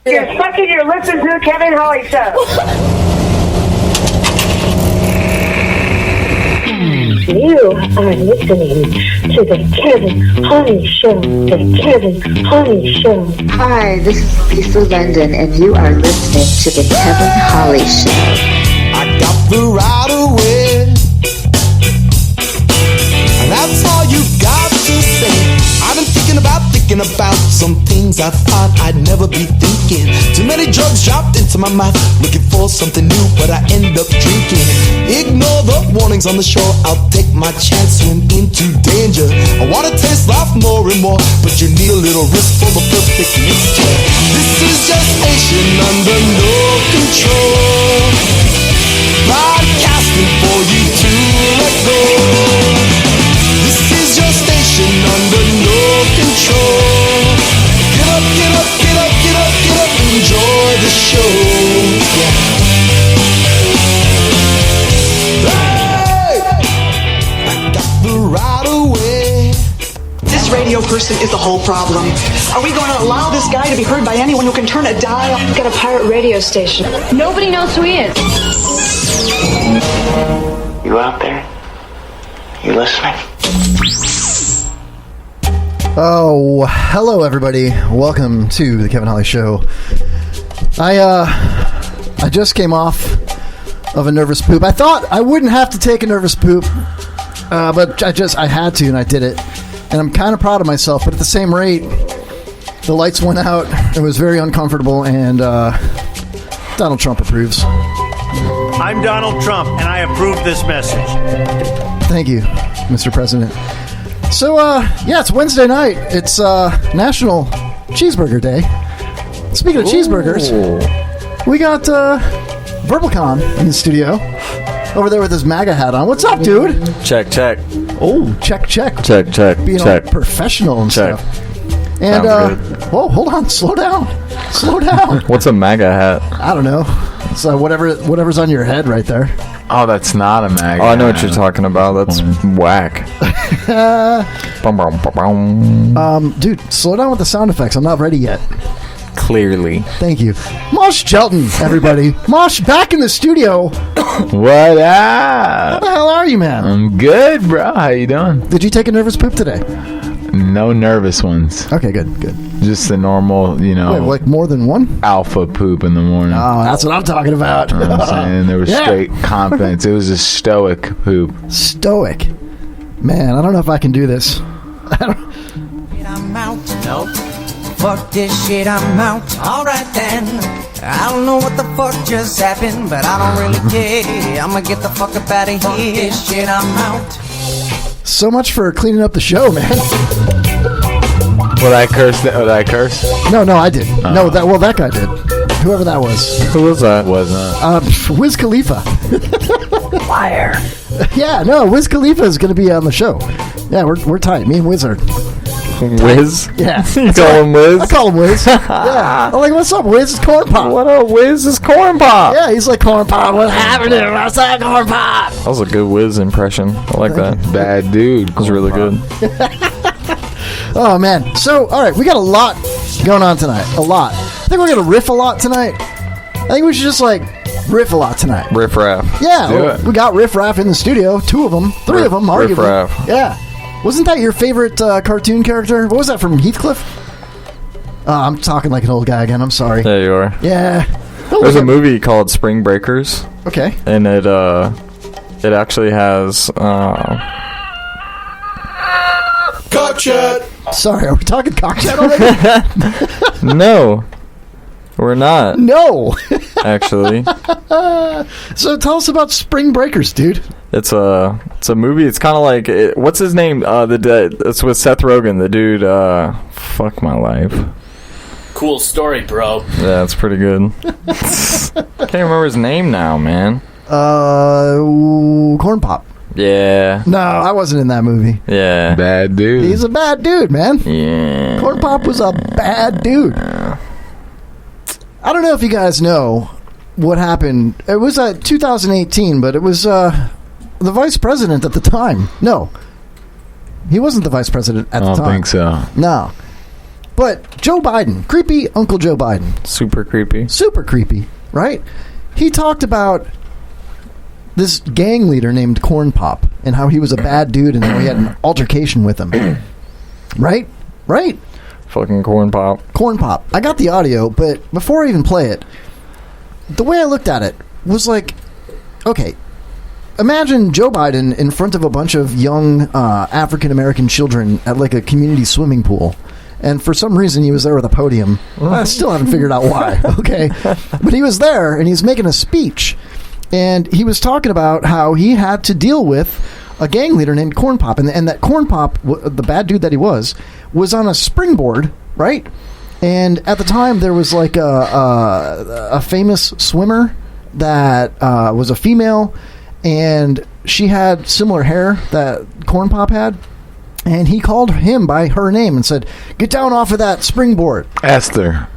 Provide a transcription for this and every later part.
You're sucking your listening to the Kevin Holly Show. You are listening to the Kevin Holly Show. The Kevin Holly Show. Hi, this is Lisa London, and you are listening to the Kevin Holly Show. I got the right away, and that's all you got to say. I've been thinking about some things I thought I'd never be thinking. Too many drugs dropped into my mouth, looking for something new, but I end up drinking. Ignore the warnings on the shore, I'll take my chance, swim into danger. I wanna taste life more and more, but you need a little risk for the perfect mixture. This is gestation under no control, broadcasting for you to let go. This is your station under no control. Get up, get up, get up, get up, get up, enjoy the show. Hey! I got the right away. This radio person is the whole problem. Are we going to allow this guy to be heard by anyone who can turn a dial? He's got a pirate radio station. Nobody knows who he is. You out there? You listening? Oh, hello everybody. Welcome to the Kevin Holly Show. I just came off of a nervous poop. I thought I wouldn't have to take a nervous poop, but I had to, and I did it. And I'm kind of proud of myself, but at the same rate, the lights went out. It was very uncomfortable, and Donald Trump approves. I'm Donald Trump, and I approve this message. Thank you, Mr. President. So, yeah, it's Wednesday night. It's National Cheeseburger Day. Speaking of cheeseburgers, we got Verbicon in the studio over there with his MAGA hat on. What's up, dude? Check, check. Oh, check, check. Check, check, Being check. all professional and check. stuff. And, whoa, hold on. Slow down. Slow down. What's a MAGA hat? I don't know. It's whatever's on your head right there. Oh, that's not a MAGA. Oh, I know what you're talking about. That's whack. Dude, slow down with the sound effects. I'm not ready yet. Clearly. Thank you. Mosh Shelton, everybody. Mosh, back in the studio. What up? How the hell are you, man? I'm good, bro. How you doing? Did you take a nervous poop today? No nervous ones. Okay, good. Just the normal, Wait, like more than one? Alpha poop in the morning. Oh, that's what I'm talking about. You know what I'm saying? There was straight confidence. It was a stoic poop. Stoic? Man, I don't know if I can do this. I'm out. Nope. Fuck this shit, I'm out. Alright then. I don't know what the fuck just happened, but I don't really care. I'ma get the fuck up out of here. Fuck this shit, I'm out. So much for cleaning up the show, man. Would I curse? No, I did. No, that guy did. Whoever that was. Who was that? Wasn't Wiz Khalifa. Liar. Yeah, no, Wiz Khalifa is going to be on the show. Yeah, we're tight. Me and Wiz are. Wiz? Yeah. You call him Wiz? I call him Wiz. Yeah. I'm like, what's up, Wiz? It's Corn Pop. What up, Wiz? It's Corn Pop. Yeah, he's like, Corn Pop, what's happening? I said Corn Pop. That was a good Wiz impression. I like that. Bad dude. It was really good. Oh, man. So, all right, we got a lot going on tonight. A lot. I think we're going to riff a lot tonight. I think we should just, riff a lot tonight. Riff Raff. Yeah, we got Riff Raff in the studio. 2 of them. 3 of them, arguably. Riff Raff. Yeah. Wasn't that your favorite cartoon character? What was that, from Heathcliff? I'm talking like an old guy again. I'm sorry. There you are. Yeah. There's a movie called Spring Breakers. Okay. And it actually has... Cock chat. Sorry, are we talking cock chat already? No. We're not. No. Actually. So tell us about Spring Breakers, dude. It's a movie. It's kind of like what's his name? It's with Seth Rogen. The dude. Fuck my life. Cool story, bro. Yeah, it's pretty good. Can't remember his name now, man. Corn Pop. Yeah. No, I wasn't in that movie. Yeah. Bad dude. He's a bad dude, man. Yeah. Corn Pop was a bad dude. I don't know if you guys know what happened. It was 2018, but it was the vice president at the time. No. He wasn't the vice president at the time. I don't think so. No. But Joe Biden, creepy Uncle Joe Biden. Super creepy. Super creepy, right? He talked about this gang leader named Corn Pop and how he was a bad dude and how he had an altercation with him. Right? Right? Fucking Corn Pop. Corn Pop. I got the audio, but before I even play it, the way I looked at it was like, okay, imagine Joe Biden in front of a bunch of young African-American children at like a community swimming pool. And for some reason, he was there with a podium. I still haven't figured out why, okay? But he was there, and he's making a speech. And he was talking about how he had to deal with a gang leader named Corn Pop. And that Corn Pop, the bad dude that he was on a springboard, right? And at the time, there was like a famous swimmer that was a female, and she had similar hair that Corn Pop had. And he called him by her name and said, "Get down off of that springboard." Esther,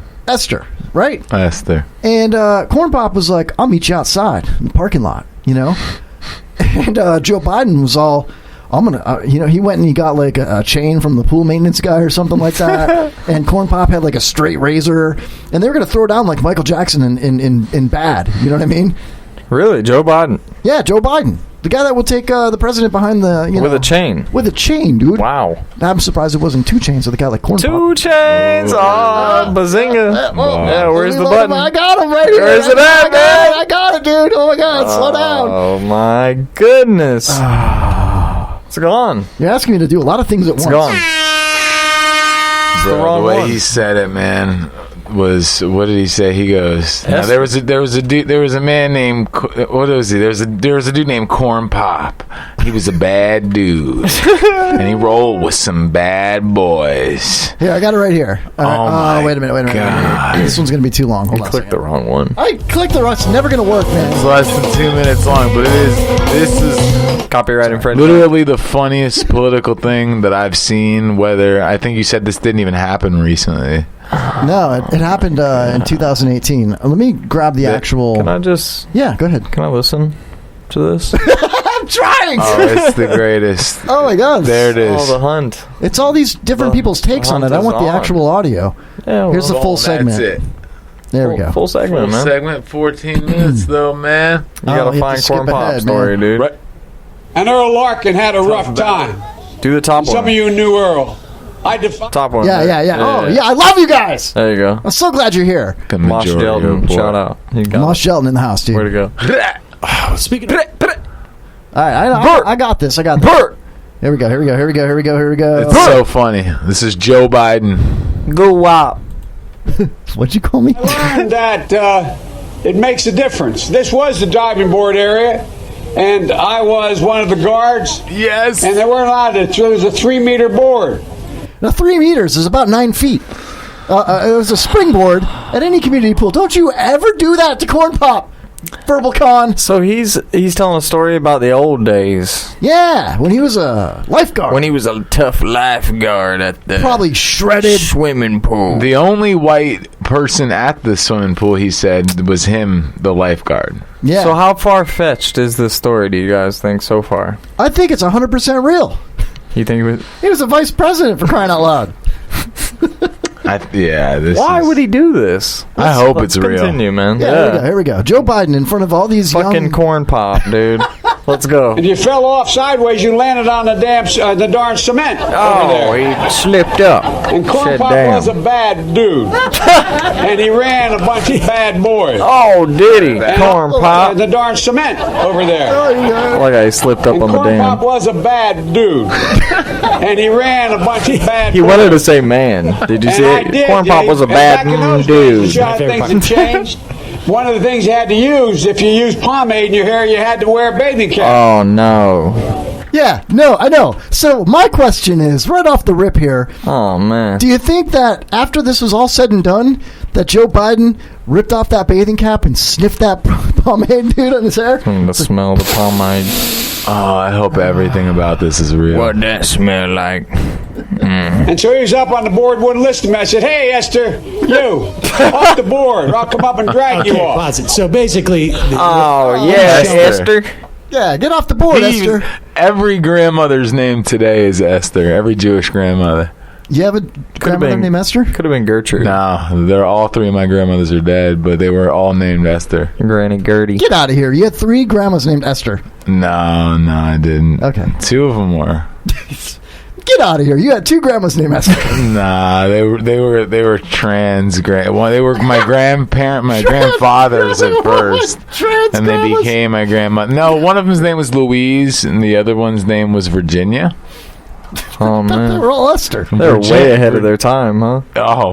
right? Esther. And Corn Pop was like, "I'll meet you outside in the parking lot," you know? And Joe Biden was all, "I'm going to," he went and he got like a chain from the pool maintenance guy or something like that. And Corn Pop had like a straight razor. And they were going to throw down like Michael Jackson in Bad. You know what I mean? Really? Joe Biden? Yeah, Joe Biden. The guy that will take the president behind the... with a chain. With a chain, dude. Wow. I'm surprised it wasn't 2 Chainz with a guy like Corn Pop. 2 Chainz! Oh, bazinga. Yeah, where's the button? I got him right here. Where's it at, man? I got it, dude. Oh, my God. Slow down. Oh, my goodness. It's gone. You're asking me to do a lot of things at once. It's gone. It's the wrong way one. he said it, man, was, what did he say? He goes, now, there was a man named, what was he? There was a dude named Corn Pop. He was a bad dude, and he rolled with some bad boys. Here, I got it right here. Wait a minute. God. This one's gonna be too long. Hold You on. clicked the wrong one. I clicked the wrong. It's never gonna work, man. It's less than 2 minutes long, but this is copyright infringement. Literally the funniest political thing that I've seen. Whether I think you said this didn't even happen recently. No, it happened in 2018. Let me grab the actual. Can I just? Yeah, go ahead. Can I listen to this? I'm trying. Oh, it's the greatest. Oh my God! There it is. Oh, the hunt. It's all these different people's takes on it. I want the actual audio. Yeah, here's the full segment. That's it. There we go. Full segment, man. Segment, 14 minutes though, man. You gotta find Corn Pop story, dude. Right. And Earl Larkin had a rough time. Do the top one. Some of you knew Earl. Top one. Yeah. Oh, yeah. I love you guys. There you go. I'm so glad you're here. Mosh Jelton, shout out. Mosh Jelton in the house, dude. Way to go. Speaking of... All right, I got this. Here we go. It's so funny. This is Joe Biden. Go up. What'd you call me? I learned that it makes a difference. This was the diving board area, and I was one of the guards. Yes. And they weren't allowed to. It was a 3-meter board. Now, 3 meters is about 9 feet. It was a springboard at any community pool. Don't you ever do that to Corn Pop. Verbal con. So he's telling a story about the old days. Yeah, when he was a lifeguard. When he was a tough lifeguard at the probably shredded swimming pool. The only white person at the swimming pool, he said, was him, the lifeguard. Yeah. So how far-fetched is this story, do you guys think, so far? I think it's 100% real. You think he was a vice president, for crying out loud. Why would he do this? I hope it's real. Continue, man. Yeah, here we go. Joe Biden in front of all these fucking Corn Pop, dude. Let's go. And you fell off sideways. You landed on the darn cement. Oh, he slipped up. And Corn Pop was a bad dude. And he ran a bunch of bad boys. Oh, did he? Corn Pop. The darn cement over there. Like I slipped up on the Corn dam. Pop was a bad dude. And he ran a bunch of bad He boys. wanted to say man. Did you see it? Corn Pop was a bad dude. Things have changed. One of the things you had to use, if you used pomade in your hair, you had to wear a bathing cap. Oh, no. Yeah, no, I know. So my question is, right off the rip here. Oh, man. Do you think that after this was all said and done, that Joe Biden ripped off that bathing cap and sniffed that pomade dude on his hair? The smell of the pomade. Oh, I hope everything about this is real. What that smell like? And so he was up on the board, wouldn't listen to me. I said, "Hey, Esther, you, off the board, or I'll come up and drag you off." Pause it. So basically... Esther. Yeah, get off the board, Esther. Every grandmother's name today is Esther. Every Jewish grandmother. You have a grandmother named Esther? Could have been Gertrude. No, they're all three of my grandmothers are dead, but they were all named Esther. Granny Gertie. Get out of here. You had 3 grandmas named Esther. No, I didn't. Okay. 2 of them were. Get out of here. You had 2 grandmas named Esther. Nah, they were trans they were my grandfathers at first. And they became my grandmother. No, one of them's name was Louise and the other one's name was Virginia. Oh man, they were all Esther. They were way ahead of their time, huh? Oh,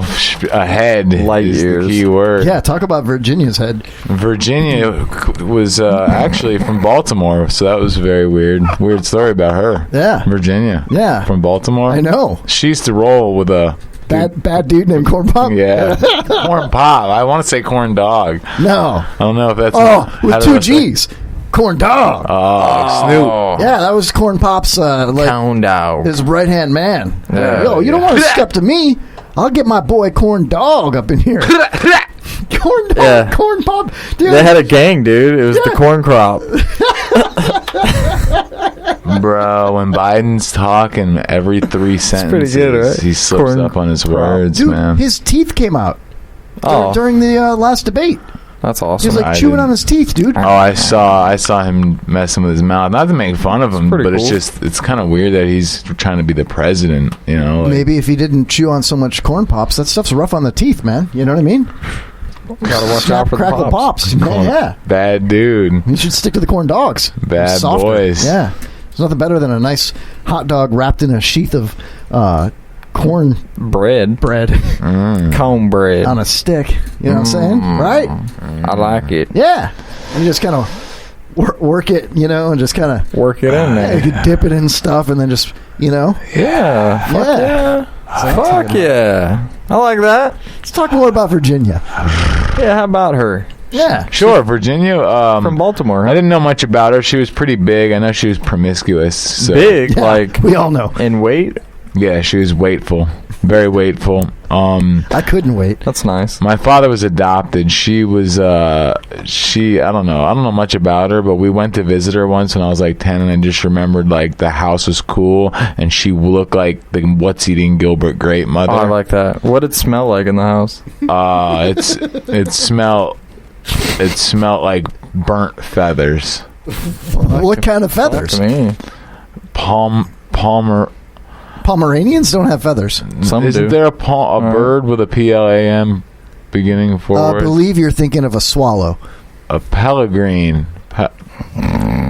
ahead. Light is years. The key word. Yeah, talk about Virginia's head. Virginia was actually from Baltimore, so that was very weird. Weird story about her. Yeah. Virginia. Yeah. From Baltimore. I know. She used to roll with a bad dude named Corn Pop. Yeah. Corn Pop. I want to say Corn Dog. No. I don't know if that's with 2 G's. Corn Dog. Oh, Snoop. Yeah, that was Corn Pop's Corn Dog. His right hand man. Yeah, Yo, you don't want to step to me. I'll get my boy Corn Dog up in here. Corn Dog, Yeah. Corn Pop. Dude. They had a gang, dude. It was the corn crop. Bro, when Biden's talking every 3 sentences, pretty good, right? he slips up on his words, Dude, man. his teeth came out Oh. during the last debate. That's He awesome. was like I chewing didn't- on his teeth, dude. Oh, I saw him messing with his mouth. Not to make fun of him, pretty but cool. it's kind of weird that he's trying to be the president. You know, like, Maybe if he didn't chew on so much corn pops, that stuff's rough on the teeth, man. You know what I mean? Gotta watch out for the Crackle pops. Man, yeah. bad dude, You should stick to the corn dogs. bad Softer. boys. Yeah. There's nothing better than a nice hot dog wrapped in a sheath of corn Bread. Mm. Cone bread. on a stick. You know what I'm saying? Right? I like it. Yeah. You just kind of work it, you know, and just kind of Work it in you there. could dip it in stuff and then just, you know. Yeah. Fuck yeah. Fuck yeah. I like that. Let's talk more about Virginia. Yeah, how about her? Yeah. Sure, Virginia. From Baltimore, I huh? didn't know much about her. She was pretty big. I know she was promiscuous. So. Big, Yeah, like we all know. in weight. Yeah, she was weightful. Very weightful. I couldn't wait. That's nice. My father was adopted. She was I don't know much about her, but we went to visit her once when I was like 10, and I just remembered like the house was cool and she looked like the What's Eating Gilbert Grape mother. Oh, I like that. What did it smell like in the house? It smelled like burnt feathers. What kind of feathers? Fuck me. Pomeranians don't have feathers. Some Isn't do. there a bird with a PLAM beginning forward? I believe you're thinking of a swallow. A peregrine.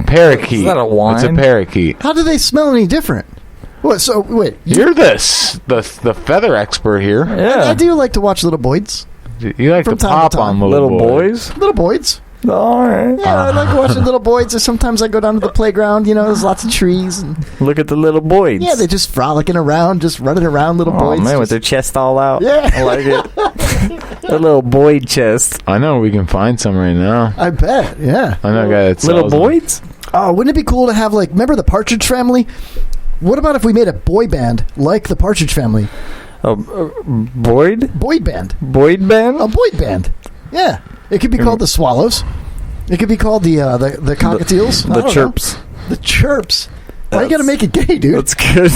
Parakeet. Is that a wine? It's a parakeet. How do they smell any different? What? So wait, You're the feather expert here. Yeah. I do like to watch little boys. You like From to time to pop time. on Little boys? Little boys. All right. Yeah, I like watching little boys. Or sometimes I go down to the playground. You know, there's lots of trees, and Look at the little boys. yeah, they're just frolicking around, just running around. Little Oh boys. man, with just- their chest all out. Yeah. I like it. The little boy chest. I know we can find some right now. I bet. Yeah. I know a guy that Little sells them. boys? Oh, wouldn't it be cool to have like? Remember the Partridge Family? What about if we made a boy band like the Partridge Family? Boyd? Boyd band. Boyd band? A Boyd band. Yeah. It could be called the Swallows. It could be called the Cockatiels. I The don't chirps. know. The chirps. Why you gotta make it gay, dude? That's good.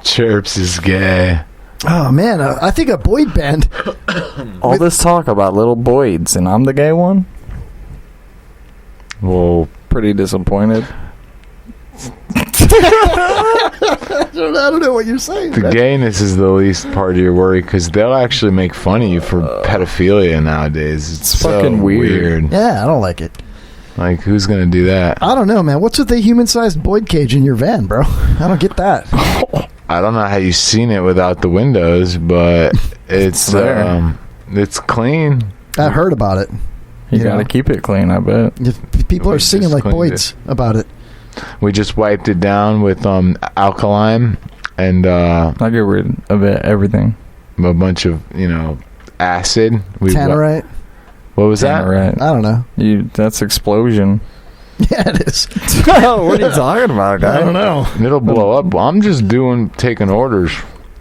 Chirps is gay. Oh man, I think a Boyd band. All this talk about little Boyds, and I'm the gay one? Well, Pretty disappointed. I don't know what you're saying. the man. gayness is the least part of your worry because they'll actually make fun of you for pedophilia nowadays. It's so fucking weird. Yeah, I don't like it. Like, who's gonna do that? I don't know, man. What's with the human-sized Boyd cage in your van, bro? I don't get that. I don't know how you've seen it without the windows, but it's there. it's clean. I heard about it. You, You gotta know. keep it clean, I bet. People We are singing just like cleaned Boyds about it. We just wiped it down with alkaline and I get rid of it, everything. a bunch of acid. Tannerite? What was that? Right. I don't know. That's explosion. Yeah, it is. What are you talking about, guy? I don't know. It'll blow up. I'm just taking orders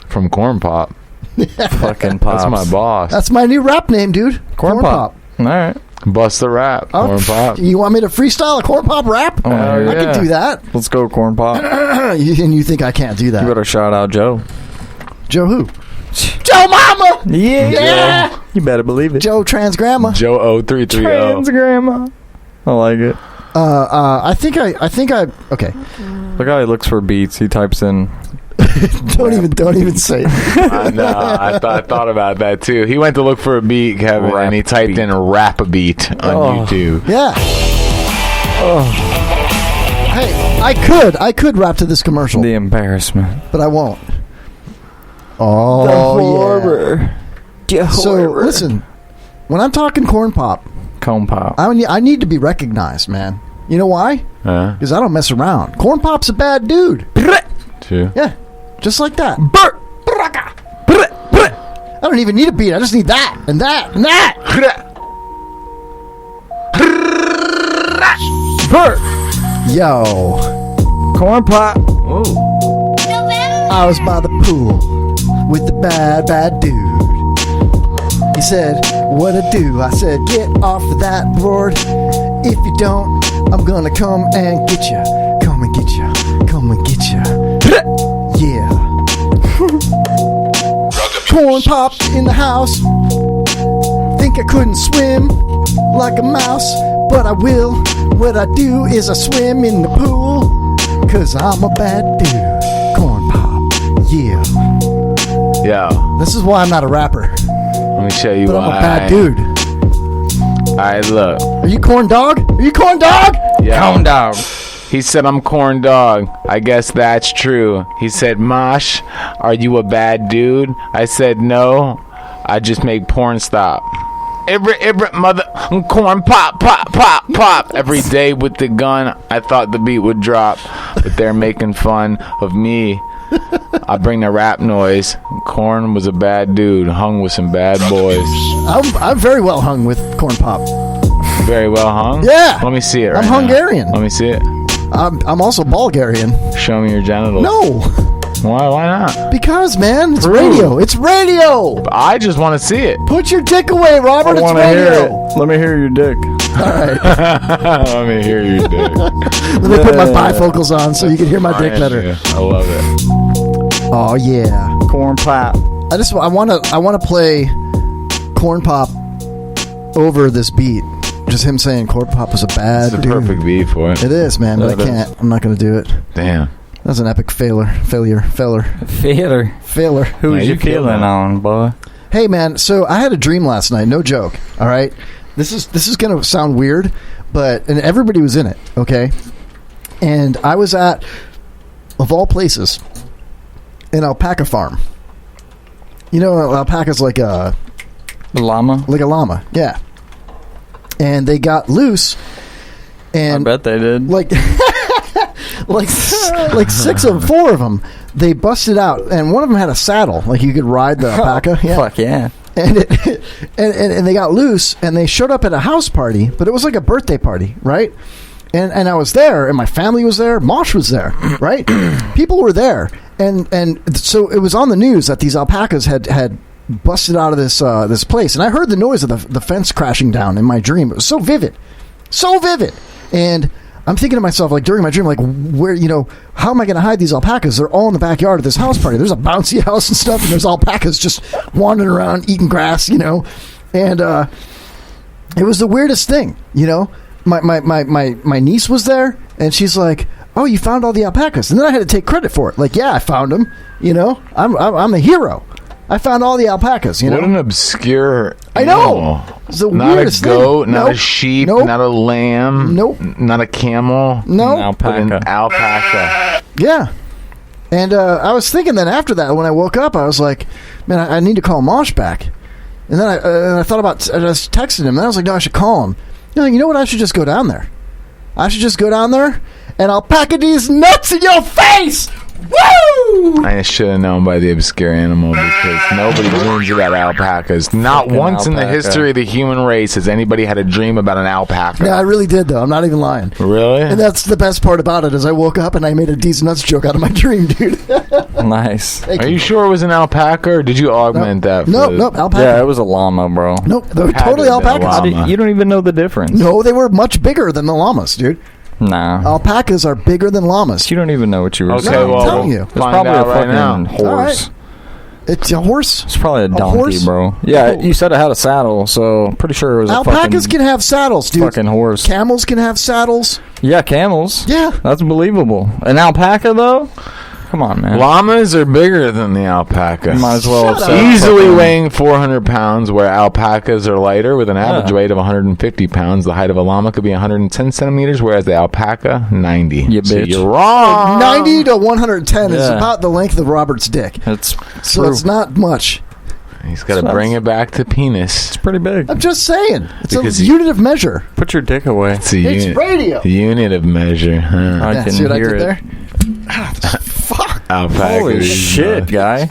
from Corn Pop. Fucking pops. That's my boss. That's my new rap name, dude. Corn Pop. All right. Bust the rap, Corn Pop. You want me to freestyle a Corn Pop rap? Oh, I yeah. can do that. Let's go, Corn Pop. And you think I can't do that? You better shout out Joe. Joe who? Joe Mama! Yeah! You better believe it. Joe Trans Grandma. Joe 0330. Trans Grandma. I like it. I think I okay. Look how he looks for beats. He types in. don't even say it. I know. I thought about that too. He went to look for a beat, Kevin, and he typed in "rap a beat" on YouTube. Yeah. Oh. Hey, I could rap to this commercial. The embarrassment. But I won't. Oh, the horror. Yeah. So listen, when I'm talking Corn Pop, I need to be recognized, man. You know why? Because I don't mess around. Corn Pop's a bad dude. True. Yeah, just like that. I don't even need a beat. I just need that and that and that. Yo, Corn Pop. Ooh. I was by the pool with the bad dude. He said, what I do? I said, get off of that board. If you don't, I'm gonna come and get you. Come and get you. Come and get you. Yeah. Corn Pop in the house. Think I couldn't swim like a mouse, but I will. What I do is I swim in the pool, 'cause I'm a bad dude. Corn Pop. Yeah. Yo. This is why I'm not a rapper. Let me show you But why. I'm a bad dude. Alright, look. Are you Corn Dog? Are you Corn Dog? Yeah. Corn Dog. He said, I'm Corn Dog. I guess that's true. He said, Mosh, are you a bad dude? I said, no. I just make porn stop. Every mother Corn pop. Every day with the gun, I thought the beat would drop. But they're making fun of me. I bring the rap noise. Corn was a bad dude, hung with some bad boys. I'm very well hung with Corn Pop. Very well hung? Yeah. Let me see it right I'm Hungarian. now. Let me see it. I'm also Bulgarian. Show me your genitals. No. Why not? Because, man, it's radio. It's radio. I just want to see it. Put your dick away, Robert. It's wanna hear radio. it. Let me hear your dick. All right. Let me hear your dick. Let me put my bifocals on so you can hear my dick better. I love it. Oh yeah. Corn Pop. I want to play Corn Pop over this beat. Just him saying Corn Pop was a bad It's dude. a perfect beat for it. It is, man, but That I is. can't. I'm not going to do it. Damn. That's an epic failure. Feeler. Who's you feeling on, boy? Hey, man. So I had a dream last night. No joke. All right. This is going to sound weird, and everybody was in it. Okay. And I was at, of all places, an alpaca farm. You know, alpaca's like a llama. Like a llama. Yeah. And they got loose. And I bet they did. Like 4 of them, they busted out, and one of them had a saddle, like you could ride the alpaca. Yeah. Fuck yeah! And and they got loose, and they showed up at a house party, but it was like a birthday party, right? And I was there, and my family was there. Mosh was there, right? People were there, and so it was on the news that these alpacas had busted out of this place, and I heard the noise of the fence crashing down in my dream. It was so vivid, and I'm thinking to myself, like, during my dream, like, where, how am I going to hide these alpacas? They're all in the backyard of this house party. There's a bouncy house and stuff, and there's alpacas just wandering around eating grass, and it was the weirdest thing, My niece was there, and she's like, "Oh, you found all the alpacas?" And then I had to take credit for it. Like, yeah, I found them. I'm a hero. I found all the alpacas. What an obscure. I know. It's the not weirdest a goat, thing. not Nope. a sheep, Nope. not a lamb. Nope. Not a camel. No. An But alpaca. an alpaca. Yeah. And I was thinking then after that, when I woke up, I was like, man, I need to call Mosh back. And then I thought about, I just texted him, and I was like, no, I should call him. You know what? I should just go down there. I should just go down there, and I'll pack these nuts in your face. I should have known by the obscure animal because nobody dreams about alpacas. Not Fucking once in the alpaca. history of the human race has anybody had a dream about an alpaca. Yeah, I really did, though. I'm not even lying. Really? And that's the best part about it is I woke up and I made a D's Nuts joke out of my dream, dude. Nice. Are you sure it was an alpaca or did you augment that? Nope, nope, alpaca. Yeah, it was a llama, bro. Nope, they were Had totally to have been a alpacas. llama. You don't even know the difference. No, they were much bigger than the llamas, dude. Nah. Alpacas are bigger than llamas. You don't even know what you were Okay, saying. No, I'm well, telling you. It's find probably a out right fucking now. horse. All right. It's a horse. It's probably a donkey, horse? bro. Yeah, Oh. you said it had a saddle, so pretty sure it was Alpacas a can have saddles, dude. fucking horse. Camels can have saddles. Yeah, camels. Yeah. That's believable. An alpaca, though? Come on, man. Llamas are bigger than the alpaca. Might as well Shut have said Easily fucking- weighing 400 pounds, where alpacas are lighter with an average weight of 150 pounds. The height of a llama could be 110 centimeters, whereas the alpaca, 90. You So bitch. you're wrong. 90 to 110 is Yeah. about the length of Robert's dick. It's So true. it's not much. He's got to So bring it back to penis. It's pretty big. I'm just saying. It's Because a unit of measure. Put your dick away. It's a It's unit, radio. unit of measure, huh? I Yeah, can see what I hear did it. there? Fuck. Alpaca. Holy is shit, guy.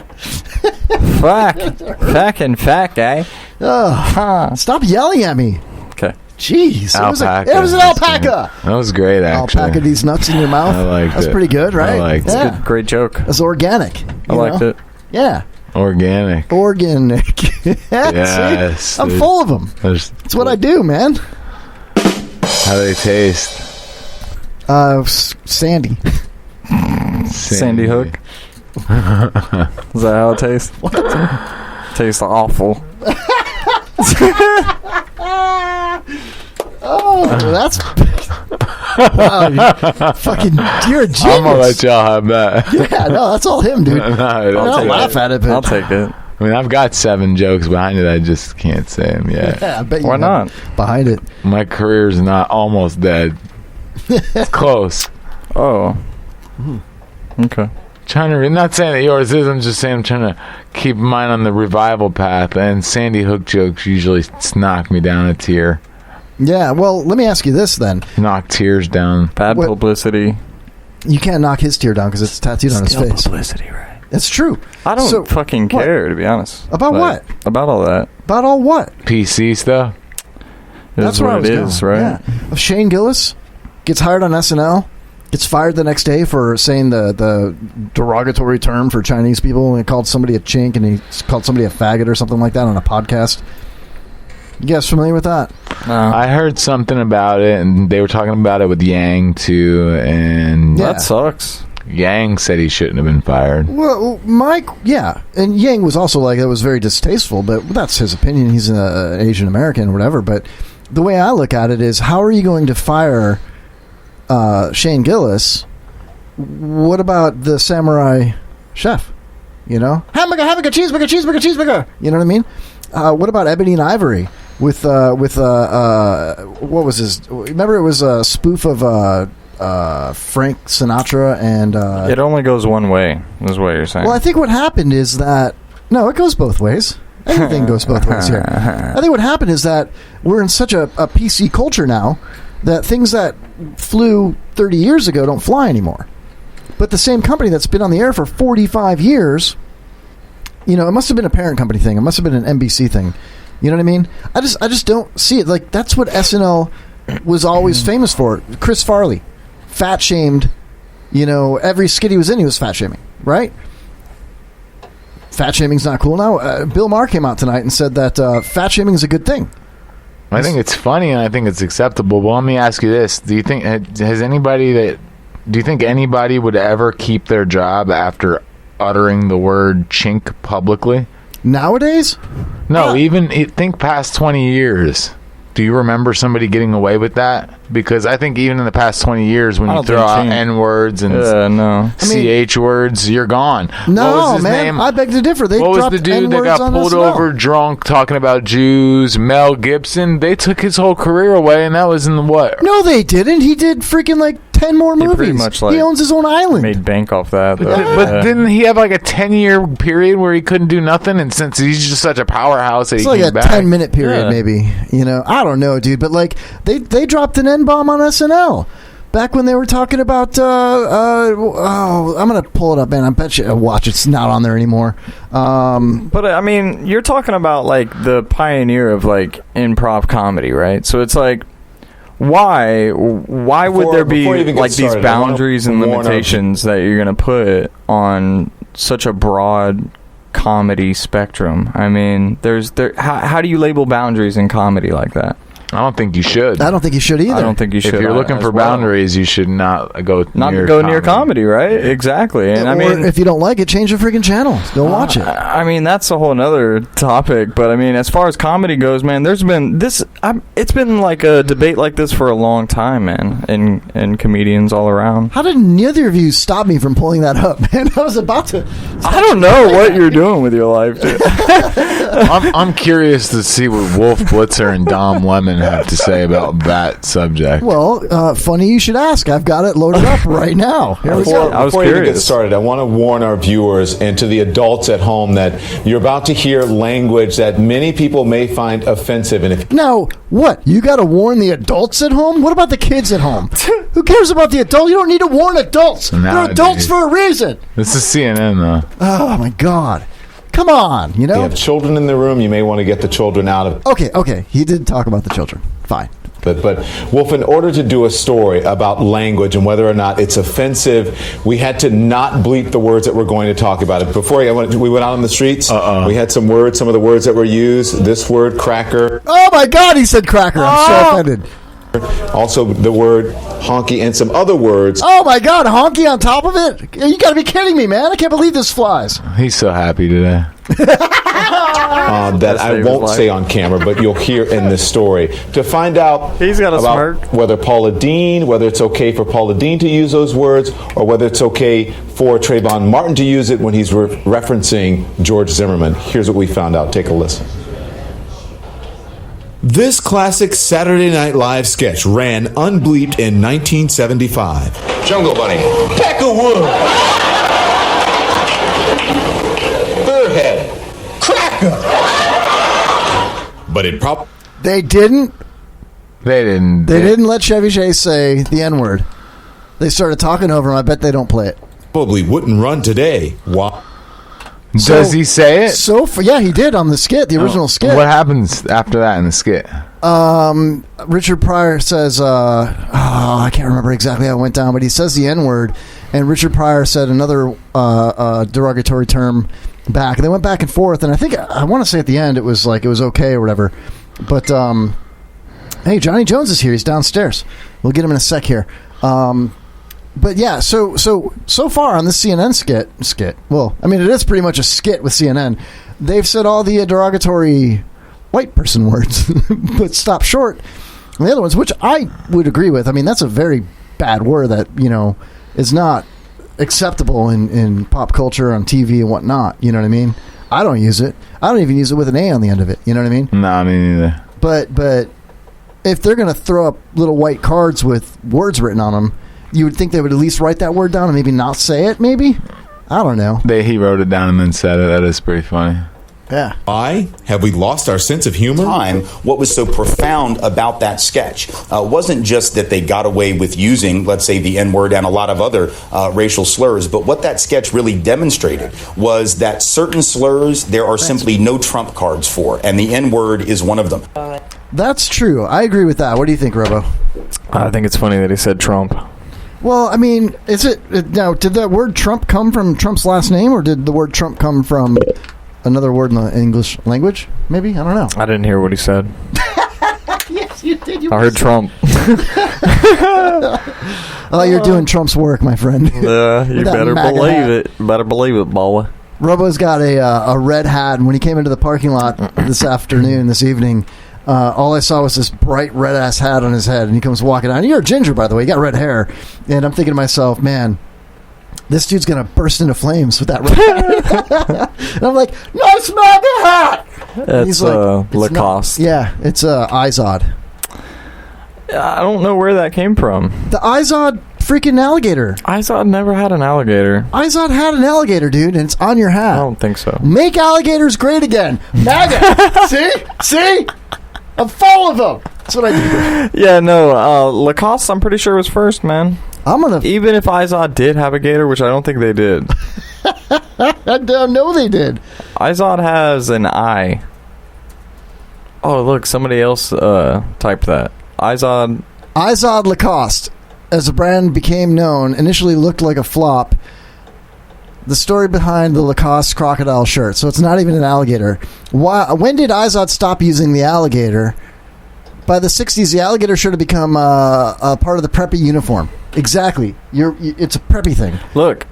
Fucking fat guy. Ugh. Stop yelling at me. Okay. Jeez. Alpaca. It was an alpaca. That was great, actually. Alpaca these nuts in your mouth. I liked That's it. pretty good, right? I liked it. Yeah. Great joke. It's organic. I liked it. Yeah. Organic. Organic. Yes. See? I'm full of them. That's what I do, man. How do they taste? Sandy. Sandy Hook. Is that how it tastes? Tastes awful. Oh, that's wow, you're a genius. I'm gonna let y'all have that. Yeah, no, that's all him, dude. No, I'll laugh at it, but I'll take it. I mean, I've got 7 jokes behind it. I just can't say them yet. Yeah, I bet you Why have not? behind it. My career's not almost dead. It's close. Oh. Okay. I'm not saying that yours is. I'm just saying I'm trying to keep mine on the revival path. And Sandy Hook jokes usually knock me down a tier. Yeah, well, let me ask you this then. Knock tears down. Bad What- publicity. You can't knock his tear down because it's tattooed on his Still face. publicity, right? It's true. I don't So, fucking what? care, to be honest. About what? About all that. About all what? PC stuff. It is where I what was it is, going. right? Yeah. Shane Gillis gets hired on SNL, gets fired the next day for saying the derogatory term for Chinese people, and he called somebody a chink, and he called somebody a faggot or something like that on a podcast. You guys familiar with that? I heard something about it, and they were talking about it with Yang too, and Yeah. That sucks. Yang said he shouldn't have been fired. Well, Mike, yeah, and Yang was also like, it was very distasteful, but that's his opinion. He's an Asian American or whatever. But the way I look at it is, how are you going to fire Shane Gillis? What about the samurai chef? You know, hamburger, cheeseburger, cheeseburger. You know what I mean? What about Ebony and Ivory with what was his? Remember, it was a spoof of Frank Sinatra and. It only goes one way, is what you're saying. Well, I think what happened is that no, it goes both ways. Everything goes both ways here. I think what happened is that we're in such a PC culture now that things that flew 30 years ago don't fly anymore. But the same company that's been on the air for 45 years, you know, it must have been a parent company thing. It must have been an NBC thing. You know what I mean? I just don't see it. Like, that's what SNL was always famous for. Chris Farley, fat shamed. You know, every skit he was in, he was fat shaming, right? Fat shaming's not cool now. Bill Maher came out tonight and said that fat shaming is a good thing. I think it's funny and I think it's acceptable. But let me ask you this: Do you think Do you think anybody would ever keep their job after uttering the word chink publicly? Nowadays? No, even think past 20 years. Do you remember somebody getting away with that? Because I think even in the past 20 years, when I you don't throw think out chink- N-words and no. CH words, you're gone. What was No, his man. name? I beg to differ. They What was dropped the dude that N-words got on pulled SNL. over drunk talking about Jews? Mel Gibson. They took his whole career away, and that was in the what? No, they didn't. He did freaking like 10 more He movies. pretty much, like, he owns his own island. Made bank off that. Though. But didn't he have like a 10-year period where he couldn't do nothing? And since he's just such a powerhouse, that It's he like came a back. 10-minute period, Yeah. maybe. You know, I don't know, dude. But like, they dropped an N-bomb on SNL. Back when they were talking about, I'm going to pull it up, man. I bet you, watch, it's not on there anymore. But, I mean, you're talking about, like, the pioneer of, like, improv comedy, right? So it's like, why would there be, like, these boundaries and limitations that you're going to put on such a broad comedy spectrum? I mean, how do you label boundaries in comedy like that? I don't think you should. I don't think you should either. I don't think you should. If you're looking for boundaries, you should not go near comedy, right? Exactly. And or I mean, if you don't like it, change the freaking channel. Go watch it. I mean, that's a whole nother topic. But I mean, as far as comedy goes, man, there's been this. It's been like a debate like this for a long time, man, and comedians all around. How did neither of you stop me from pulling that up, man? I was about to. I don't know what you're doing with your life, dude. I'm curious to see what Wolf Blitzer and Dom Lemon have to say about that subject. Well, funny you should ask. I've got it loaded up right now. Here we go. Before you get started, I want to warn our viewers and to the adults at home that you're about to hear language that many people may find offensive. And if now, what? You got to warn the adults at home? What about the kids at home? Who cares about the adult? You don't need to warn adults. They're adults for a reason. This is CNN, though. Oh, my God. Come on, you know? you have children in the room, you may want to get the children out of... Okay. He did talk about the children. Fine. But Wolf, in order to do a story about language and whether or not it's offensive, we had to not bleep the words that we're going to talk about. Before we went out on the streets, we had some of the words that were used. This word, cracker. Oh, my God, he said cracker. I'm so offended. Also, the word honky and some other words. Oh, my God, honky on top of it? You got to be kidding me, man. I can't believe this flies. He's so happy today. That I won't say on camera, but you'll hear in this story. To find out He's got a about smirk. whether whether it's okay for Paula Deen to use those words, or whether it's okay for Trayvon Martin to use it when he's referencing George Zimmerman. Here's what we found out. Take a listen. This classic Saturday Night Live sketch ran unbleeped in 1975. Jungle Bunny. Peckerwood. Burrhead. Cracker. But it probably... They didn't didn't let Chevy Chase say the N-word. They started talking over him. I bet they don't play it. Probably wouldn't run today. Why? Does he say it? Yeah, he did on the skit, the original skit. What happens after that in the skit? Richard Pryor says, I can't remember exactly how it went down, but he says the N-word, and Richard Pryor said another derogatory term back. And they went back and forth, and I want to say at the end it was like it was okay or whatever. But, hey, Johnny Jones is here. He's downstairs. We'll get him in a sec here. But yeah, so far on this CNN skit, well, I mean, it is pretty much a skit with CNN. They've said all the derogatory white person words, but stop short on the other ones, which I would agree with. I mean, that's a very bad word that, is not acceptable in pop culture, on TV and whatnot. You know what I mean? I don't use it. I don't even use it with an A on the end of it. You know what I mean? No, me neither. But if they're going to throw up little white cards with words written on them, you would think they would at least write that word down and maybe not say it, maybe? I don't know. He wrote it down and then said it. That is pretty funny. Yeah. Why have we lost our sense of humor? What was so profound about that sketch wasn't just that they got away with using, let's say, the N-word and a lot of other racial slurs, but what that sketch really demonstrated was that certain slurs there are simply no trump cards for, and the N-word is one of them. That's true. I agree with that. What do you think, Robo? I think it's funny that he said Trump. Well, I mean, now, did that word Trump come from Trump's last name, or did the word Trump come from another word in the English language? Maybe? I don't know. I didn't hear what he said. Yes, you did. I heard Trump. Oh, you're doing Trump's work, my friend. You better believe it. Better believe it, boy. Robo's got a red hat, and when he came into the parking lot this evening, all I saw was this bright red-ass hat on his head, and he comes walking out. And you're a ginger, by the way. You got red hair. And I'm thinking to myself, man, this dude's going to burst into flames with that red hat. And I'm like, nice MAGA hat! It's like, Lacoste. It's Izod. I don't know where that came from. The Izod freaking alligator. Izod never had an alligator. Izod had an alligator, dude, and it's on your hat. I don't think so. Make alligators great again. MAGA! See? I'm full of them. That's what I do. Yeah, no, Lacoste, I'm pretty sure was first, man. Even if Izod did have a gator, which I don't think they did. I don't know they did. Izod has an eye. Oh, look, somebody else typed that. Izod Lacoste, as the brand became known, initially looked like a flop. The story behind the Lacoste crocodile shirt. So it's not even an alligator. When did Izod stop using the alligator? By the 60s, the alligator shirt had become a part of the preppy uniform. Exactly. It's a preppy thing. Look,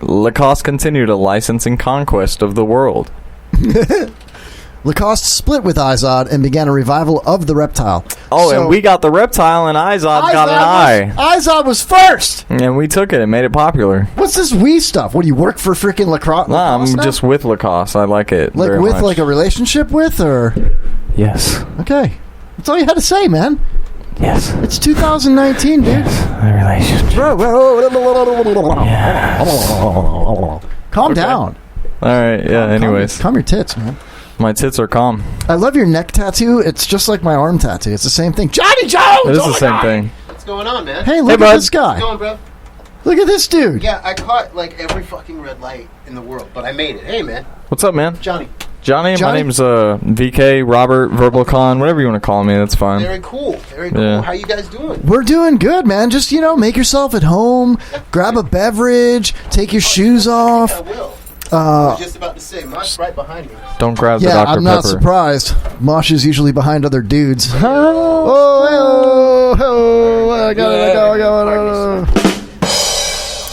Lacoste continued a licensing conquest of the world. Lacoste split with Izod and began a revival of the reptile. Oh, and we got the reptile, and Izod got an eye. Izod was first! And we took it and made it popular. What's this we stuff? What, do you work for freaking Lacoste? Nah, I'm just with Lacoste. I like it Like very with much. like a relationship with, or? Yes. Okay. That's all you had to say, man. Yes. It's 2019, dude. A relationship. Calm down. All right, yeah, anyways. Calm your tits, man. My tits are calm. I love your neck tattoo. It's just like my arm tattoo. It's the same thing. Johnny Jones! It is the same thing. What's going on, man? Hey, look at this guy. What's going on, bro? Look at this dude. Yeah, I caught like every fucking red light in the world, but I made it. Hey, man. What's up, man? Johnny. Johnny, my name's VK, Robert, Verbalcon, whatever you want to call me, that's fine. Very cool. Very cool. Yeah. How you guys doing? We're doing good, man. Just, make yourself at home, grab a beverage, take your shoes off. I will. I was just about to say, Mosh right behind me. Don't grab the Yeah, Dr. I'm not Pepper. surprised. Mosh is usually behind other dudes. I got it.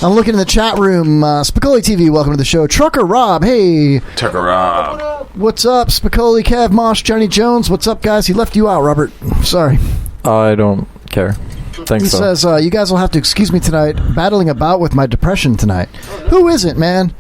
I'm looking in the chat room. Spicoli TV, welcome to the show. Trucker Rob, hey. Trucker Rob. What's up, Spicoli, Kev, Mosh, Johnny Jones? What's up, guys? He left you out, Robert. Sorry. I don't care. Thanks, He says, you guys will have to excuse me tonight. Battling about with my depression tonight. Who isn't, man?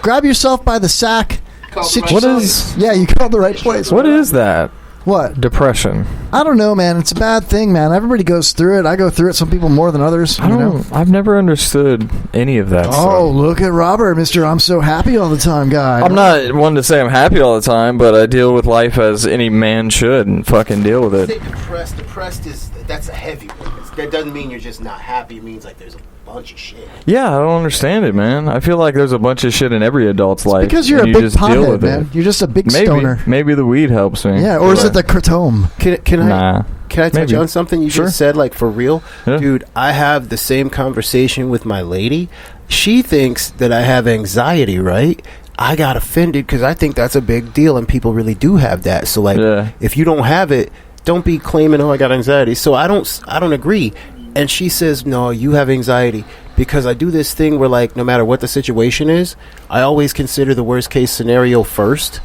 Grab yourself by the sack. What is... Yeah, you called the right place. What is that? What? Depression. I don't know, man. It's a bad thing, man. Everybody goes through it. I go through it. Some people more than others. I've never understood any of that stuff. Oh, look at Robert, Mr. I'm so happy all the time guy. I'm not one to say I'm happy all the time, but I deal with life as any man should and fucking deal with it. Say depressed. Depressed that's a heavy one. That doesn't mean you're just not happy. It means like there's a bunch of shit. Yeah, I don't understand it, man. I feel like there's a bunch of shit in every adult's life. Because you're a big pothead, man. You're just a big stoner. Maybe the weed helps me. Yeah, or is it the kratom? Can Nah. I touch Maybe. on something you just said, like for real? Yeah. Dude, I have the same conversation with my lady. She thinks that I have anxiety, right? I got offended because I think that's a big deal and people really do have that. So like, if you don't have it, don't be claiming, oh, I got anxiety. So I don't agree. And she says, no, you have anxiety because I do this thing where like, no matter what the situation is, I always consider the worst case scenario first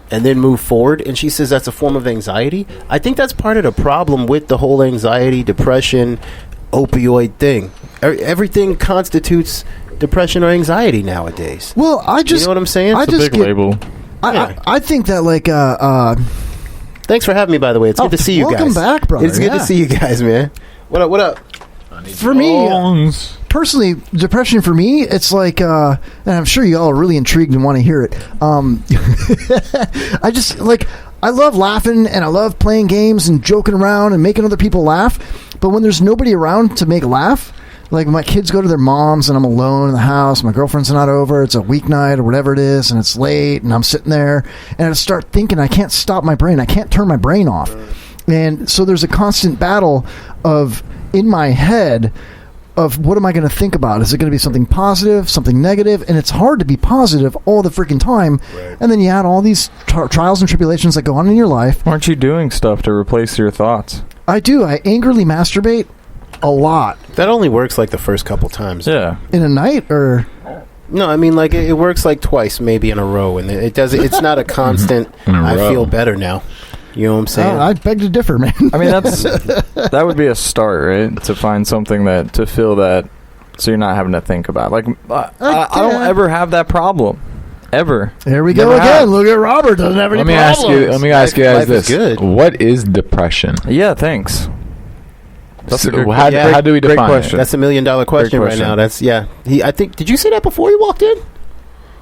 and then move forward. And she says that's a form of anxiety. I think that's part of the problem with the whole anxiety, depression, opioid thing. Everything constitutes depression or anxiety nowadays. Well, I just... You know what I'm saying? I It's a just big label. I think that like... Thanks for having me, by the way. It's good to see you guys. Welcome back, brother. It's good to see you guys, man. What up? For me, personally, depression for me, it's like, and I'm sure you all are really intrigued and want to hear it. I just, like, I love laughing and I love playing games and joking around and making other people laugh. But when there's nobody around to make laugh, like my kids go to their mom's and I'm alone in the house, my girlfriend's not over, it's a weeknight or whatever it is, and it's late and I'm sitting there and I start thinking, I can't stop my brain. I can't turn my brain off. And so there's a constant battle of, in my head, of what am I going to think about? Is it going to be something positive, something negative? And it's hard to be positive all the freaking time. Right. And then you add all these trials and tribulations that go on in your life. Aren't you doing stuff to replace your thoughts? I do. I angrily masturbate a lot. That only works like the first couple times. Yeah. In a night, or... No, I mean, like, it works like twice, maybe in a row. And it does. It's not a constant, I feel better now. You know what I'm saying? I beg to differ, man. I mean, that would be a start, right? To find something to fill that, so you're not having to think about. Like, I don't ever have that problem, ever. There we go again. Look at Robert. Doesn't have any problems. Let me ask you guys this: good. What is depression? Yeah, thanks. That's a good how do we define question. That's $1 million question right now. That's I think. Did you say that before you walked in?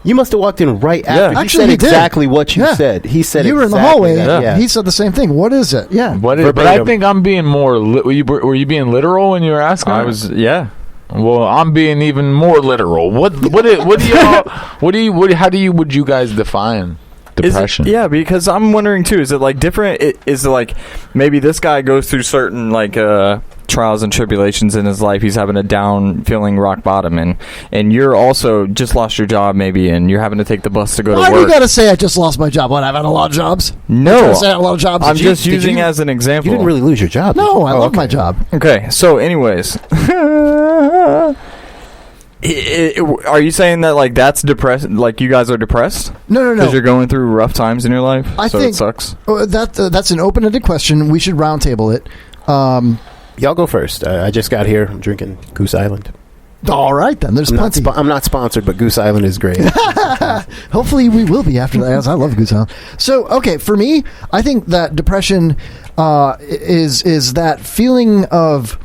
You must have walked in right after. Yeah. He said exactly what you said. He said you were in the exactly hallway. that. Yeah. He said the same thing. What is it? Yeah. But I think I'm being more. Were you being literal when you were asking? I was. Yeah. Well, I'm being even more literal. What do you would you guys define depression? Because I'm wondering too. Is it like different? Is it like maybe this guy goes through certain like trials and tribulations in his life? He's having a down, feeling rock bottom, and you're also just lost your job maybe, and you're having to take the bus to go to work. Why do you got to say I just lost my job? What, I've had a lot of jobs? No, I had a lot of jobs. I'm just using as an example. You didn't really lose your job. No, I love my job. Okay, so anyways. Are you saying that like that's depressed? Like you guys are depressed? No. Because you're going through rough times in your life. I think it sucks. That's an open-ended question. We should roundtable it. Y'all go first. I just got here. I'm drinking Goose Island. All right, then. There's plenty. I'm not sponsored, but Goose Island is great. Hopefully we will be after that, as I love Goose Island. So, okay, for me, I think that depression is that feeling of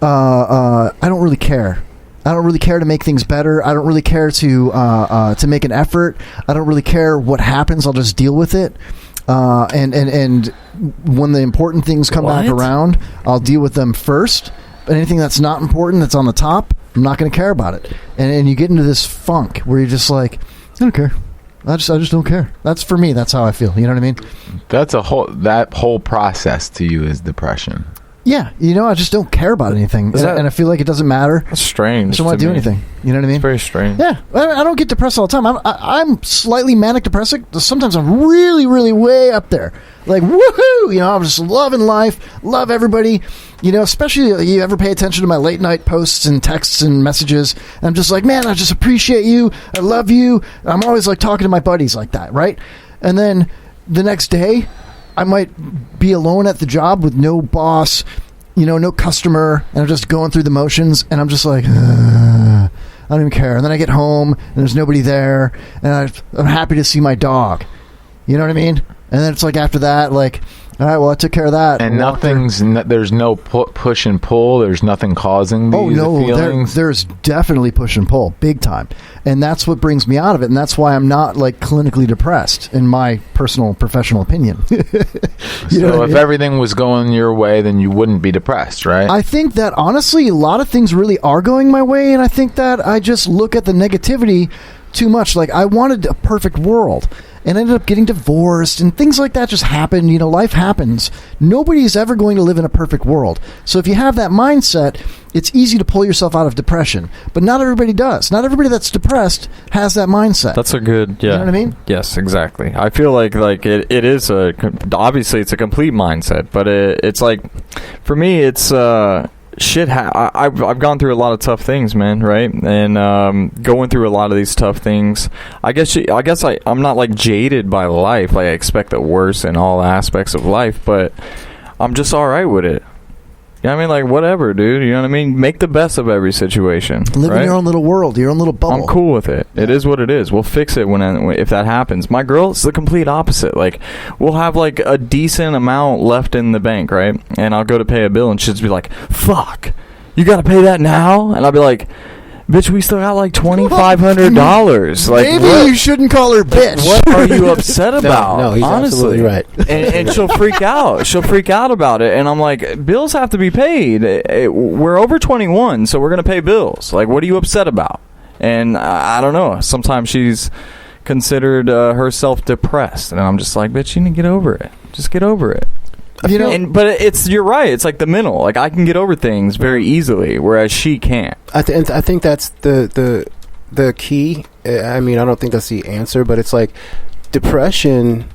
I don't really care. I don't really care to make things better. I don't really care to make an effort. I don't really care what happens. I'll just deal with it. And when the important things come back around, I'll deal with them first. But anything that's not important, that's on the top, I'm not going to care about it. And you get into this funk where you're just like, I don't care. I just don't care. That's for me. That's how I feel. You know what I mean? That whole process to you is depression. Yeah, I just don't care about anything, and I feel like it doesn't matter. That's strange. I just don't want to do anything. You know what I mean? It's very strange. Yeah, I don't get depressed all the time. I'm slightly manic depressive. Sometimes I'm really, really way up there. Like woohoo! I'm just loving life, love everybody. Especially you ever pay attention to my late night posts and texts and messages. And I'm just like, man, I just appreciate you. I love you. I'm always like talking to my buddies like that, right? And then the next day, I might be alone at the job with no boss, no customer, and I'm just going through the motions, and I'm just like, I don't even care. And then I get home, and there's nobody there, and I'm happy to see my dog. You know what I mean? And then it's like after that, like, all right, well, I took care of that. And there's no push and pull. There's nothing causing these feelings. There's definitely push and pull, big time. And that's what brings me out of it. And that's why I'm not like clinically depressed, in my personal professional opinion. If everything was going your way, then you wouldn't be depressed, right? I think that honestly, a lot of things really are going my way. And I think that I just look at the negativity too much. Like I wanted a perfect world. And ended up getting divorced, and things like that just happen. Life happens. Nobody's ever going to live in a perfect world. So if you have that mindset, it's easy to pull yourself out of depression. But not everybody does. Not everybody that's depressed has that mindset. That's a good, yeah. You know what I mean? Yes, exactly. I feel like it is obviously it's a complete mindset, but it's like, for me, it's shit. I've gone through a lot of tough things, man, right? And going through a lot of these tough things, I guess I'm not like jaded by life. Like I expect the worst in all aspects of life, but I'm just all right with it. You know what I mean? Like whatever, dude. You know what I mean? Make the best of every situation. Live in your own little world, your own little bubble. I'm cool with it. It is what it is. We'll fix it if that happens. My girl, it's the complete opposite. Like we'll have like a decent amount left in the bank, right? And I'll go to pay a bill, and she'll just be like, "Fuck, you got to pay that now?" And I'll be like, bitch, we still got like $2,500. Like, maybe you shouldn't call her bitch. What are you upset about? No, he's honestly, absolutely right. And she'll freak out. She'll freak out about it. And I'm like, bills have to be paid. We're over 21, so we're going to pay bills. Like, what are you upset about? And I don't know. Sometimes she's considered herself depressed. And I'm just like, bitch, you need to get over it. Just get over it. But you're right. It's like the mental. Like I can get over things very easily, whereas she can't. I think that's the key. I mean, I don't think that's the answer, but it's like depression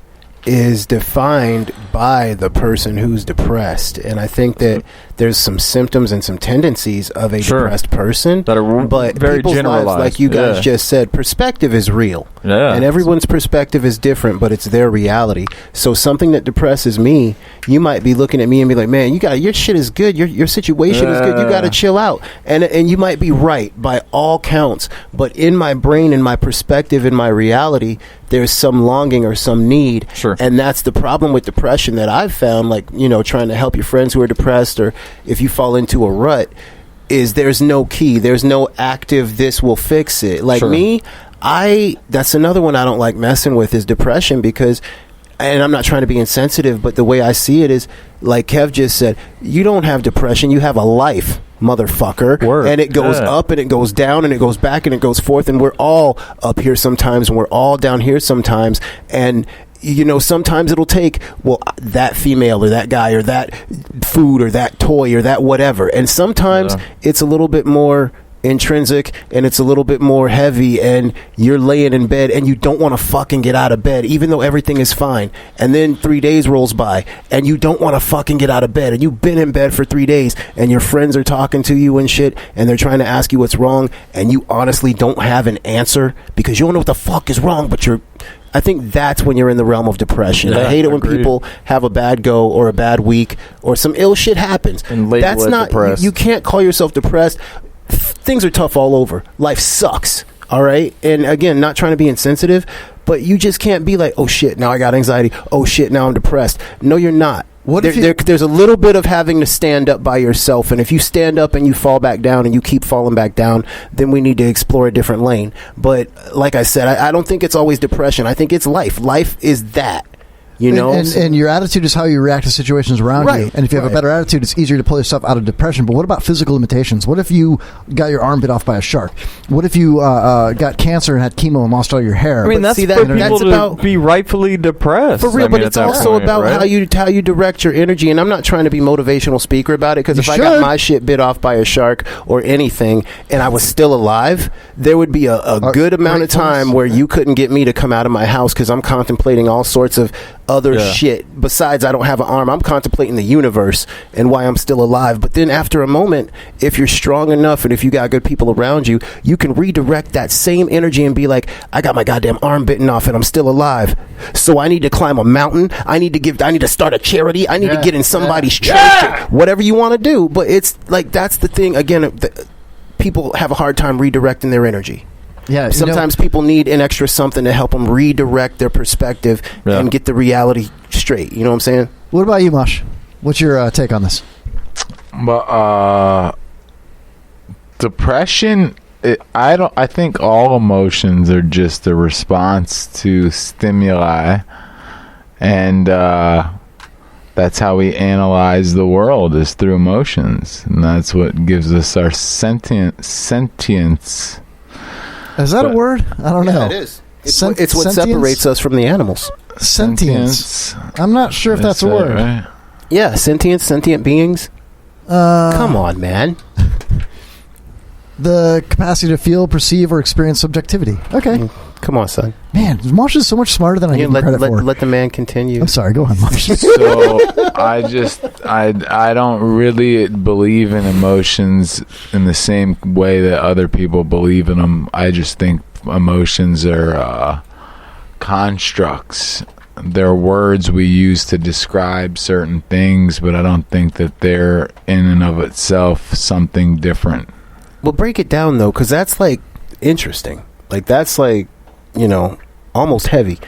is defined by the person who's depressed, and I think that there's some symptoms and some tendencies of a depressed person that are very generalized. Lives, like you guys just said, perspective is real, and everyone's perspective is different, but it's their reality. So something that depresses me, you might be looking at me and be like, "Man, your shit is good. Your situation is good. You got to chill out." And you might be right by all counts, but in my brain, in my perspective, in my reality, there's some longing or some need. Sure. And that's the problem with depression that I've found, like, trying to help your friends who are depressed, or if you fall into a rut, is there's no key. There's no active, this will fix it. Like me, That's another one I don't like messing with is depression, because, and I'm not trying to be insensitive, but the way I see it is, like Kev just said, you don't have depression, you have a life, motherfucker. Word. And it goes up and it goes down and it goes back and it goes forth, and we're all up here sometimes and we're all down here sometimes. And you know, sometimes it'll take, well, that female or that guy or that food or that toy or that whatever. And sometimes it's a little bit more intrinsic and it's a little bit more heavy, and you're laying in bed and you don't want to fucking get out of bed even though everything is fine. And then 3 days rolls by and you don't want to fucking get out of bed, and you've been in bed for 3 days and your friends are talking to you and shit and they're trying to ask you what's wrong, and you honestly don't have an answer because you don't know what the fuck is wrong, but I think that's when you're in the realm of depression. I hate it when people have a bad go or a bad week or some ill shit happens. And that's not depressed. You can't call yourself depressed. Things are tough all over. Life sucks. All right. And again, not trying to be insensitive, but you just can't be like, oh shit, now I got anxiety. Oh shit, now I'm depressed. No, you're not. There's a little bit of having to stand up by yourself, and if you stand up and you fall back down and you keep falling back down, then we need to explore a different lane. But like I said, I don't think it's always depression. I think it's life. Life is that. You know, and your attitude is how you react to situations around you. And if you have a better attitude, it's easier to pull yourself out of depression. But what about physical limitations? What if you got your arm bit off by a shark? What if you got cancer and had chemo and lost all your hair? I mean, that's for people to be rightfully depressed. For real, but it's also about how you direct your energy. And I'm not trying to be motivational speaker about it, because if I got my shit bit off by a shark or anything and I was still alive, there would be a good amount of time where you couldn't get me to come out of my house because I'm contemplating all sorts of other shit. Besides, I don't have an arm. I'm contemplating the universe and why I'm still alive. But then after a moment, if you're strong enough and if you got good people around you, you can redirect that same energy and be like, I got my goddamn arm bitten off and I'm still alive. So I need to climb a mountain. I need to start a charity. I need to get in somebody's church. Whatever you want to do. But it's like, that's the thing. Again, people have a hard time redirecting their energy. Yeah, sometimes people need an extra something to help them redirect their perspective and get the reality straight. You know what I'm saying? What about you, Mosh? What's your take on this? But depression, I think all emotions are just a response to stimuli, and that's how we analyze the world, is through emotions, and that's what gives us our sentience. Is that a word? I don't know. Yeah, it is. It's what separates us from the animals. Sentience. I'm not sure if that's a word. Right? Yeah, sentient beings. Come on, man. The capacity to feel, perceive, or experience subjectivity. Okay. Come on, son. Man, Mosh is so much smarter than I give him credit for. Let the man continue. I'm sorry. Go on, Mosh. So I don't really believe in emotions in the same way that other people believe in them. I just think emotions are constructs. They're words we use to describe certain things, but I don't think that they're in and of itself something different. Well, break it down, though, because that's, like, interesting. Like, that's, like, you know, almost heavy.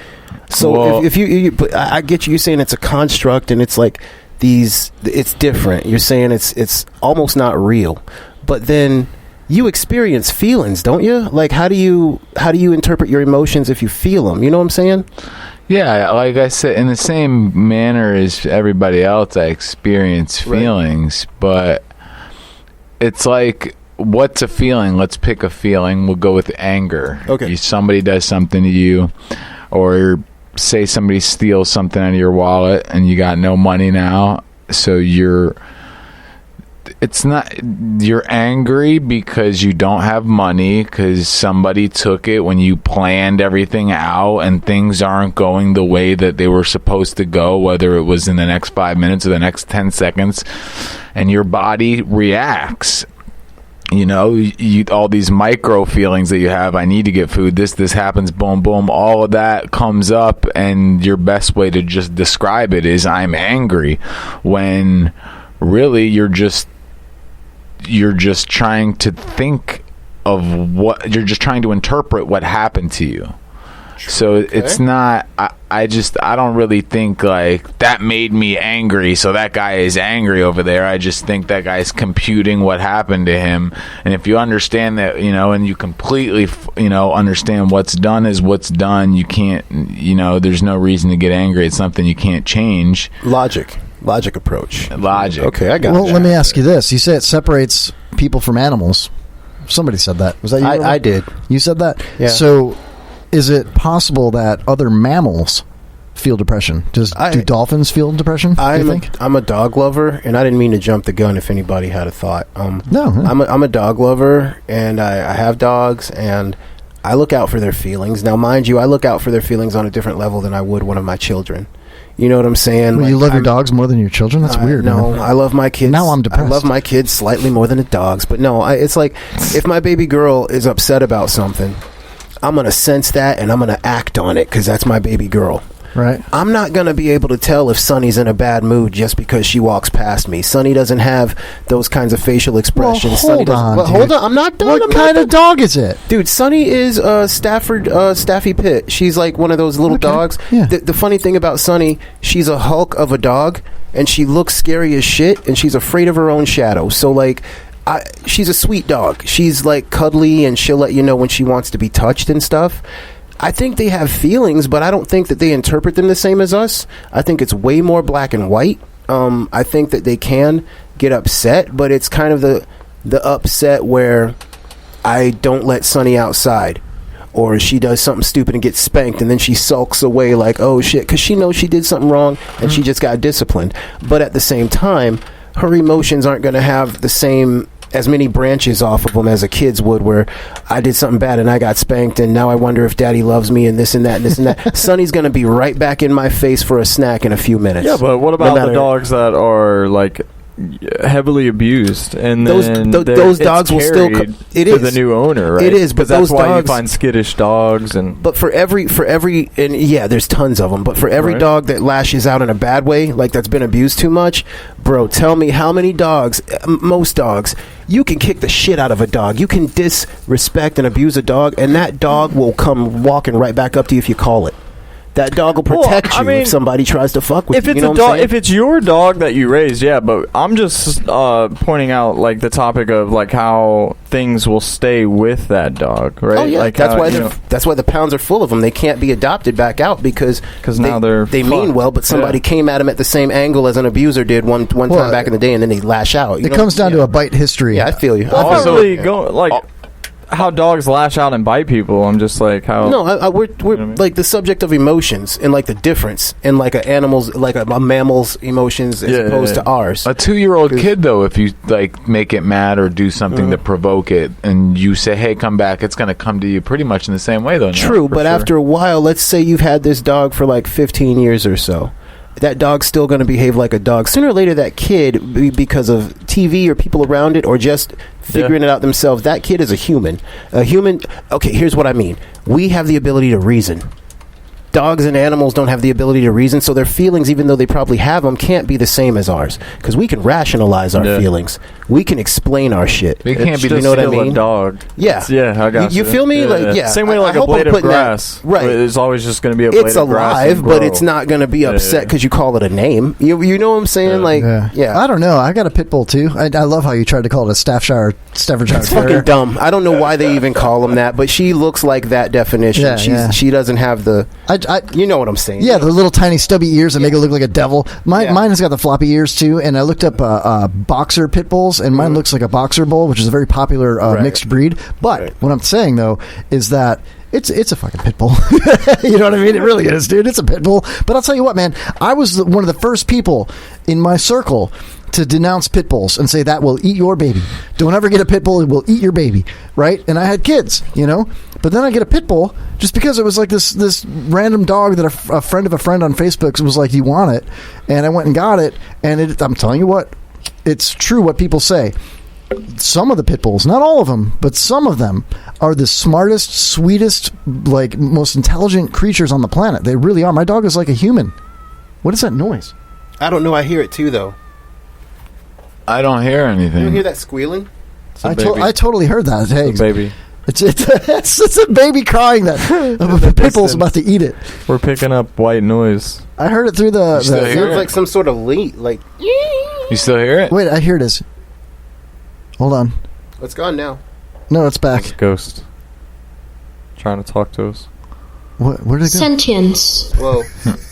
So if you I get you, you're saying it's a construct and it's like it's different. You're saying it's almost not real. But then you experience feelings, don't you? Like, how do you interpret your emotions if you feel them? You know what I'm saying? Yeah, like I said, in the same manner as everybody else, I experience feelings, but it's like, what's a feeling? Let's pick a feeling. We'll go with anger. Okay. Somebody does something to you, or say somebody steals something out of your wallet and you got no money now, so you're angry because you don't have money, because somebody took it when you planned everything out and things aren't going the way that they were supposed to go, whether it was in the next 5 minutes or the next 10 seconds, and your body reacts. You know, all these micro feelings that you have. I need to get food. This happens. Boom, boom. All of that comes up, and your best way to just describe it is I'm angry, when really you're just trying to think of what you're just trying to interpret what happened to you. So it's not. I don't really think like that made me angry. So that guy is angry over there. I just think that guy's computing what happened to him. And if you understand that, and you completely, understand what's done is what's done. You can't, there's no reason to get angry at something you can't change. Logic approach. Logic. Okay, I got it. Well, let me ask you this. You say it separates people from animals. Somebody said that. Was that you? I did. You said that? Yeah. So is it possible that other mammals feel depression? Do dolphins feel depression? I'm a dog lover, and I didn't mean to jump the gun if anybody had a thought. No. I'm a dog lover, and I have dogs, and I look out for their feelings. Now, mind you, I look out for their feelings on a different level than I would one of my children. You know what I'm saying? Well, you love your dogs more than your children? That's weird. No, man. I love my kids. Now I'm depressed. I love my kids slightly more than the dogs. But no, it's like if my baby girl is upset about something, I'm going to sense that and I'm going to act on it because that's my baby girl. Right. I'm not going to be able to tell if Sunny's in a bad mood just because she walks past me. Sunny doesn't have those kinds of facial expressions. Well, hold on, hold on. I'm not done. What kind of dog is it? Dude, Sunny is Staffy Pitt. She's like one of those little dogs. Yeah. The funny thing about Sunny, she's a hulk of a dog, and she looks scary as shit, and she's afraid of her own shadow. So, like, she's a sweet dog. She's, like, cuddly, and she'll let you know when she wants to be touched and stuff. I think they have feelings, but I don't think that they interpret them the same as us. I think it's way more black and white. I think that they can get upset, but it's kind of the upset where I don't let Sunny outside, or she does something stupid and gets spanked, and then she sulks away like, oh shit, because she knows she did something wrong and she just got disciplined. But at the same time, her emotions aren't going to have the same as many branches off of them as a kid's would, where I did something bad and I got spanked and now I wonder if daddy loves me and this and that and this and that. Sonny's going to be right back in my face for a snack in a few minutes. Yeah, but what about the dogs that are like heavily abused and then those dogs will still to the new owner, right? It is, but that's those why dogs, you find skittish dogs. And but for every and yeah, there's tons of them, but for every dog that lashes out in a bad way, like that's been abused too much, bro, tell me how many dogs, most dogs, you can kick the shit out of a dog, you can disrespect and abuse a dog, and that dog will come walking right back up to you if you call it. That dog will protect you if somebody tries to fuck with you. You know what I'm saying? If it's your dog that you raised, yeah, but I'm just pointing out like the topic of like how things will stay with that dog, right? Oh yeah, like that's why the pounds are full of them. They can't be adopted back out because now they mean well, but somebody came at them at the same angle as an abuser did one time back in the day, and then they lash out. It comes down to a bite history. Yeah, I feel you. Well, also, really going like. How dogs lash out and bite people. I'm just like how. No, we're you know what I mean? Like the subject of emotions and like the difference in like a mammal's emotions as opposed to ours. A 2-year-old kid though, if you like make it mad or do something to provoke it, and you say, "Hey, come back," it's going to come to you pretty much in the same way though. True, but after a while, let's say you've had this dog for like 15 years or so. That dog's still going to behave like a dog. Sooner or later, that kid, because of TV or people around it, or just figuring it out themselves, that kid is a human. Okay, here's what I mean. We have the ability to reason. Dogs and animals don't have the ability to reason, so their feelings, even though they probably have them, can't be the same as ours. Because we can rationalize our feelings. We can explain our shit. They can't be you know what I mean? A dog. Yeah. I got you. feel me? Same way like a blade of grass. Right. There's always just going to be a blade of grass. It's alive, but it's not going to be upset because you call it a name. You know what I'm saying? I don't know. I got a pit bull too. I love how you tried to call it a Staffordshire Terrier. It's fucking dumb. I don't know why they even call them that, but she looks like that definition. She doesn't have the... you know what I'm saying? Yeah, the little tiny stubby ears that make it look like a devil. Mine has got the floppy ears too, and I looked up boxer pit bulls, and mine looks like a boxer bull, which is a very popular mixed breed. But what I'm saying though is that it's a fucking pit bull. You know what I mean? It really is, dude. It's a pit bull. But I'll tell you what, man. I was one of the first people in my circle to denounce pit bulls and say that will eat your baby. Don't ever get a pit bull; it will eat your baby, right? And I had kids, you know. But then I get a pit bull just because it was like this random dog that a friend of a friend on Facebook was like, "You want it?" And I went and got it. And I'm telling you what, it's true what people say. Some of the pit bulls, not all of them, but some of them are the smartest, sweetest, like most intelligent creatures on the planet. They really are. My dog is like a human. What is that noise? I don't know. I hear it too, though. I don't hear anything. You hear that squealing? I totally heard that. Hey, baby. It's a baby crying that pit bull's about to eat it. We're picking up white noise. I heard it through the. It sounds like some sort of lead. Like. You still hear it? Wait, I hear it is. Hold on. It's gone now. No, it's back. It's Ghost. Trying to talk to us. Where did it go? Sentience. Whoa.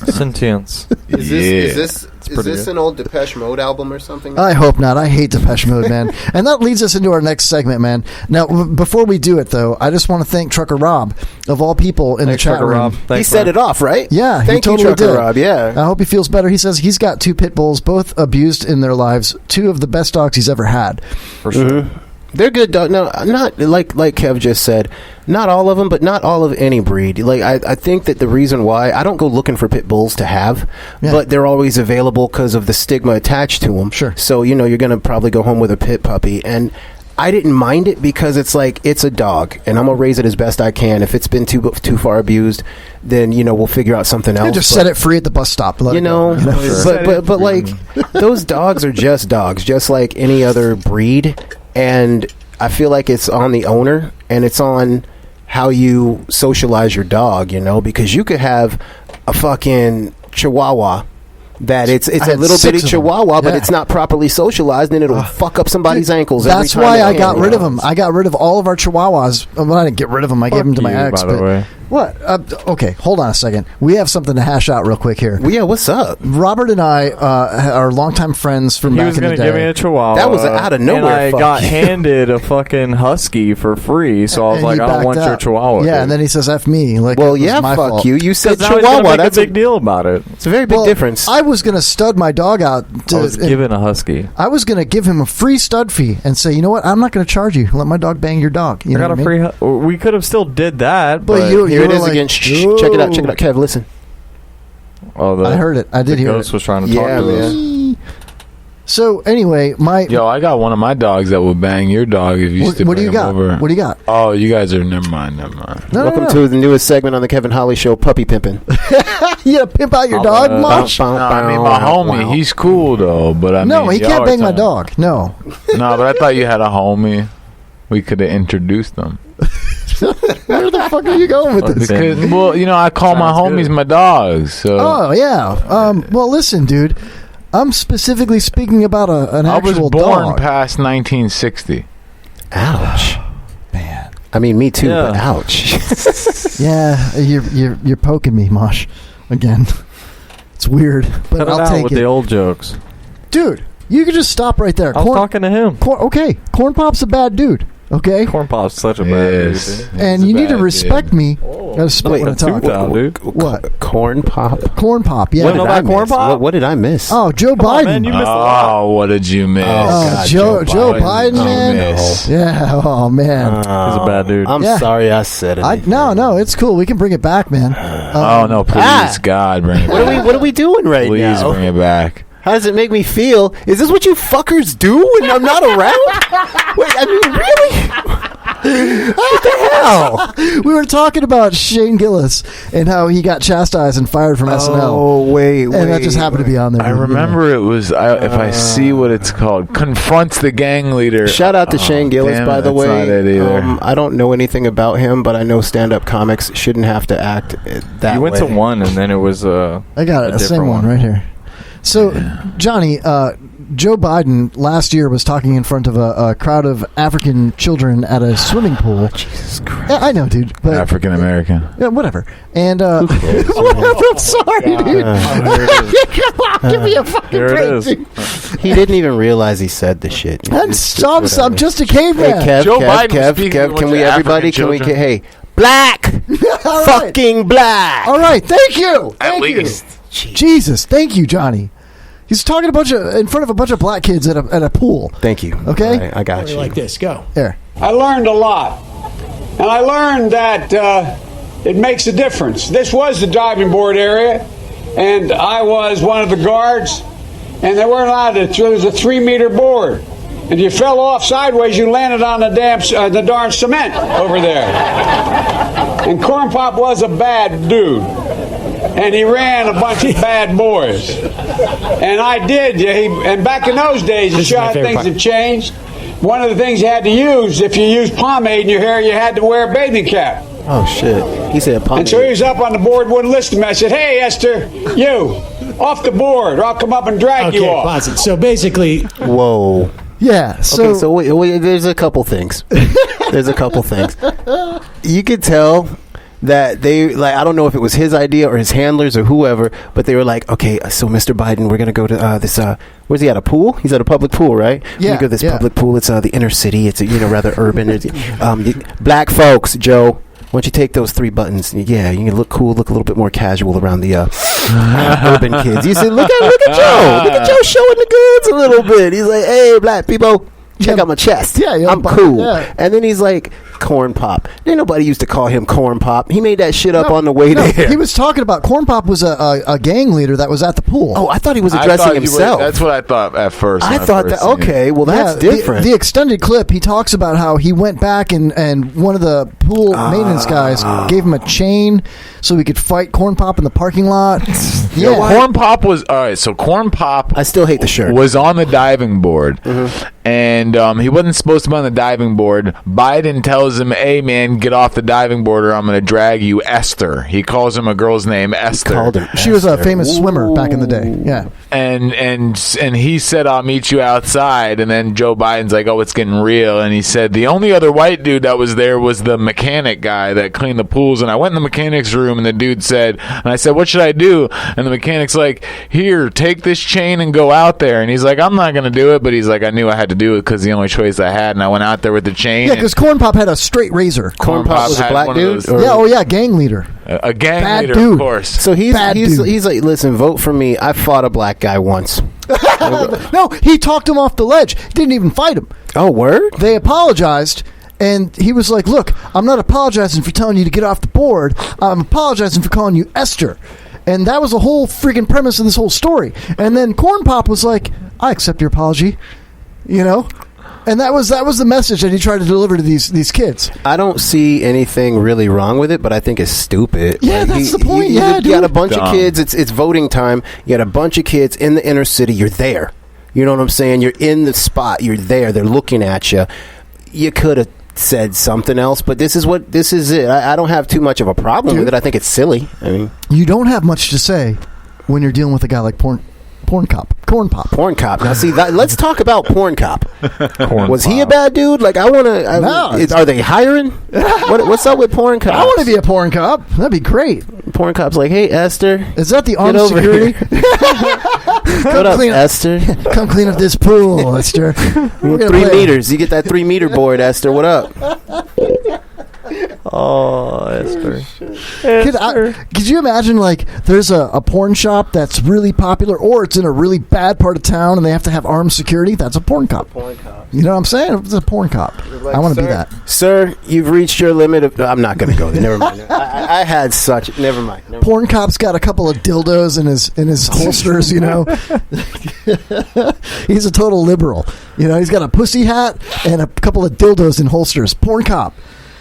Sentience. Is this an old Depeche Mode album or something? I hope not. I hate Depeche Mode, man. And that leads us into our next segment, man. Now, before we do it, though, I just want to thank Trucker Rob, of all people in the chat room. He set it off, right? Yeah, Thank he totally you, Trucker did. Rob, yeah. I hope he feels better. He says he's got 2 pit bulls, both abused in their lives, 2 of the best dogs he's ever had. For sure. They're good dogs. No, not like Kev just said. Not all of them, but not all of any breed. Like I think that the reason why I don't go looking for pit bulls to have, but they're always available because of the stigma attached to them. Sure. So you're gonna probably go home with a pit puppy, and I didn't mind it because it's like it's a dog, and I'm gonna raise it as best I can. If it's been too far abused, then we'll figure out something else. Just set it free at the bus stop. Let it go. But like those dogs are just dogs, just like any other breed. And I feel like it's on the owner, and it's on how you socialize your dog, because you could have a fucking Chihuahua that it's a little bitty Chihuahua, but it's not properly socialized, and it'll fuck up somebody's ankles. That's why I got rid of them. I got rid of all of our Chihuahuas. Well, I didn't get rid of them. I gave them to my ex. By the way. What? Okay, hold on a second. We have something to hash out real quick here. Well, yeah, what's up? Robert and I are longtime friends from back in the day. He was going to give me a Chihuahua. That was out of nowhere. And I got handed a fucking Husky for free, so I was like, I don't want your Chihuahua. Yeah, and then he says, F me. Like, well, yeah, my fuck fault. you. You said Chihuahua. Chihuahua. That's a big deal about it. It's a very big difference. I was going to stud my dog out. I was given a Husky. I was going to give him a free stud fee and say, you know what? I'm not going to charge you. Let my dog bang your dog. You know got a free. We could have still did that, but here it is again. Check it out, Kev. Listen. Oh, I heard it. I did hear it. Ghost was trying to talk to us. So anyway, I got one of my dogs that will bang your dog if you still bring him over. What do you got? Oh, you guys are never mind. Welcome to the newest segment on the Kevin Holly Show, Puppy Pimping. You gotta pimp out your dog, Mosh? No, I mean my homie. He's cool though, but no, he can't bang my dog. No. No, but I thought you had a homie. We could have introduced them. Where the fuck are you going with this? Because, I call my homies my dogs. So. Oh yeah. Well, listen, dude. I'm specifically speaking about an actual dog. I was born past 1960. Ouch, man. I mean, me too. But ouch. Yeah, you're poking me, Mosh. Again, it's weird, but Cut I'll it out take with it. the old jokes, dude. You could just stop right there. I was talking to him. Okay, Corn Pop's a bad dude. Okay, Corn Pop's such a bad dude. And you need to respect me. Wait, what? Corn Pop? Corn Pop, yeah. What did I miss? What did I miss? Oh, Joe Biden. Man, you missed a lot. Oh, what did you miss? Oh, Joe Biden, man. Yeah, oh, man. He's a bad dude. I'm sorry I said it. No, it's cool. We can bring it back, man. Oh, no, please, God, bring it back. What are we doing right now? Please bring it back. How does it make me feel? Is this what you fuckers do when I'm not around? Wait, I mean, really? What the hell? We were talking about Shane Gillis and how he got chastised and fired from SNL. Oh, wait. And that just happened to be on there. I remember it was, if I see what it's called, confronts the gang leader. Shout out to Shane Gillis, by the way. Not it either. I don't know anything about him, but I know stand-up comics shouldn't have to act that way. You went to one, and then it was I got it, the same one right here. So, Johnny, Joe Biden last year was talking in front of a crowd of African children at a swimming pool. Jesus Christ. Yeah, I know, dude. But African American. Yeah, whatever. And I'm sorry, dude. Come on, give me a fucking break, dude. He didn't even realize he said the shit. I'm just a caveman. Hey, Joe Biden Kev, can we, everybody, can we, hey, black! Fucking black! All right, thank you. At least. Jesus, thank you, Johnny. He's talking in front of a bunch of black kids at a pool. Thank you. Okay? Right, I got you. Like this, go. There. I learned a lot. And I learned that it makes a difference. This was the diving board area, and I was one of the guards, and they weren't allowed to. It was a 3-meter board. And if you fell off sideways, you landed on the darn cement over there. And Corn Pop was a bad dude. And he ran a bunch of bad boys. And I did. And back in those days, you saw how things have changed. one of the things you had to use, if you used pomade in your hair, you had to wear a bathing cap. Oh, shit. He said pomade. And so he was up on the board, wouldn't listen to me. I said, hey, Esther, you, off the board, or I'll come up and drag you off. Pause it. So basically... Whoa. Yeah. So, okay, so wait, there's a couple things. You could tell that they, like, I don't know if it was his idea or his handlers or whoever, but they were like, okay, so Mr. Biden, we're going to go to this, where's he at, a pool? He's at a public pool, right? Yeah. We go to this public pool. It's the inner city. It's, rather urban. Black folks, Joe. Why don't you take those 3 buttons? Yeah, you can look cool, look a little bit more casual around the urban kids. You say, look at Joe. Look at Joe showing the goods a little bit. He's like, hey, black people, check out my chest. Yeah, I'm cool. Yeah. And then he's like, Corn Pop. Ain't nobody used to call him Corn Pop. He made that shit up on the way there. He was talking about Corn Pop was a gang leader that was at the pool. Oh, I thought he was addressing himself. That's what I thought at first. I thought that, okay, well, that's different. The extended clip, he talks about how he went back and one of the pool maintenance guys gave him a chain so he could fight Corn Pop in the parking lot. Yeah, Corn Pop was, all right, so Corn Pop... I still hate the shirt. ...was on the diving board. Mm-hmm. And he wasn't supposed to be on the diving board. Biden tells him, hey, man, get off the diving board or I'm going to drag you, Esther. He calls him a girl's name, Esther. He called her She was a famous swimmer back in the day. Yeah. And he said, I'll meet you outside. And then Joe Biden's like, oh, it's getting real. And he said, the only other white dude that was there was the mechanic guy that cleaned the pools. And I went in the mechanic's room and the dude said, and I said, what should I do? And the mechanic's like, here, take this chain and go out there. And he's like, I'm not going to do it. But he's like, I knew I had to do it because the only choice I had. And I went out there with the chain. Yeah, because Corn Pop had a straight razor. Corn Pop was a black dude? Yeah, gang leader. A gang Bad leader, dude. of course. So he's like, listen, vote for me. I fought a black guy once. No, he talked him off the ledge. Didn't even fight him. Oh, word? They apologized, and he was like, look, I'm not apologizing for telling you to get off the board. I'm apologizing for calling you Esther. And that was the whole freaking premise of this whole story. And then Corn Pop was like, I accept your apology. And that was the message that he tried to deliver to these kids. I don't see anything really wrong with it, but I think it's stupid. Yeah, that's the point. You got a bunch of kids. It's voting time. You got a bunch of kids in the inner city. You're there. You know what I'm saying? You're in the spot. You're there. They're looking at you. You could have said something else, but this is it. I don't have too much of a problem with it. I think it's silly. I mean, you don't have much to say when you're dealing with a guy like Corn Pop. Now, see, let's talk about Porn Cop. Was he a bad dude? Like, I want to... No. Are they hiring? What's up with Porn Cop? I want to be a porn cop. That'd be great. Porn Cop's like, hey, Esther. Is that the armed security? What up, Esther? Come clean up this pool, Esther. 3 meters. You get that 3 meter board, Esther. What up? Oh, Esther. Could you imagine, like, there's a porn shop that's really popular, or it's in a really bad part of town and they have to have armed security? That's a porn cop. You know what I'm saying? It's a porn cop. Like, I want to be that. Sir, you've reached your limit of... I'm not going to go there. Never mind. I had such... Never mind. Porn cop's got a couple of dildos in his holsters, He's a total liberal. He's got a pussy hat and a couple of dildos in holsters. Porn cop.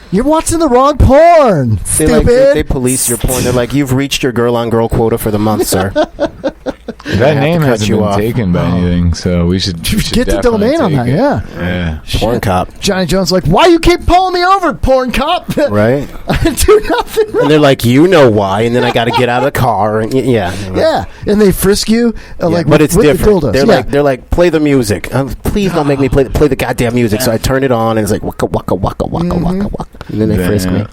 You're watching the wrong porn, stupid. They police your porn. They're like, you've reached your girl-on-girl quota for the month, sir. That name hasn't been taken by anything, so we should get the domain on that. Yeah. Porn cop. Johnny Jones like, why you keep pulling me over, porn cop? Right. I do nothing wrong. And they're like, you know why? And then I got to get out of the car. And yeah. And they frisk you, but it's different. They're like, play the music. Please don't make me play the goddamn music. So I turn it on, and it's like waka waka waka waka waka waka. And then they frisk me.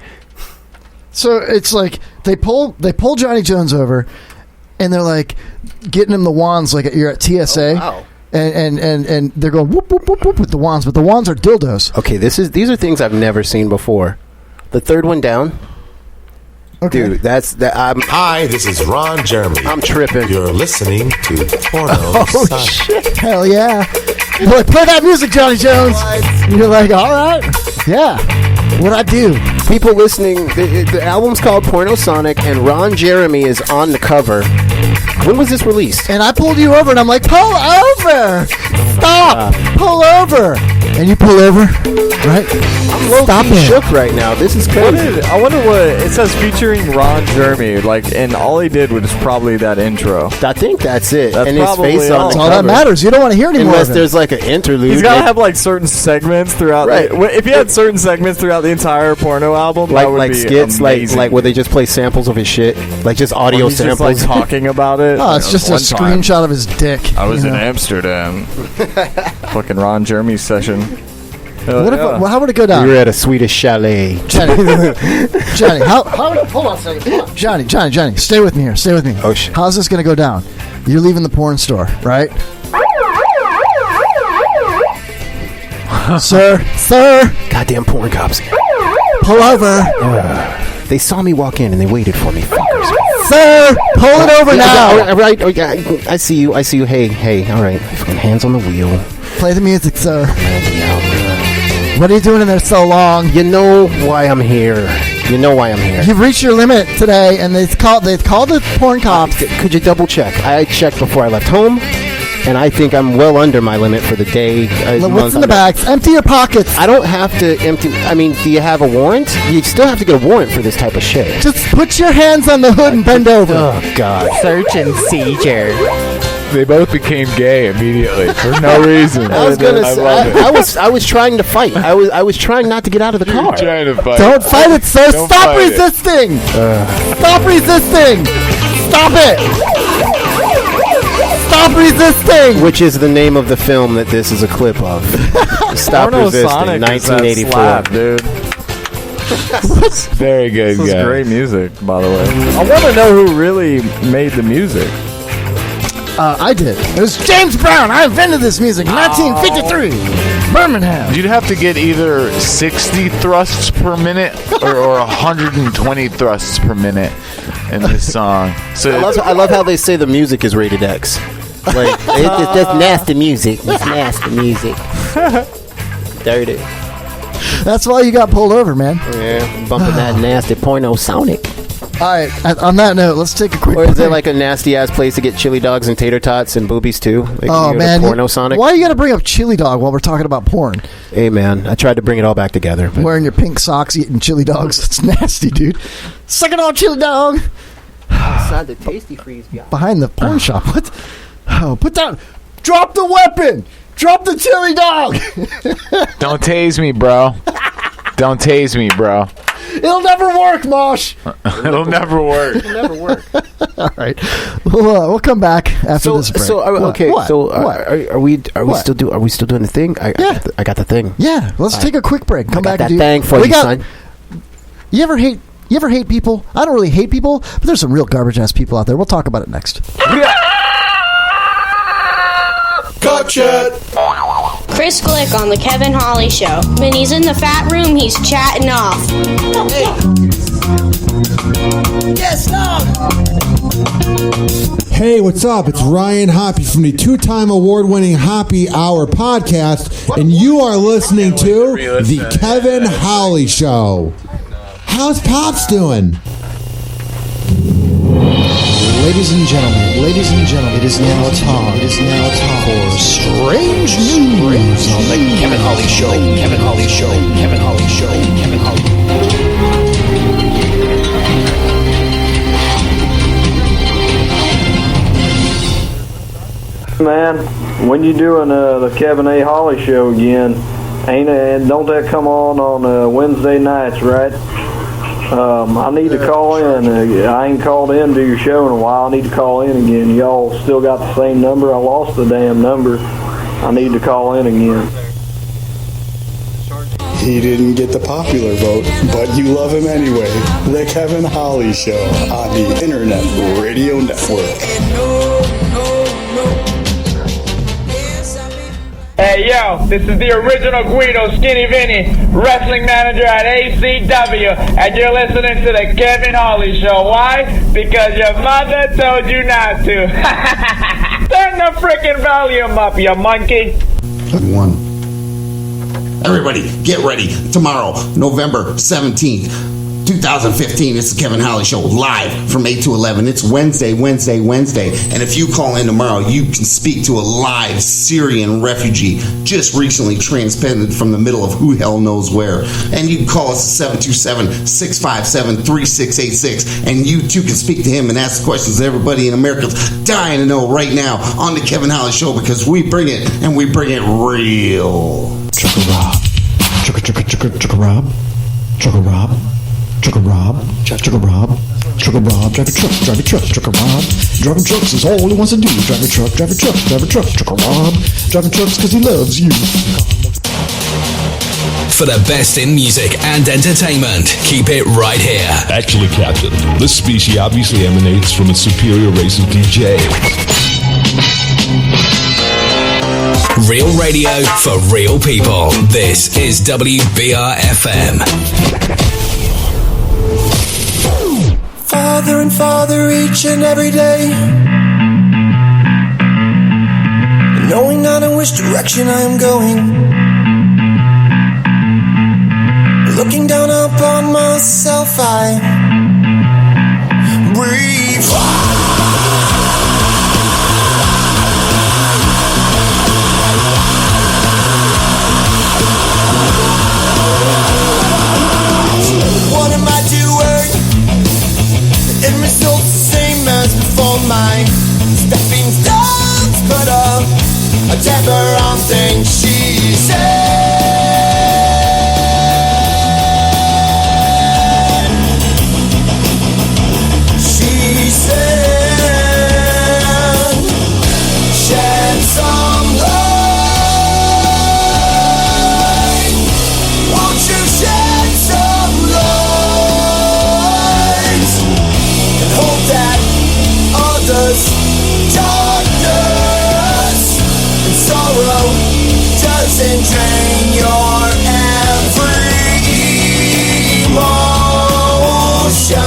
So it's like they pull Johnny Jones over, and they're like getting him the wands like you're at TSA. Oh, wow. And they're going whoop whoop whoop whoop with the wands, but the wands are dildos. Okay, these are things I've never seen before. The third one down. Okay. Dude, Hi, this is Ron Jeremy. I'm tripping. You're listening to Porno. Oh shit! Hell yeah! You're like, play that music, Johnny Jones. You're like, all right, yeah. What'd I do? People listening, the album's called Porno Sonic, and Ron Jeremy is on the cover. When was this released? And I pulled you over, and I'm like, pull over! Stop! Pull over! and you pull over, right? I'm low-key shook right now. This is crazy. I wonder what it says featuring Ron Jeremy. Like, and all he did was probably that intro. I think that's it. That's and his probably face on the all cover. that matters. You don't want to hear anymore. Unless there's like an interlude. He's got to have like certain segments throughout. Right. If he had certain segments throughout the entire porno album, that would like be skits, amazing. like where they just play samples of his shit, like just audio he's samples, just, like, talking about it. Oh, it's just a screenshot of his dick. I was in Amsterdam. Fucking Ron Jeremy session. How would it go down? We were at a Swedish chalet. Johnny, hold on a second. Hold on. Johnny, stay with me here. Stay with me. Oh shit. How's this gonna go down? You're leaving the porn store, right? Sir, Goddamn porn cops. pull over. They saw me walk in and they waited for me. Fuckers. Sir, pull it over now. All right. I see you. Hey. All right. Fucking hands on the wheel. Play the music, sir. What are you doing in there so long? You know why I'm here. You've reached your limit today, and they've called the porn cops. Could you double check? I checked before I left home, and I think I'm well under my limit for the day. What's in the bags? Empty your pockets. I don't have to empty. I mean, do you have a warrant? You still have to get a warrant for this type of shit. Just put your hands on the hood and bend over. Oh God! Search and seizure. They both became gay immediately for no reason. I was gonna say. I was trying to fight. I was trying not to get out of the car. Trying to fight. Don't fight it, sir. Don't Stop fight resisting. Stop resisting. Stop it. Stop resisting. Which is the name of the film that this is a clip of. Stop Porno Resisting, Sonic 1984. Slap, dude. Very good, This is guy. great music, by the way. I want to know who really made the music. I did. It was James Brown. I invented this music in 1953. Birmingham. You'd have to get either 60 thrusts per minute or 120 thrusts per minute in this song. So I love how they say the music is rated X. Like it's just nasty music. It's nasty music. Dirty. That's why you got pulled over, man. Yeah, bumping that nasty porno Sonic. All right. On that note, let's take a quick. Or is break. there like a nasty ass place to get chili dogs and tater tots and boobies too? Like, Oh man, porno Sonic. Why you got to bring up chili dog while we're talking about porn? Hey man, I tried to bring it all back together. But Wearing your pink socks, eating chili dogs. It's nasty, dude. Suck it on, chili dog. outside the Tasty Freeze. Behind the porn shop. What? Oh, put down. Drop the weapon. Drop the chili dog. Don't tase me, bro. Don't tase me, bro. It'll never work, Mosh. It'll never work. It'll never work. All right, we'll come back after this break. Are we still doing the thing? I got the thing. Yeah, let's take a quick break. Come back that and do thing for you, son. You ever hate people? I don't really hate people, but there's some real garbage ass people out there. We'll talk about it next. Gotcha. Chris Glick on the Kevin Holly Show. When he's in the fat room, he's chatting off. Yes, Hey, what's up? It's Ryan Hoppy from the two-time award-winning Hoppy Hour podcast, and you are listening to the Kevin Holly Show. How's Pops doing? Ladies and gentlemen, it is now time for Strange News on the Kevin Holly Show. Kevin Holly Show. Kevin Holly Show. Kevin Holly. Man, when you doing the Kevin A. Holly Show again? Don't that come on Wednesday nights, right? I need to call in. I ain't called in to your show in a while. I need to call in again. Y'all still got the same number? I lost the damn number. I need to call in again. He didn't get the popular vote, but you love him anyway. The Kevin Holly Show on the Internet Radio Network. Hey, yo, this is the original Guido, Skinny Vinny, wrestling manager at ACW, and you're listening to the Kevin Holly Show. Why? Because your mother told you not to. Turn the freaking volume up, you monkey. Everybody, get ready. Tomorrow, November 17th. 2015. It's the Kevin Holly Show live from 8 to 11. It's Wednesday. And if you call in tomorrow, you can speak to a live Syrian refugee just recently transplanted from the middle of who hell knows where. And you can call us at 727-657-3686. And you too can speak to him and ask questions that everybody in America's dying to know right now on the Kevin Holly Show, because we bring it, and we bring it real. Trucker Rob. Trucker Rob. Trucker Rob. Trucker Rob. Trucker Rob. Trucker Rob. Drive a truck. Trucker Rob. Driving trucks is all he wants to do. Drive a truck. Trucker Rob. Driving trucks because he loves you. For the best in music and entertainment, keep it right here. Actually, Captain, this species obviously emanates from a superior race of DJs. Real radio for real people. This is WBR-FM. Farther and farther each and every day, knowing not in which direction I am going. Looking down upon myself, I breathe. What am I doing? The end result's the same as before. My stepping stones put a damper on things she said. Shed some light. Won't you shed some light and hope that others' darkness and sorrow doesn't drain your every emotion.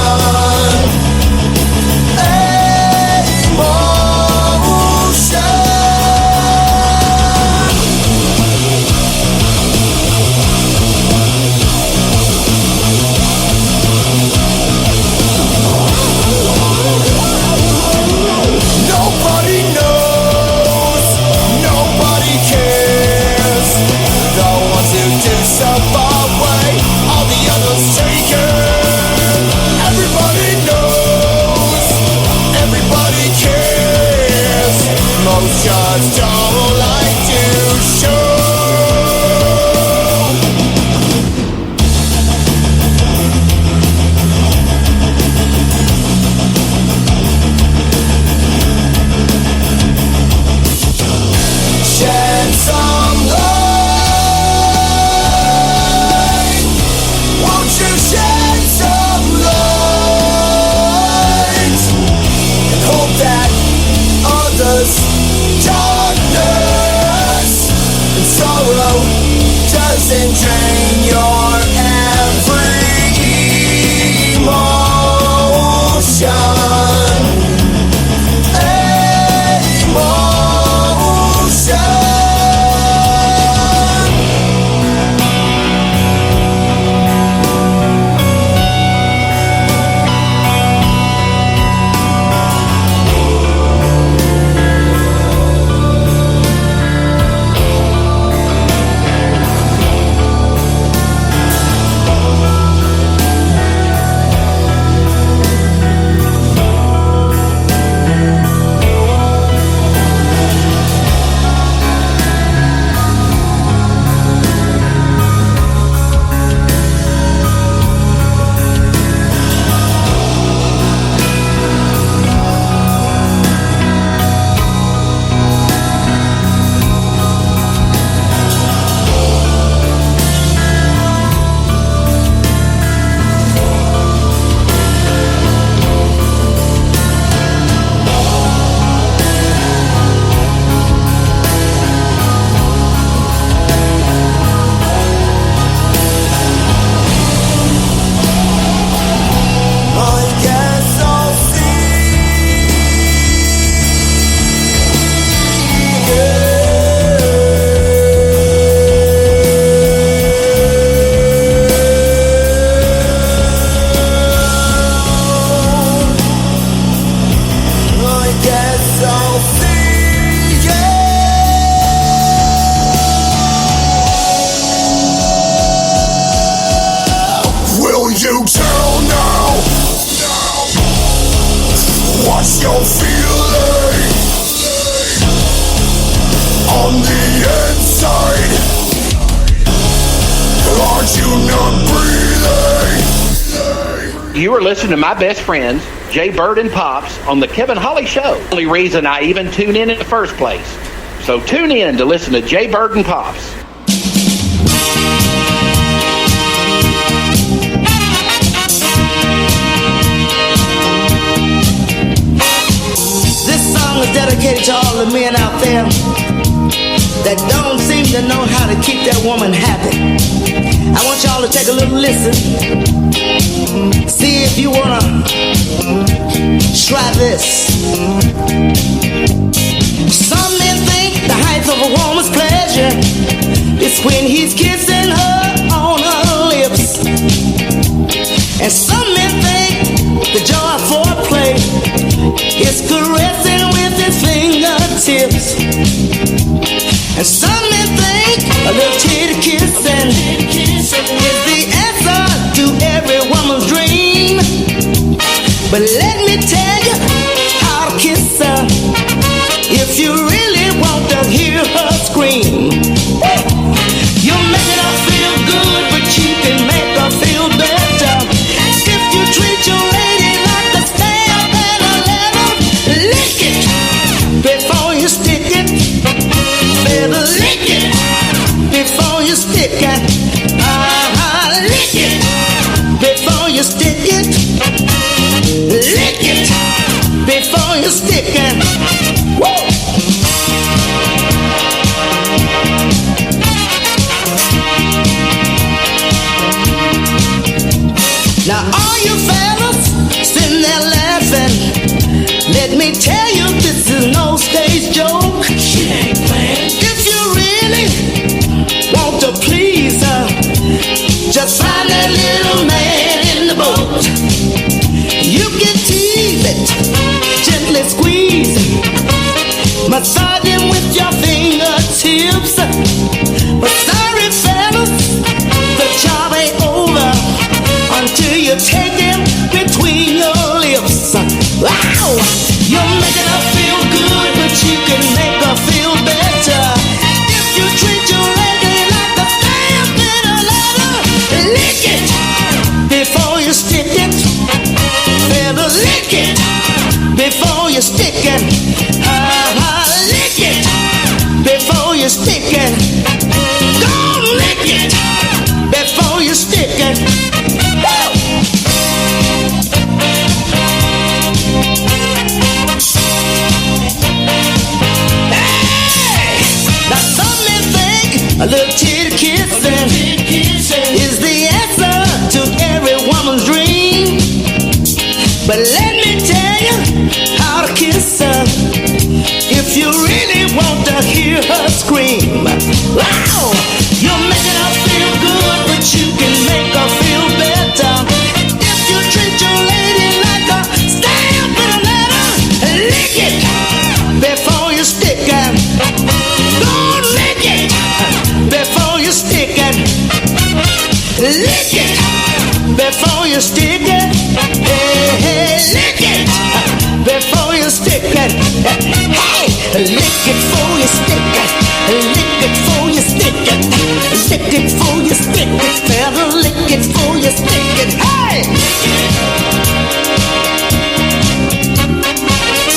Nobody knows, nobody cares. The ones who do so far away, all the others taken. Everybody knows, everybody cares. Most just don't like to show. Shed some light. Won't you shed some light and hope that others' darkness and sorrow doesn't drain your every emotion. You are listening to my best friends, Jay Bird and Pops, on the Kevin Holly Show. Only reason I even tune in the first place. So tune in to listen to Jay Bird and Pops. This song is dedicated to all the men out there that don't seem to know how to keep that woman happy. I want y'all to take a little listen. See if you wanna try this. Some men think the height of a woman's pleasure is when he's kissing her on her lips. And some men think the joy of foreplay is caressing with his fingertips. And some men think a little titty kissing is the answer to every woman's dream. But let me tell you how to kiss her if you really want to hear her scream. You're making her feel good, but you can make her feel better if you treat your lady like a stamp and a letter. Lick it before you stick it. Better lick it before you stick it. Lick it before you stick it. Lick it before you stick it. Woo! Now all you fellas sitting there laughing, let me tell you this is no stage joke. She ain't playing. If you really want to please her, just find that little man in the boat. You can tease it, gently squeeze it, massage him with your fingertips. But sorry fellas, the job ain't over until you take him between your lips. Wow! You're making her feel good, but you can make her feel better if you treat your lady like a stamp in a letter. Lick it before you stick it. Better lick it before you stick it. Lick it before you stick it. Go lick it before you stick it. A little titty kissing is the answer to every woman's dream. But let me tell you how to kiss her if you really want to hear her scream. Wow! You're making her feel good, but you can make her feel better if you treat your lady like a stamp in a letter. Lick it before you stick it. Don't lick it before you stick it. Lick it before you stick it. Hey, lick it before you stick it. Hey, lick it before you stick it. Lick it before you stick it. Lick it before you stick it. Better lick it before you stick it. Hey!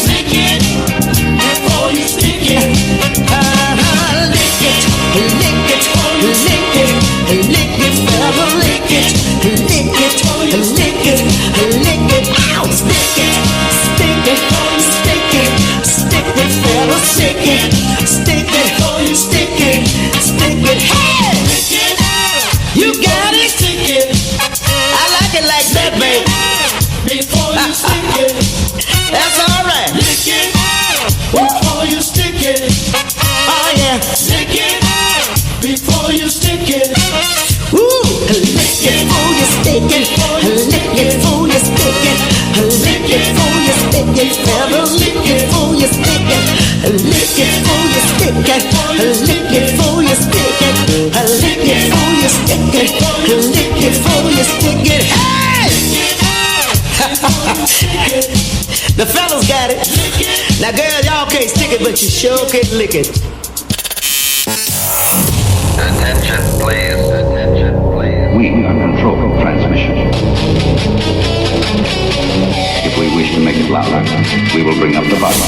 Lick it before you stick it. Lick it, lick it, lick it, lick it, better lick it, lick it, lick it, lick it, ow, stick it, stick it, stick it, stick it, better stick it, stick it, stick it, stick it, hey, you got it, stick it, I like it like that, baby, before you stick it, that's all right, lick it, before you stick it, oh yeah, lick it. Before you stick it, ooh, lick it before you stick it, lick it before you stick it, lick it before you stick it, better lick it before you stick it, lick it before you stick it, lick it before you stick it, lick it before you stick it, lick it before you stick it, hey! The fellas got it. Now, girl, y'all can't stick it, but you sure can lick it. Attention, please. Attention, please. we are controlling transmission. If we wish to make it louder, we will bring up the volume.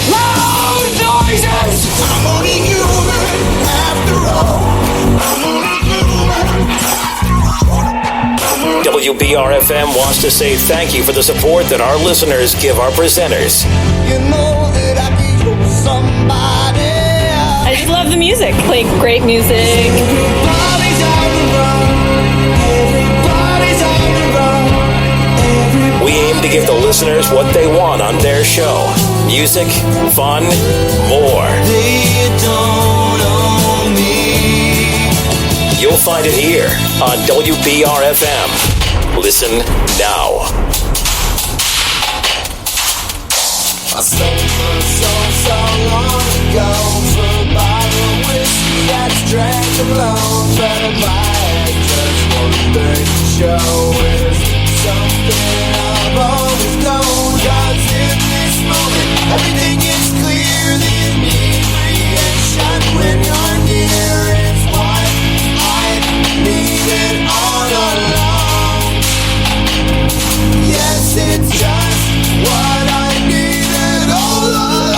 Loud noises! I'm only human after all. I'm only human. WBRFM wants to say thank you for the support that our listeners give our presenters. You know that I can show somebody. I just love the music. Like, great music. Everybody's on the run. Everybody's on the run. We aim to give the listeners what they want on their show. Music, fun, more. They don't own me. You'll find it here on WBRFM. Listen now. I sold my soul so long ago for a bottle of whiskey that's drank alone. But my head just one thing to show is something I've always known. 'Cause in this moment, everything is clear. The inebriation when you're near is what I needed all along. Yes, it's just what I needed all along.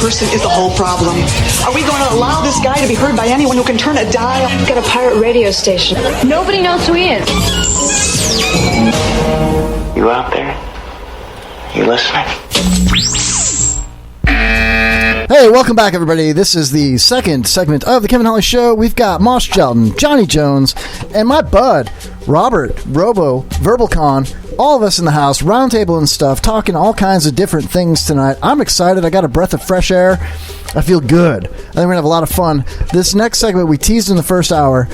person is the whole problem. Are we going to allow this guy to be heard by anyone who can turn a dial? He's got a pirate radio station. Nobody knows who he is. You out there? You listening? Hey, welcome back, everybody. This is the second segment of the Kevin Holly Show. We've got Moss Shelton, Johnny Jones, and my bud, Robert, Robo, VerbalCon, all of us in the house, roundtable and stuff, talking all kinds of different things tonight. I'm excited. I got a breath of fresh air. I feel good. I think we're going to have a lot of fun. This next segment we teased in the first hour,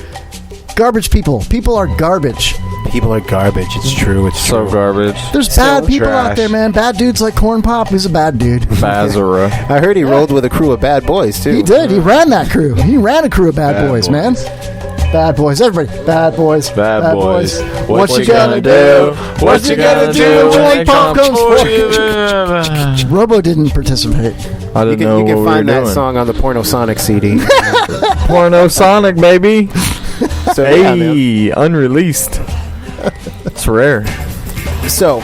garbage people. People are garbage. People are garbage. It's true. It's so true. garbage. There's bad people out there, man. Bad dudes like Corn Pop. He's a bad dude. Bazara. I heard he rolled with a crew of bad boys, too. He did. He ran that crew. He ran a crew of bad boys, man. Bad boys. Everybody. Bad boys. Bad boys. What you gonna do? What you gonna do when Pop comes for you? Robo didn't participate. I didn't know you can what find we were that doing. song on the Porno Sonic CD. Porno Sonic, baby. So, hey, unreleased. It's rare. So,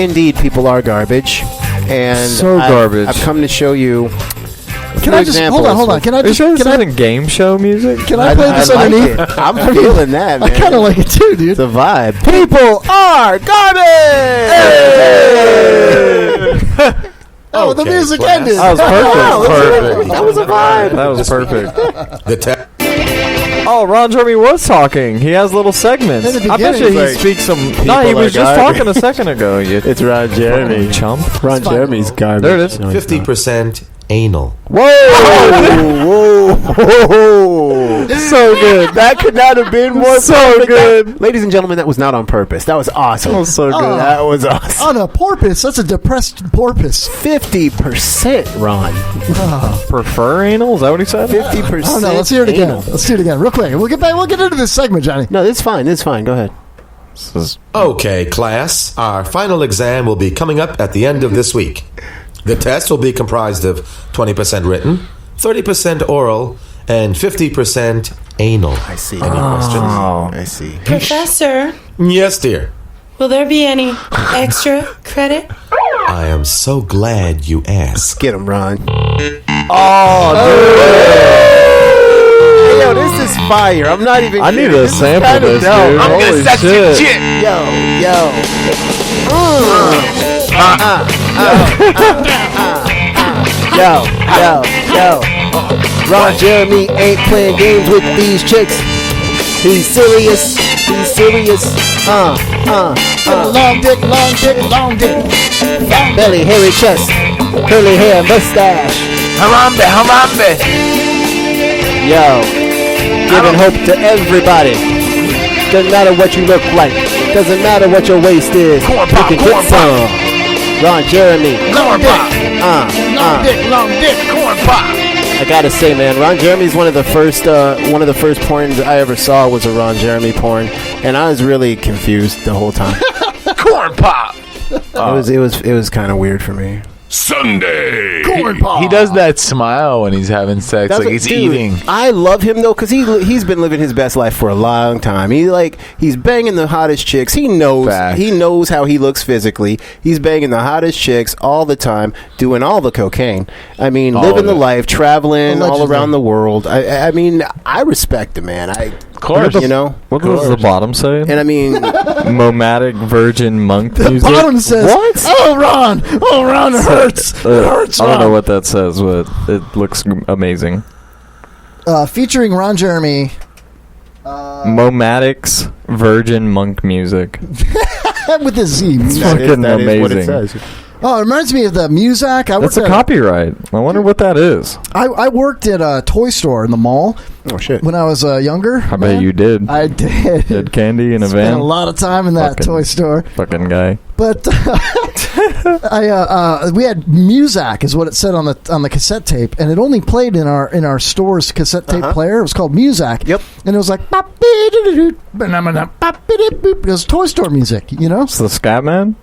indeed, people are garbage, and So garbage. I've come to show you. Can I just hold on? Can I just? Is Can I? game show music? Can I play this like underneath? it. I'm feeling that, man. I kind of like it too, dude. It's a vibe. People are garbage. Oh, the music ended. That was perfect. Perfect. That was a vibe. That was perfect. The Oh, Ron Jeremy was talking. He has little segments. In the I bet you beginning, he speaks some. No, he was just talking a second ago. You It's Ron Jeremy. chump. Ron Jeremy's garbage. There it is. 50% anal. Whoa! Whoa! So good. That could not have been more So perfect. good. Ladies and gentlemen, that was not on purpose. That was awesome. That was so good. That was awesome. On a porpoise. That's a depressed porpoise. 50%, Ron. Prefer anal? Is that what he said? 50%. Oh no! Let's hear it again. anal. Let's do it again, real quick. We'll get back. We'll get into this segment, Johnny. No, it's fine. It's fine. Go ahead. This is Okay, class. Our final exam will be coming up at the end of this week. The test will be comprised of 20% written, 30% oral, and 50% anal. I see. Any questions? I see. Professor, Yes, dear. will there be any extra credit? I am so glad you asked. Get him, Ron. Oh, dude. Hey, yo, this is fire. I'm not even. I need kidding. to This is sample kinda this, dope. dude. Holy shit. Yo. Ron Jeremy ain't playing games with these chicks. He's serious. Long dick, long dick, long dick. Fat belly, hairy chest, curly hair, mustache. Harambe. Yo, giving hope to everybody. Doesn't matter what you look like. Doesn't matter what your waist is. You can get some. Ron Jeremy. Long dick, long dick. Corn pop. I gotta say, man, Ron Jeremy's one of the first porns I ever saw was a Ron Jeremy porn, and I was really confused the whole time. Corn pop. It was kind of weird for me. Sunday. Corn pop. He does that smile when he's having sex, That's like what- he's dude, eating. I love him though, because he's been living his best life for a long time. He's banging the hottest chicks. He knows how he looks physically. He's banging the hottest chicks all the time, doing all the cocaine. I mean, living the life, traveling all Allegedly. around the world. I mean, I respect the man. Of course, you know. What does the bottom say? And I mean, Momatic Virgin Monk music. Bottom says, What? Oh, Ron, it hurts. It hurts, I don't know Ron. what that says, but it looks amazing. Featuring Ron Jeremy. Momatic's Virgin Monk music. With a Z. It's that fucking is what it amazing. says. Oh, it reminds me of the Muzak. That's a copyright. I wonder what that is. I worked at a toy store in the mall. Oh shit! When I was younger. I bet you did. I did. Had candy in a Spent van. a lot of time in that Fucking- toy store. Fucking guy. But we had Muzak is what it said on the cassette tape, and it only played in our store's cassette tape player. It was called Muzak. Yep. And it was like it was toy store music, you know. It's the Scat Man.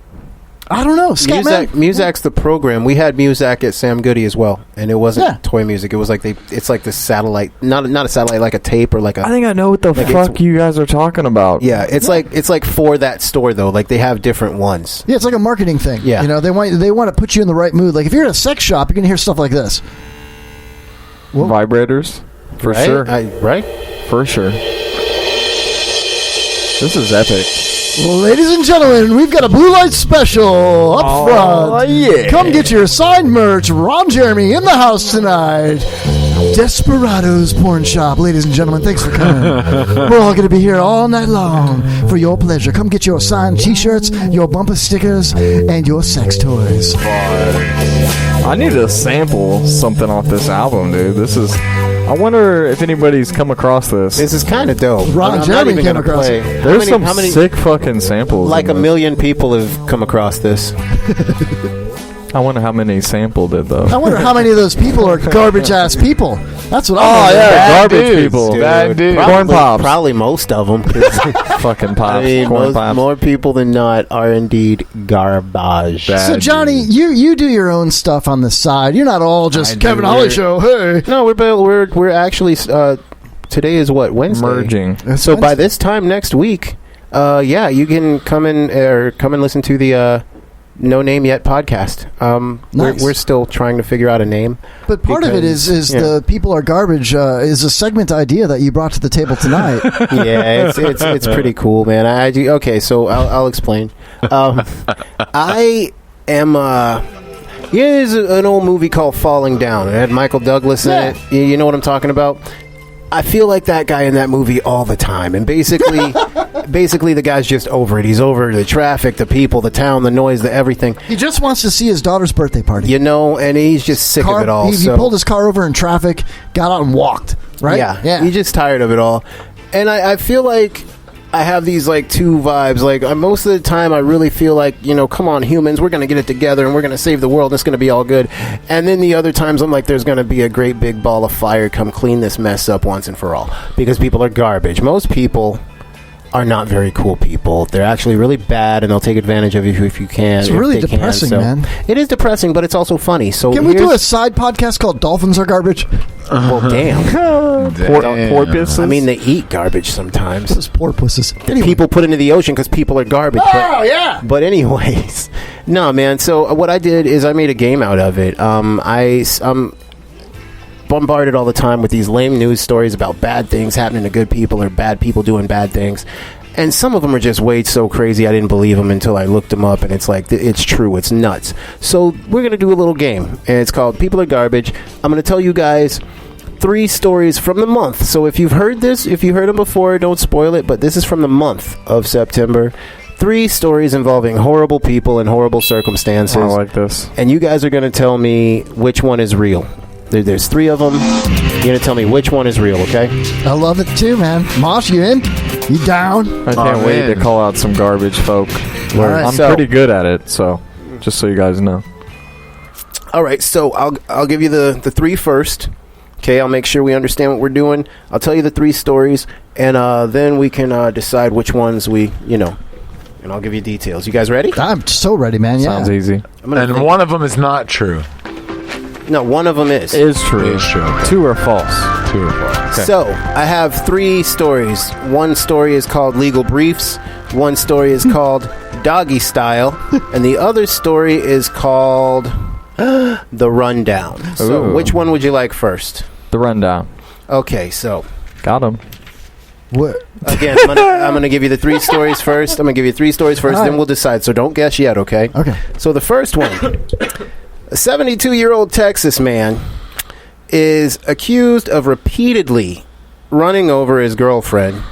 I don't know. Muzak's the program. We had Muzak at Sam Goody as well, and it wasn't toy music. It was like it's like the satellite, not a satellite, like a tape or like a. I think I know what the fuck you guys are talking about. Yeah, it's like for that store though. Like they have different ones. Yeah, it's like a marketing thing. Yeah, you know they want to put you in the right mood. Like if you're in a sex shop, you're gonna hear stuff like this. Vibrators, for sure. Right, for sure. This is epic. Ladies and gentlemen, we've got a Blue Light special up front. Yeah. Come get your signed merch. Ron Jeremy in the house tonight. Desperados Porn Shop. Ladies and gentlemen, thanks for coming. We're all going to be here all night long for your pleasure. Come get your signed t-shirts, your bumper stickers, and your sex toys. I need to sample something off this album, dude. I wonder if anybody's come across this. This is kind of dope. Ron Jeremy came across it. There's some sick fucking samples. Like 1 million people have come across this. I wonder how many sampled it, though. I wonder how many of those people are garbage-ass people. That's what I'm wondering. Garbage people. Bad dudes. Corn Pops. Probably most of them. Fucking Pops. I mean, Corn Pops. More people than not are indeed garbage. So, Johnny, you do your own stuff on the side. You're not all just Kevin Holly Show. Hey. No, we're actually... today is what, Wednesday? Merging. So by this time next week, you can come and listen to the... No Name Yet podcast. Nice. We're still trying to figure out a name. But part of it is the People Are Garbage is a segment idea that you brought to the table tonight. Yeah, it's pretty cool, man. Okay, so I'll explain. I am there's an old movie called Falling Down. It had Michael Douglas in it. You know what I'm talking about? I feel like that guy in that movie all the time, and basically the guy's just over it. He's over the traffic, the people, the town, the noise, the everything. He just wants to see his daughter's birthday party. You know, and he's just sick of it all. He pulled his car over in traffic, got out and walked, right? Yeah. He's just tired of it all. And I feel like I have these like two vibes. Like most of the time I really feel like, come on humans, we're going to get it together and we're going to save the world and it's going to be all good. And then the other times I'm like, there's going to be a great big ball of fire, come clean this mess up once and for all, because people are garbage. Most people are not very cool people. They're actually really bad, and they'll take advantage of you if you can. It's really depressing, man. It is depressing, but it's also funny. So can we do a side podcast called Dolphins Are Garbage? Well, damn. Porpoises? I mean, they eat garbage sometimes. Those porpoises. Anyway. People put into the ocean because people are garbage. Yeah. But anyways, no, man. So what I did is I made a game out of it. I'm bombarded all the time with these lame news stories about bad things happening to good people or bad people doing bad things, and some of them are just way so crazy I didn't believe them until I looked them up, and it's like it's true, it's nuts. So we're gonna do a little game, and it's called People Are Garbage. I'm gonna tell you guys 3 stories from the month. So if you've heard them before, don't spoil it, but this is from the month of September. 3 stories involving horrible people and horrible circumstances. I like this. And you guys are gonna tell me which one is real. There's 3 of them. You're going to tell me which one is real, okay? I love it too, man. Mosh, you in? You down? I can't wait to call out some garbage folk. Right, I'm pretty good at it, so just so you guys know. All right, so I'll give you the 3 first. Okay, I'll make sure we understand what we're doing. I'll tell you the 3 stories, and then we can decide which ones and I'll give you details. You guys ready? I'm so ready, man. Yeah. Sounds easy. And one of them is not true. No, one of them is. Is true. 2 are false. 2 are false. Okay. So, I have 3 stories. One story is called Legal Briefs. One story is called Doggy Style. And the other story is called The Rundown. So, which one would you like first? The Rundown. Okay, so. Got him. What? Again, I'm gonna give you the 3 stories first. Then we'll decide. So, don't guess yet, okay? Okay. So, the first one. A 72-year-old Texas man is accused of repeatedly running over his girlfriend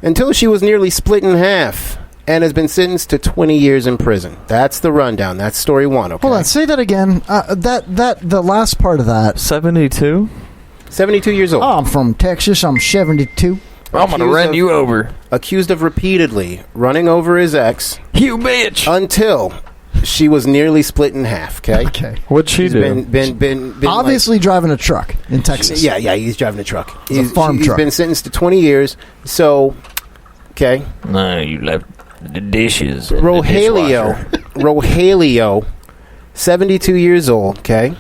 until she was nearly split in half and has been sentenced to 20 years in prison. That's the rundown. That's story 1, okay? Hold on, say that again. The last part of that. 72? 72 years old. Oh, I'm from Texas. I'm 72. I'm going to run you over. Accused of repeatedly running over his ex. You bitch! Until she was nearly split in half, okay? Okay. What'd she do? Been obviously driving a truck in Texas. Yeah, he's driving a truck. It's a farm truck. He's been sentenced to 20 years, so, okay. No, you left the dishes. Rogelio Rogelio, 72 years old, okay?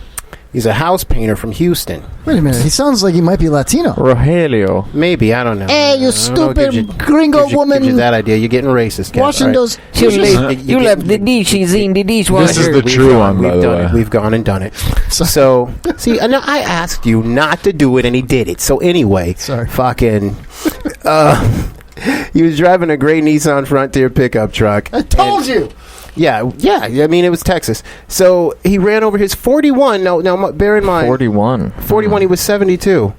He's a house painter from Houston. Wait a minute. He sounds like he might be Latino. Rogelio. Maybe, I don't know. Hey, you stupid gringo woman. Gives you that idea. You're getting racist, Kev. Washing those dishes. You left the dishes in the dishwasher. This is the true one, by the way. We've gone and done it. So, see, and I asked you not to do it, and he did it. So anyway, fucking, he was driving a gray Nissan Frontier pickup truck. I told you. Yeah. I mean, it was Texas. So he ran over his 41. Now, bear in mind, 41. He was 72.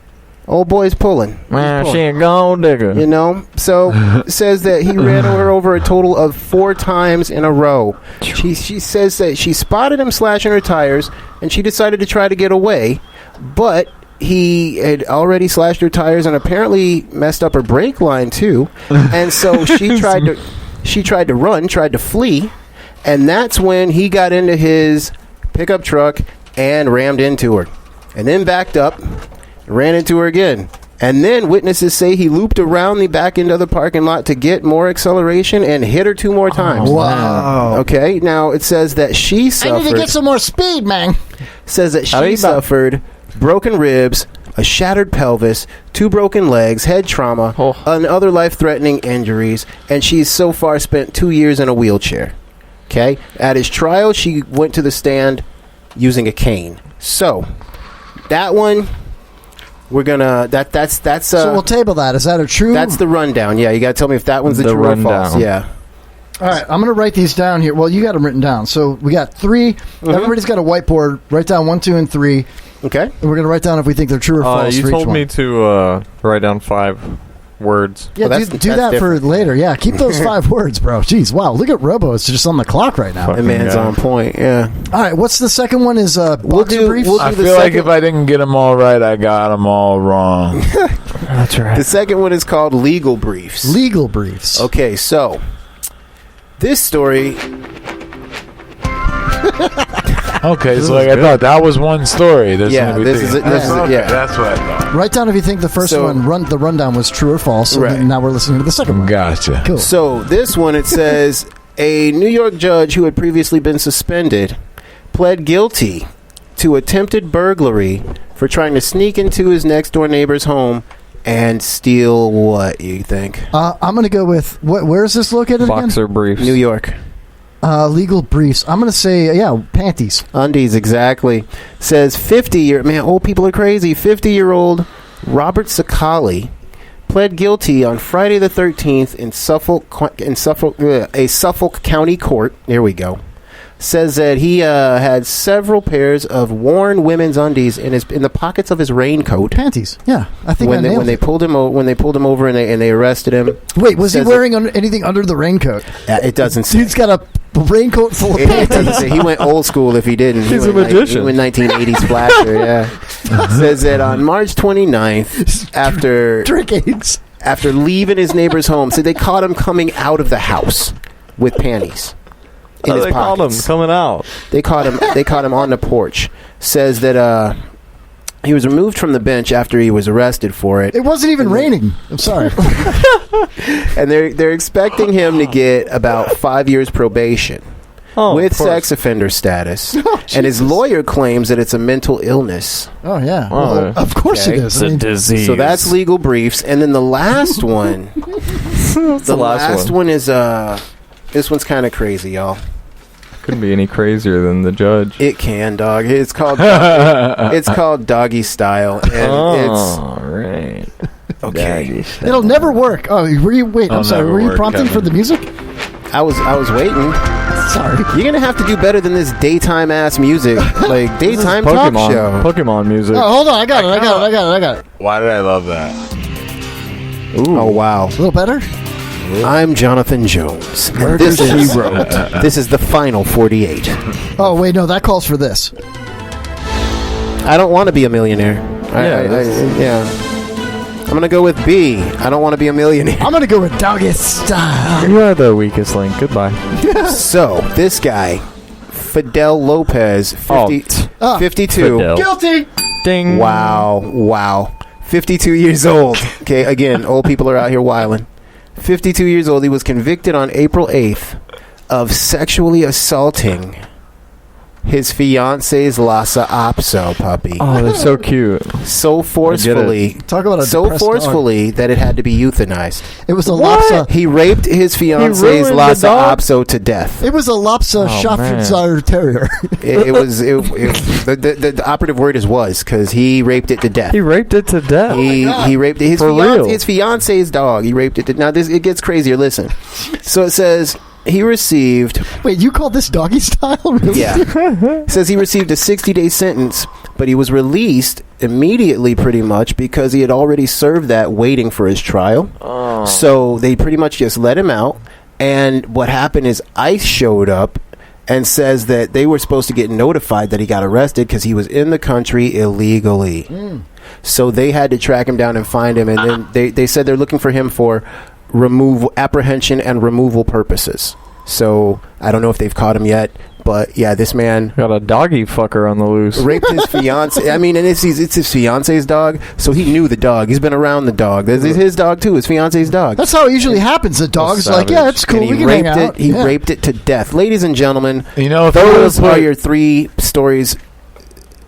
Old boy's pulling. Man, she a gold digger. You know? So, says that he ran her over a total of 4 times in a row. She says that she spotted him slashing her tires, and she decided to try to get away, but he had already slashed her tires and apparently messed up her brake line, too. And so she tried to run, tried to flee, and that's when he got into his pickup truck and rammed into her. And then backed up, ran into her again. And then witnesses say he looped around the back end of the parking lot to get more acceleration and hit her 2 more times. Wow. Okay, now it says that she suffered... I need to get some more speed, man. Says that she suffered broken ribs, a shattered pelvis, 2 broken legs, head trauma, and other life-threatening injuries, and she's so far spent 2 years in a wheelchair. Okay? At his trial, she went to the stand using a cane. So, that one, we're gonna... That's so we'll table that. Is that a true... That's the rundown. Yeah, you gotta tell me if that one's the true rundown. or false. Yeah. All right, I'm going to write these down here. Well, you got them written down. So we got 3. Everybody's got a whiteboard. Write down 1, 2, and 3. Okay. And we're going to write down if we think they're true or false. You for each told one. me to write down 5 words. Yeah, do that for later. Yeah, keep those 5 words, bro. Jeez, wow. Look at Robo. It's just on the clock right now. The man's on point, yeah. All right, what's the second one? Is boxer briefs? I feel like if I didn't get them all right, I got them all wrong. That's right. The second one is called legal briefs. Legal briefs. Okay, so this story... Okay, so like I thought that was one story. That's Yeah, what this is it. This is it, yeah. That's what I thought. Write down if you think the first So- one, the rundown was true or false. Right. And now we're listening to the second one. Gotcha. Cool. So this one, it says a New York judge who had previously been suspended pled guilty to attempted burglary for trying to sneak into his next door neighbor's home and steal what, you think? I'm going to go with, where is this located Boxer briefs. New York. Legal briefs. I'm going to say, panties. Undies, exactly. Says 50-year... Man, old people are crazy. 50-year-old Robert Sakali pled guilty on Friday the 13th in a Suffolk County court. There we go. Says that he had several pairs of worn women's undies in the pockets of his raincoat. Panties. Yeah, I think when they pulled him over and they arrested him. Wait, was he wearing anything under the raincoat? It doesn't say. Dude's got a raincoat full of It doesn't panties. say. He went old school if he didn't. He's a magician. He went 1980s flasher, yeah. Says that on March 29th, after leaving his neighbor's home, said they caught him coming out of the house with panties in his They caught him pockets. coming out. They caught him on the porch. Says that he was removed from the bench after he was arrested for it. It wasn't even raining. I'm sorry. And they're expecting him to get about 5 years probation with sex offender status. And his lawyer claims that it's a mental illness. Oh, yeah. Well, of course it is. It's a disease. So that's legal briefs. And then the last one. the last one is this one's kind of crazy, y'all. Couldn't be any crazier than the judge. It can, dog. It's called Doggy Style, and right. Okay. It'll never work. Oh, were you? Wait, I'm sorry. Were you prompting for the music? I was waiting. Sorry. You're gonna have to do better than this daytime ass music, like daytime talk show. Pokemon music. Oh, hold on. I got it. Why did I love that? Ooh. Oh wow. A little better. I'm Jonathan Jones. And this is the final 48. Oh wait, no, that calls for this. I don't want to be a millionaire. I'm gonna go with B. I don't want to be a millionaire. I'm gonna go with Doggy Style. You are the weakest link. Goodbye. So this guy, Fidel Lopez, 52. Fidel. Guilty. Ding. Wow. 52 years old. Okay, again, old people are out here wilding. 52 years old. He was convicted on April 8th of sexually assaulting his fiance's Lhasa Apso puppy. Oh, that's so cute. So forcefully. Talk about a so depressed forcefully that it had to be euthanized. It was a Lhasa. He raped his fiance's Lhasa Apso to death. It was a Lhasa Staffordshire Terrier. The operative word is was, because he raped it to death. He raped it to death. He raped his fiance's dog. He raped it to. Now it gets crazier. Listen. So it says he received. Wait, you called this doggy style? Really? Yeah. It says he received a 60-day sentence, but he was released immediately, pretty much, because he had already served that waiting for his trial. Oh. So they pretty much just let him out. And what happened is ICE showed up and says that they were supposed to get notified that he got arrested because he was in the country illegally. So they had to track him down and find him. And then they said they're looking for him for apprehension and removal purposes. So I don't know if they've caught him yet, but yeah, this man got a doggy fucker on the loose. Raped his fiance. I mean, and it's his fiance's dog, so he knew the dog. He's been around the dog. This is his dog too, his fiance's dog. That's how it usually happens. The dog's like, yeah, it's cool. And We can hang out. He raped it to death. Ladies and gentlemen, if those are your 3 stories.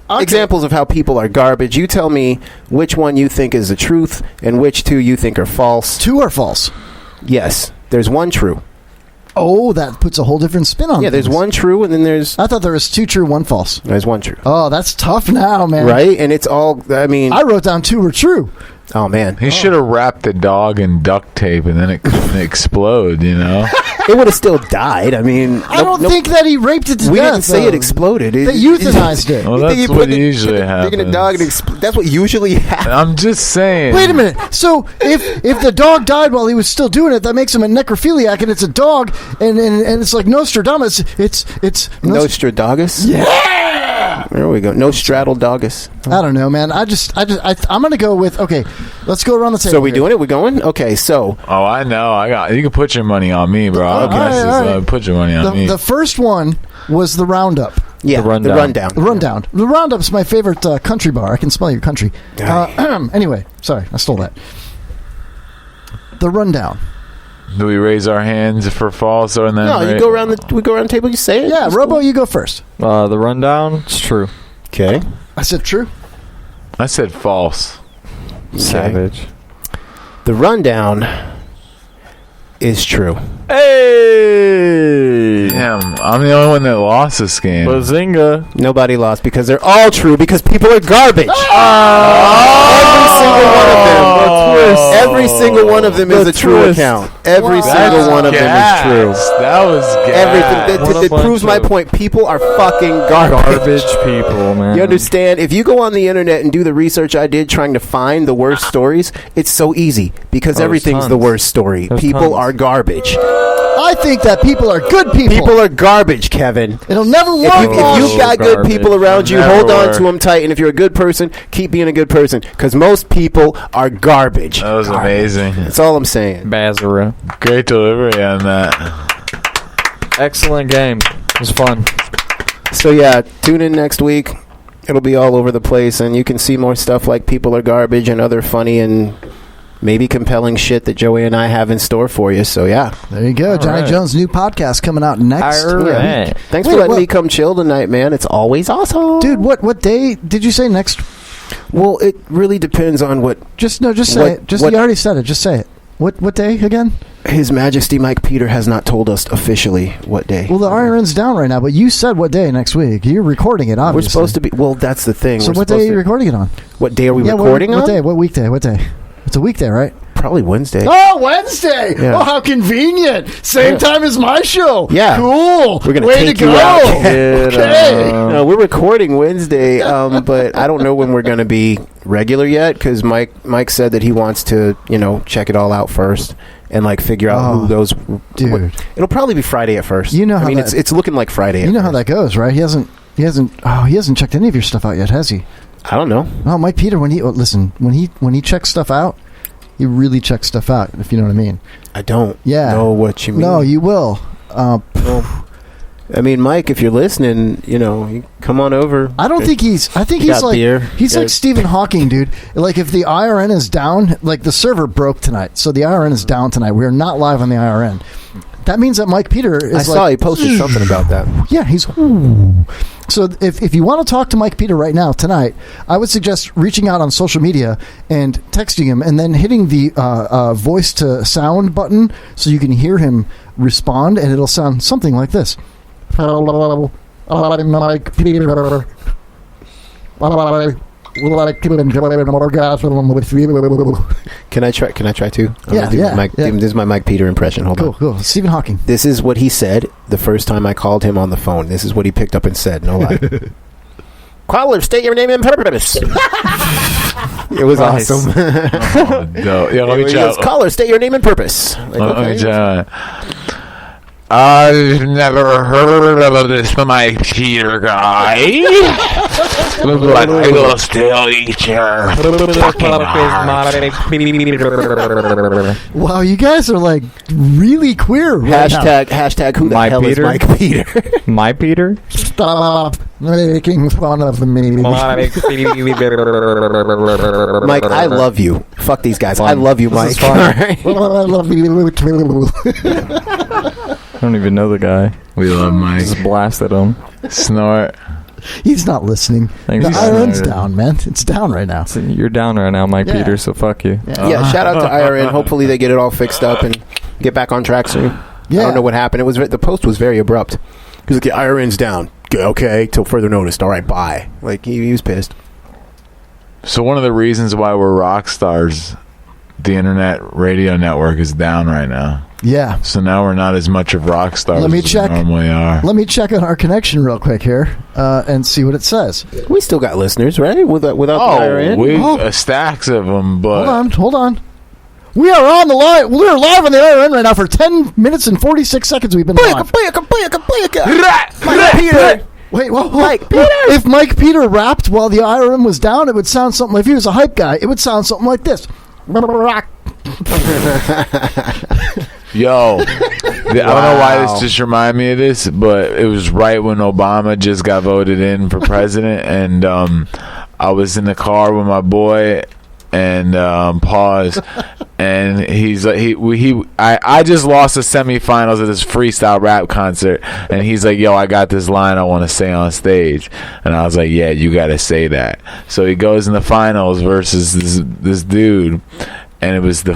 Examples of how people are garbage. You tell me which one you think is the truth and which 2 you think are false. 2 are false. Yes, there's 1 true. Oh, that puts a whole different spin on it. Yeah, there's 1 true, and then there's... I thought there was 2 true, 1 false. There's 1 true. Oh, that's tough now, man. Right? And it's all... I mean... I wrote down 2 were true. Oh, man. He should have wrapped the dog in duct tape and then it couldn't explode, you know? It would have still died. I mean... I don't think that he raped it to death. We didn't say it exploded. They euthanized it. Well, that's what usually happens. A dog that's what usually happens. I'm just saying. Wait a minute. So if the dog died while he was still doing it, that makes him a necrophiliac, and it's a dog, and it's like Nostradamus. It's Nostradamus? Yeah! There we go. Nostradamus. I don't know, man. I'm going to go with, okay, let's go around the table. So we doing it? We going? Okay, so. Oh, I know. You can put your money on me, bro. All right. Put your money on me. The first one was the Roundup. Yeah, the rundown. The rundown. The Roundup's my favorite country bar. I can smell your country. Anyway, sorry, I stole that. The rundown. Do we raise our hands for false or then? No, you go around the table. You say it. Yeah, Robo, you go first. The rundown. It's true. Okay. I said true. I said false. Okay. Savage. The rundown is true. Hey! Damn, I'm the only one that lost this game. Bazinga. Nobody lost because they're all true because people are garbage. Every single one of them is a true account. Every single one of them is true. That was gas. Everything. It proves my point. People are fucking garbage people, man. You understand? If you go on the internet and do the research I did trying to find the worst stories, it's so easy because everything's the worst story. People are garbage. I think that people are good people. People are garbage, Kevin. It'll never work. If you've got good people around you, hold on to them tight. And if you're a good person, keep being a good person. Because most people are garbage. That was amazing. That's all I'm saying. Bazara. Great delivery on that. Excellent game. It was fun. So yeah, tune in next week. It'll be all over the place, and you can see more stuff like people are garbage and other funny and maybe compelling shit that Joey and I have in store for you. So yeah, there you go. Johnny Jones' new podcast coming out next week. Thanks for letting me come chill tonight, man. It's always awesome, dude. What day did you say next? Well, it really depends on what. Just say it. You already said it. Just say it. What day again? His Majesty Mike Peter has not told us officially what day. Well, the IRN's down right now, but you said what day next week. You're recording it, obviously. We're supposed to be. Well, that's the thing. So what day are you recording it on? What day are we recording on? What day? What weekday? What day? It's a weekday, right? Probably Wednesday. Oh, Wednesday! Yeah. Oh, how convenient! Same time as my show. Yeah, cool. We're gonna way take to you go. out. Okay. No, we're recording Wednesday, but I don't know when we're going to be regular yet because Mike said that he wants to check it all out first and figure out who those. Dude, it'll probably be Friday at first. You know how it's looking like Friday. You know how that goes, right? He hasn't checked any of your stuff out yet, has he? I don't know. Oh, Mike Peter, when he checks stuff out, he really checks stuff out, if you know what I mean. I don't know what you mean. No, you will. I mean, Mike, if you're listening, you come on over. I think he's like beer. He's like Stephen Hawking, dude. Like if the IRN is down, like the server broke tonight, so the IRN is down tonight. We are not live on the IRN. that means that Mike Peter is I saw he posted something about that. Yeah, he's... So if you want to talk to Mike Peter right now, tonight, I would suggest reaching out on social media and texting him and then hitting the voice to sound button so you can hear him respond, and it'll sound something like this. Mike Peter. Can I try too? Yeah. This is my Mike Peter impression. Hold on. Cool. Stephen Hawking. This is what he said the first time I called him on the phone. This is what he picked up and said. No lie. Caller, state your name and purpose. It was awesome. No. Yeah, let me check. Caller, state your name and purpose. Like, let me check. I've never heard of this Mike Peter guy. Look like I will still eat your fucking heart. Wow, you guys are like really queer right now. Hashtag who the Mike hell Peter? is Mike Peter? My Peter? Stop making fun of me. Mike, I love you. Fuck these guys. I love you, Mike. I love you too. I don't even know the guy. We love Mike. Just blasted him. Snort. He's not listening. Thanks The for IRN's snorting. down, man. It's down right now. So you're down right now, Mike Yeah. Peter, so fuck you. Yeah, shout out to IRN. Hopefully they get it all fixed up and get back on track soon. Yeah. I don't know what happened. It was the post was very abrupt. He was like, the IRN's down. Okay, till further notice. All right, bye. Like, he was pissed. So one of the reasons why we're rock stars, the internet radio network is down right now. Yeah. So now we're not as much of rock stars Let me as check. we normally are. Let me check on our connection real quick here and see what it says. We still got listeners, right? Without the IRN? We stacks of them, but Hold on. We are on the live. We're live on the IRN right now for 10 minutes and 46 seconds. We've been live. Mike Peter. Wait, whoa. Mike Peter. If Mike Peter rapped while the IRN was down, it would sound something. If he was a hype guy, it would sound something like this. Yo, I don't know why this just reminded me of this, but it was right when Obama just got voted in for president, and I was in the car with my boy, and pause, and he's like, I just lost the semifinals of this freestyle rap concert, and he's like, yo, I got this line I want to say on stage, and I was like, yeah, you got to say that. So he goes in the finals versus this dude. And it was the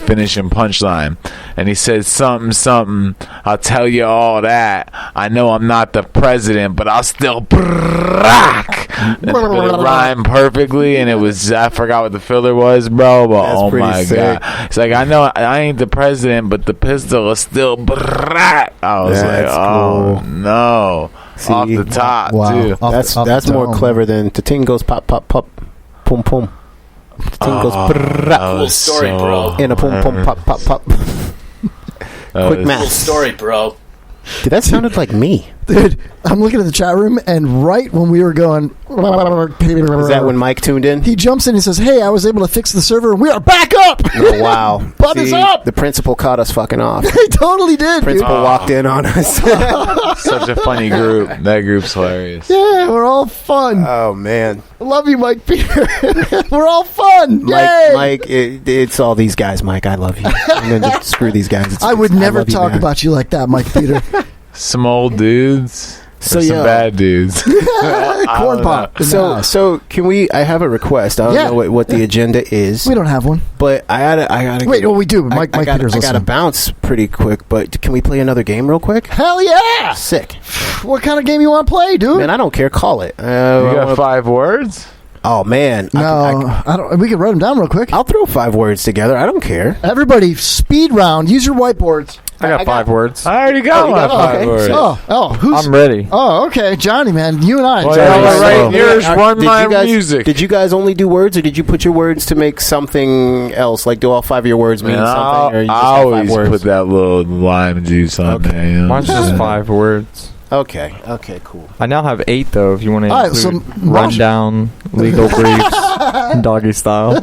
finishing punchline, and he said something. I'll tell you all that. I know I'm not the president, but I'll still rock. It rhymed perfectly, and it was I forgot what the filler was, bro. But That's oh pretty my sick. god, it's like I know I ain't the president, but the pistol is still rock. I was That's like, oh cool. no, See, off the top too. That's more clever than Tating goes pop, pop, pop, pum, pum. Tating goes Cool story, bro. in a pum, pum, pop, pop, pop. Quick math. Cool story, bro. Dude, that sounded like me. Dude, I'm looking at the chat room, and right when we were going... Is that when Mike tuned in? He jumps in and says, hey, I was able to fix the server, and we are back up! Oh, wow. Butt is up! The principal caught us fucking off. He totally did, Principal walked in on us. Such a funny group. That group's hilarious. Yeah, we're all fun. Oh, man. I love you, Mike Peter. We're all fun. Yay! Mike, it's all these guys, Mike. I love you. And then screw these guys. I would never talk about you like that, Mike Peter. Some old dudes. So, or some yeah. bad dudes. Corn pop. So can we? I have a request. I don't know what the agenda is. We don't have one. But I gotta. Wait, well, we do. Mike Peter's I gotta listening. bounce pretty quick. But can we play another game real quick? Hell yeah! Sick. What kind of game you want to play, dude? Man, I don't care. Call it. You got 5 words? Oh man, No, I don't. We can write them down real quick. I'll throw 5 words together. I don't care. Everybody, speed round. Use your whiteboards. I got 5 words. I already got my 5 words. Who's? I'm ready. Oh, okay, Johnny, man, you and I. Well, Johnny. yeah, right. Yours, run Did my you guys, music. Did you guys only do words, or did you put your words to make something else? Like, do all 5 of your words mean Man, something? Or you I just have 5 always words? put that little lime juice on there. You know? Mine's just 5 words. Okay, cool. I now have 8 though. If you want to All right, include so rundown, legal briefs, doggy style.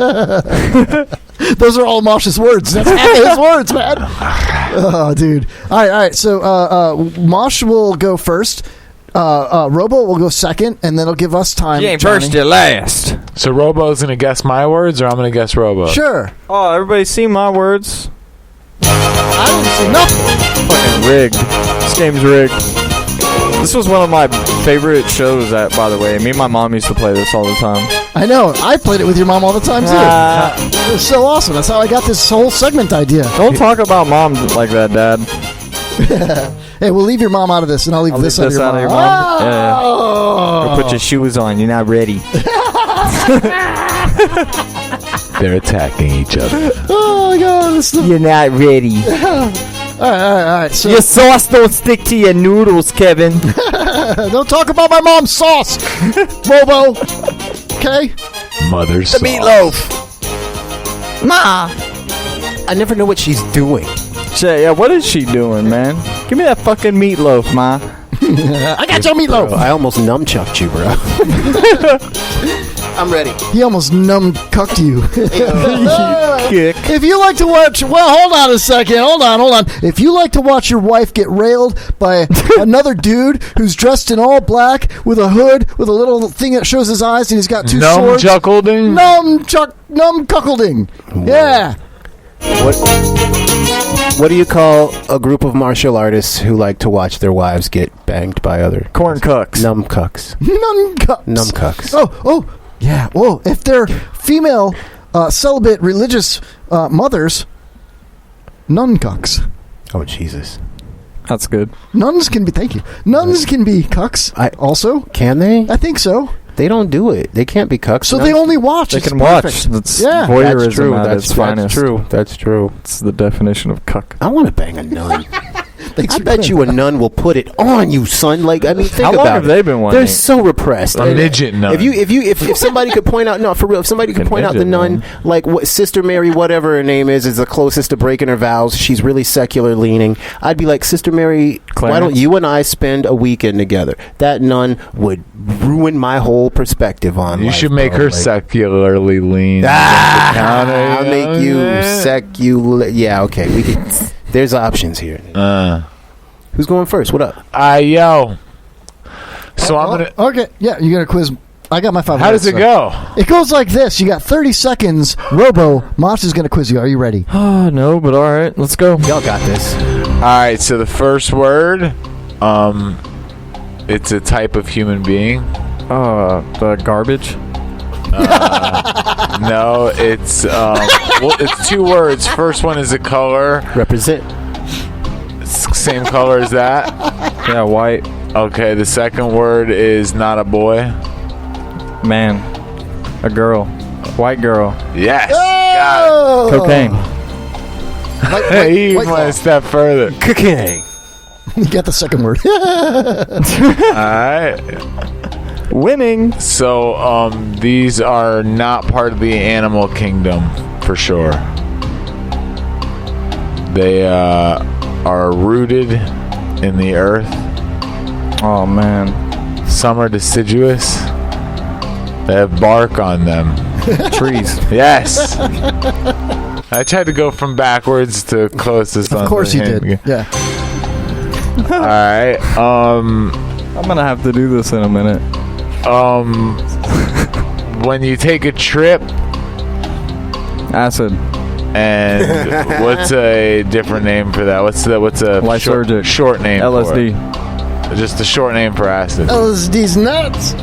Those are all Mosh's words. That's half his words, man. Oh, dude. All right. So Mosh will go first. Robo will go second, and then it'll give us time. You ain't Johnny. first, you're last. So Robo's going to guess my words, or I'm going to guess Robo? Sure. Oh, everybody see my words? I didn't see nothing. Fucking rigged. This game's rigged. This was one of my favorite shows, by the way. Me and my mom used to play this all the time. I know. I played it with your mom all the time, too. It was so awesome. That's how I got this whole segment idea. Don't talk about mom like that, Dad. Hey, we'll leave your mom out of this, and I'll leave this out of your mom. Yeah. Go put your shoes on. You're not ready. They're attacking each other. Oh, my God. You're not ready. All right. So your sauce don't stick to your noodles, Kevin. Don't talk about my mom's sauce, Robo. Okay? Mother's the meatloaf. Ma. I never know what she's doing. Yeah, what is she doing, man? Give me that fucking meatloaf, Ma. I got your meatloaf. Bro, I almost nunchucked you, bro. I'm ready. He almost cucked you. Kick. If you like to watch, hold on a second. Hold on. If you like to watch your wife get railed by another dude who's dressed in all black with a hood with a little thing that shows his eyes and he's got two swords. Numb-cuckolding. Yeah. What do you call a group of martial artists who like to watch their wives get banged by other corn cucks? Numcucks. Numcucks. Oh, yeah. Whoa, if they're female celibate religious mothers, nuncucks. Oh, Jesus. That's good. Nuns can be. Thank you. Nuns can be cucks. Also, can they? I think so. They don't do it. They can't be cucks. So they only watch. They can watch. That's voyeurism. That's true. That's true. That's true. It's the definition of cuck. I want to bang a nun. I bet you a nun will put it on you, son. Like, I mean, think How about long have they been wanting? They're so repressed. A midget nun. If somebody could point out, no, for real, if somebody could point out the nun, like what Sister Mary, whatever her name is the closest to breaking her vows. She's really secular leaning. I'd be like, Sister Mary, why don't you and I spend a weekend together? That nun would ruin my whole perspective on. You life, should make her secularly lean. I'll make you secular. Yeah, okay. We can. There's options here. Who's going first? What up? Yo. So I'm gonna. Okay, yeah, you're gonna quiz. I got my 5 How minutes. does it go? It goes like this. You got 30 seconds. Robo, Mosh is gonna quiz you. Are you ready? Oh no, but all right, let's go. Y'all got this. All right. So the first word, it's a type of human being. The garbage. No, it's it's 2 words. First one is a color. Represent. Same color as that. Yeah, white. Okay. The second word is not a boy. Man. A girl. White girl. Yes. Oh! Got Cocaine. it. He went a step further. Cocaine. You got the second word. All right. Winning. So, these are not part of the animal kingdom for sure. They are rooted in the earth. Oh man. Some are deciduous. They have bark on them. Trees. Yes. I tried to go from backwards to closest. Of course you did. Yeah. All right. I'm gonna have to do this in a minute. When you take a trip, acid. And what's a different name for that? What's a lysergic short name? LSD. For it? Just a short name for acid. LSD's nuts.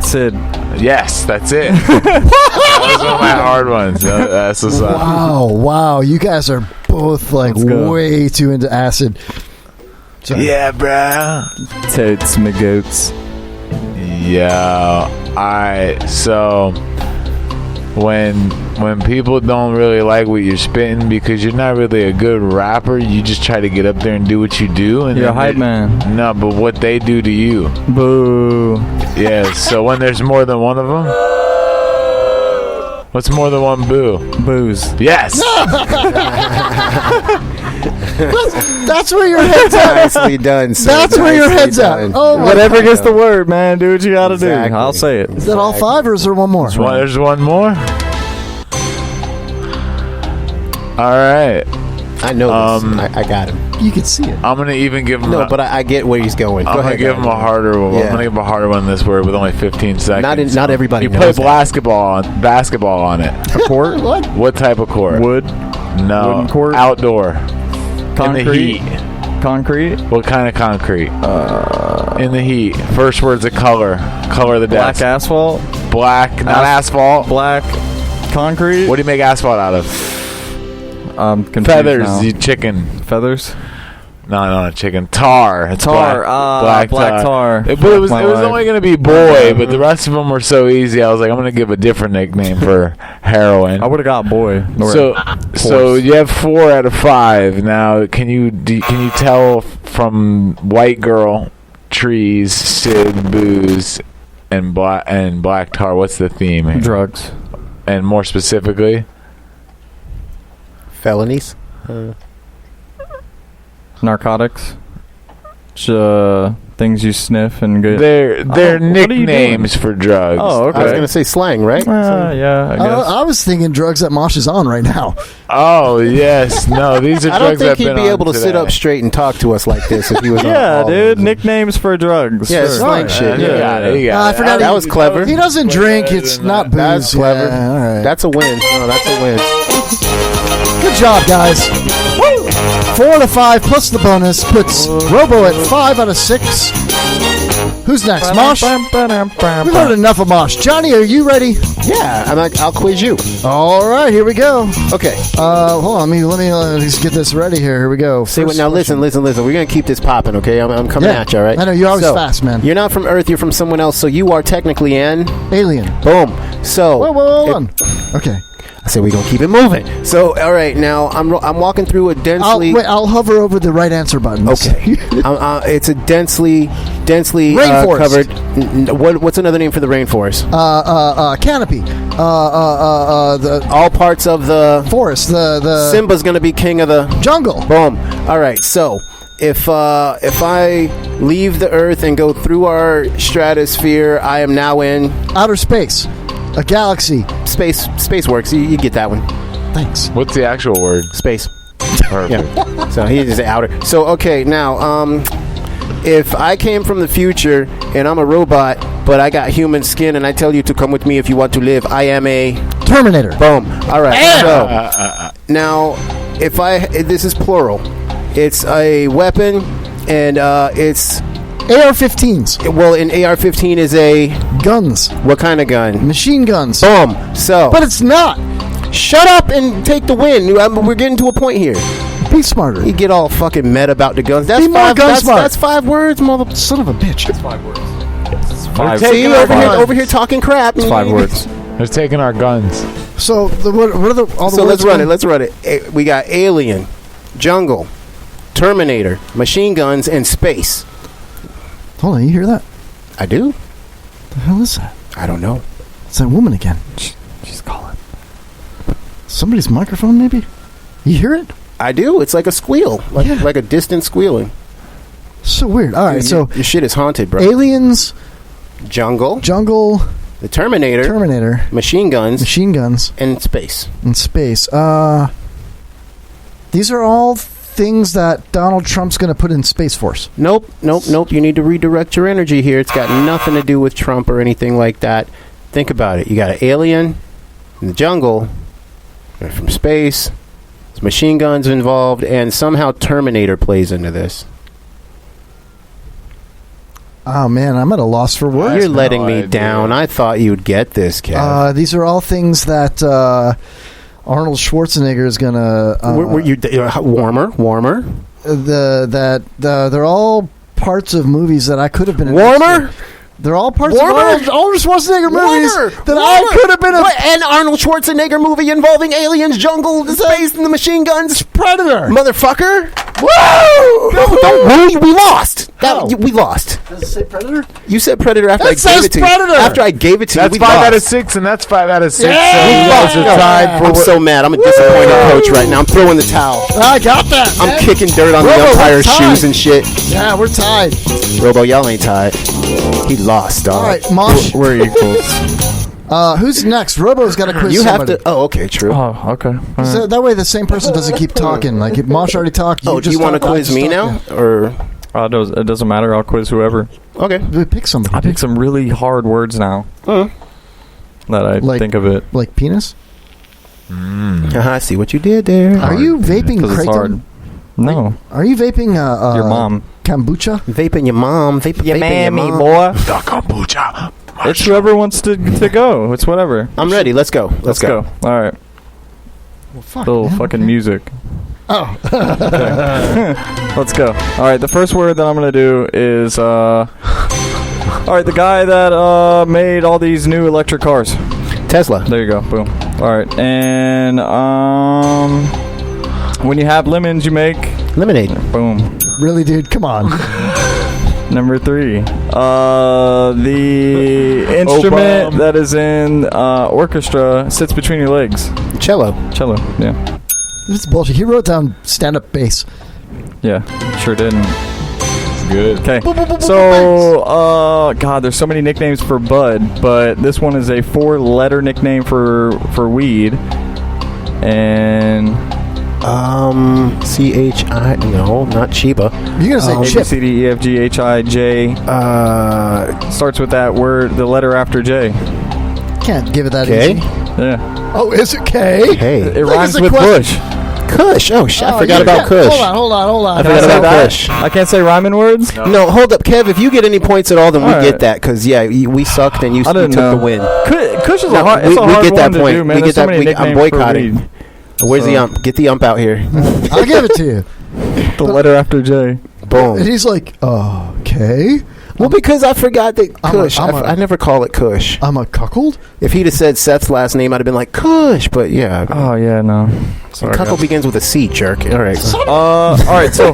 Sid. Yes, that's it. That was one of my hard ones. That's what's up. Wow. You guys are both like way too into acid. Sorry. Yeah, bro. Totes my goats. Yeah. So when people don't really like what you're spitting because you're not really a good rapper, you just try to get up there and do what you do. And you're a hype man. No, but what they do to you. Boo. Yeah, so when there's more than one of them, what's more than one boo? Booze. Yes. That's where your head's at. Nicely done, sir. That's where your head's at. Oh, whatever gets the word, man. Do what you gotta do. I'll say it. Is that all 5 or is there one more? There's one more. All right. I know this. I got him. You can see it. I'm gonna even give him. But I get where he's going. I'm gonna give him a harder one. Yeah. I'm gonna give him a harder one this word with only 15 seconds. Not everybody. You play basketball on it. A court? What type of court? Wood. No. Wooden court. Outdoor. Concrete. In the heat. Concrete. What kind of concrete? In the heat. First word's a color. Color of the Black desk. asphalt. Black, not asphalt. Black concrete. What do you make asphalt out of? Confused Feathers. now. You chicken. Feathers. No, not chicken. Tar. It's Tar. black tar. But it was only going to be boy, but the rest of them were so easy. I was like, I'm going to give a different nickname for heroin. I would have got boy. So you have 4 out of 5. Now, can you tell from white girl, trees, Sid, booze, and black tar? What's the theme here? Drugs. And more specifically, felonies. Narcotics. Things you sniff and get. They're nicknames for drugs. Oh, okay. I was going to say slang, right? Yeah, I guess. I was thinking drugs that Mosh is on right now. Oh, yes. No, these are I drugs don't I've think he'd been be on able to today. sit up straight and talk to us like this if he was on Yeah, all dude. of them. Nicknames for drugs. Yeah, Sure. slang shit. You got it. You got I it. forgot That was clever. He doesn't drink. It's not booze. That's clever. Yeah, all right. That's a win. No, that's a win. Good job, guys. 4 out of 5 plus the bonus puts Robo at 5 out of 6. Who's next? Mosh? We've heard enough of Mosh. Johnny, are you ready? Yeah, I'll quiz you. All right, here we go. Okay. Hold on. Let me just get this ready here. Here we go. Say what now? Listen. We're gonna keep this popping, okay? I'm coming Yeah. at you, all right? I know, you're always fast, man. You're not from Earth. You're from someone else, so you are technically an alien. Boom. So. Whoa, hold on. Okay. I said we're gonna keep it moving. So, all right, now I'm walking through a densely. I'll hover over the right answer button. Okay. It's a densely Rainforest. covered. What's another name for the rainforest? Canopy. The all parts of the forest. The Simba's gonna be king of the jungle. Boom. All right. So if I leave the Earth and go through our stratosphere, I am now in outer space, a galaxy. Space works. You get that one. Thanks. What's the actual word? Space. Perfect. Yeah. So he is outer. So okay, now if I came from the future and I'm a robot, but I got human skin, and I tell you to come with me if you want to live, I am a Terminator. Boom. All right. So now, this is plural. It's a weapon, and it's AR-15s. Well, an AR-15 is a guns. What kind of gun? Machine guns. Boom. So, but it's not. Shut up and take the win. We're getting to a point here. Be smarter. You get all fucking meta about the guns. That's Be more gun smart. That's 5 words, mother son of a bitch. It's 5 words. See, over here talking crap. It's 5 words. They're taking our guns. So what are the all the So words? let's run it. We got alien, jungle, Terminator, machine guns, and space. Hold on, you hear that? I do. The hell is that? I don't know. It's that woman again. She's calling. Somebody's microphone, maybe? You hear it? I do. It's like a squeal, like a distant squealing. So weird. All right, so your shit is haunted, bro. Aliens, jungle, the Terminator, machine guns, and space. These are all things that Donald Trump's going to put in Space Force. Nope. You need to redirect your energy here. It's got nothing to do with Trump or anything like that. Think about it. You got an alien in the jungle, they're from space. There's machine guns involved, and somehow Terminator plays into this. Oh man, I'm at a loss for words. You're letting me down. I thought you'd get this, Kev. These are all things that Arnold Schwarzenegger is gonna. Warmer. They're all parts of movies that I could have been. Warmer. They're all parts of Arnold Schwarzenegger movies that I could have been. An Arnold Schwarzenegger movie involving aliens, jungle, space, and the machine guns. Predator, motherfucker. Woo! Don't woo! We lost. We lost. Does it say Predator? You said Predator after I gave it to you. Predator. After I gave it to you, That's 5 out of 6, and that's 5 out of 6. Yeah! So you guys are tied for I'm so mad. I'm a disappointed coach right now. I'm throwing the towel. I got that. I'm kicking dirt on the umpire's shoes and shit. Yeah, we're tied. Robo, y'all ain't tied. He lost, dog. All right, Mosh. We're equals. Who's next? Robo's got to quiz You somebody. have to. Oh, okay, true. Oh, okay. So that way the same person doesn't keep talking. Like if Mosh already talked. Oh, do you want to quiz me now, or? It doesn't matter. I'll quiz whoever. Okay. Pick somebody. I pick some really hard words now. That I think of it. Like penis? I see what you did there. Are you vaping Because it's hard. kratom? No. Are you vaping Your mom. kombucha? Vaping your mom. Vaping Your your mammy, mom. boy. The kombucha. It's whoever wants to go. It's whatever. I'm ready. Let's go. Let's go. All right. Well, fuck, Little man. fucking music. Oh. Let's go. All right. The first word that I'm going to do is... all right. The guy that made all these new electric cars. Tesla. There you go. Boom. All right. And when you have lemons, you make... Lemonade. Boom. Really, dude? Come on. Number 3. The instrument that is in orchestra sits between your legs. Cello. Cello, yeah. This is bullshit. He wrote down stand-up bass. Yeah, sure didn't. It's good. Okay. So, God, there's so many nicknames for bud, but this one is a 4-letter nickname for weed. And... C-H-I... No, not Chiba. You're going to say A, B, C, D, E, F, G, H, I, J. Starts with that word, the letter after J. Can't give it that K? easy. Yeah. Oh, is it K? Hey. It rhymes with Bush. Kush. Oh, shit. I forgot about Kush. Hold on. I forgot about Kush. I can't say rhyming words? No, hold up, Kev. If you get any points at all, then we All get right. that. Because, yeah, we sucked and you took the win. Kush is No, a hard, it's a we hard get that one point. to do, man. We There's get so that. many I'm nicknames for boycotting. weed. Where's the ump? Get the ump out here. I'll give it to you. The letter after J. Boom. And he's like, okay. Well, because I forgot that I'm Kush. a- I never call it Kush. I'm a cuckold? If he'd have said Seth's last name, I'd have been like, Kush. But, yeah. Oh, yeah, no. Sorry, Cuckold guys. begins with a C, jerk. All right. All right, so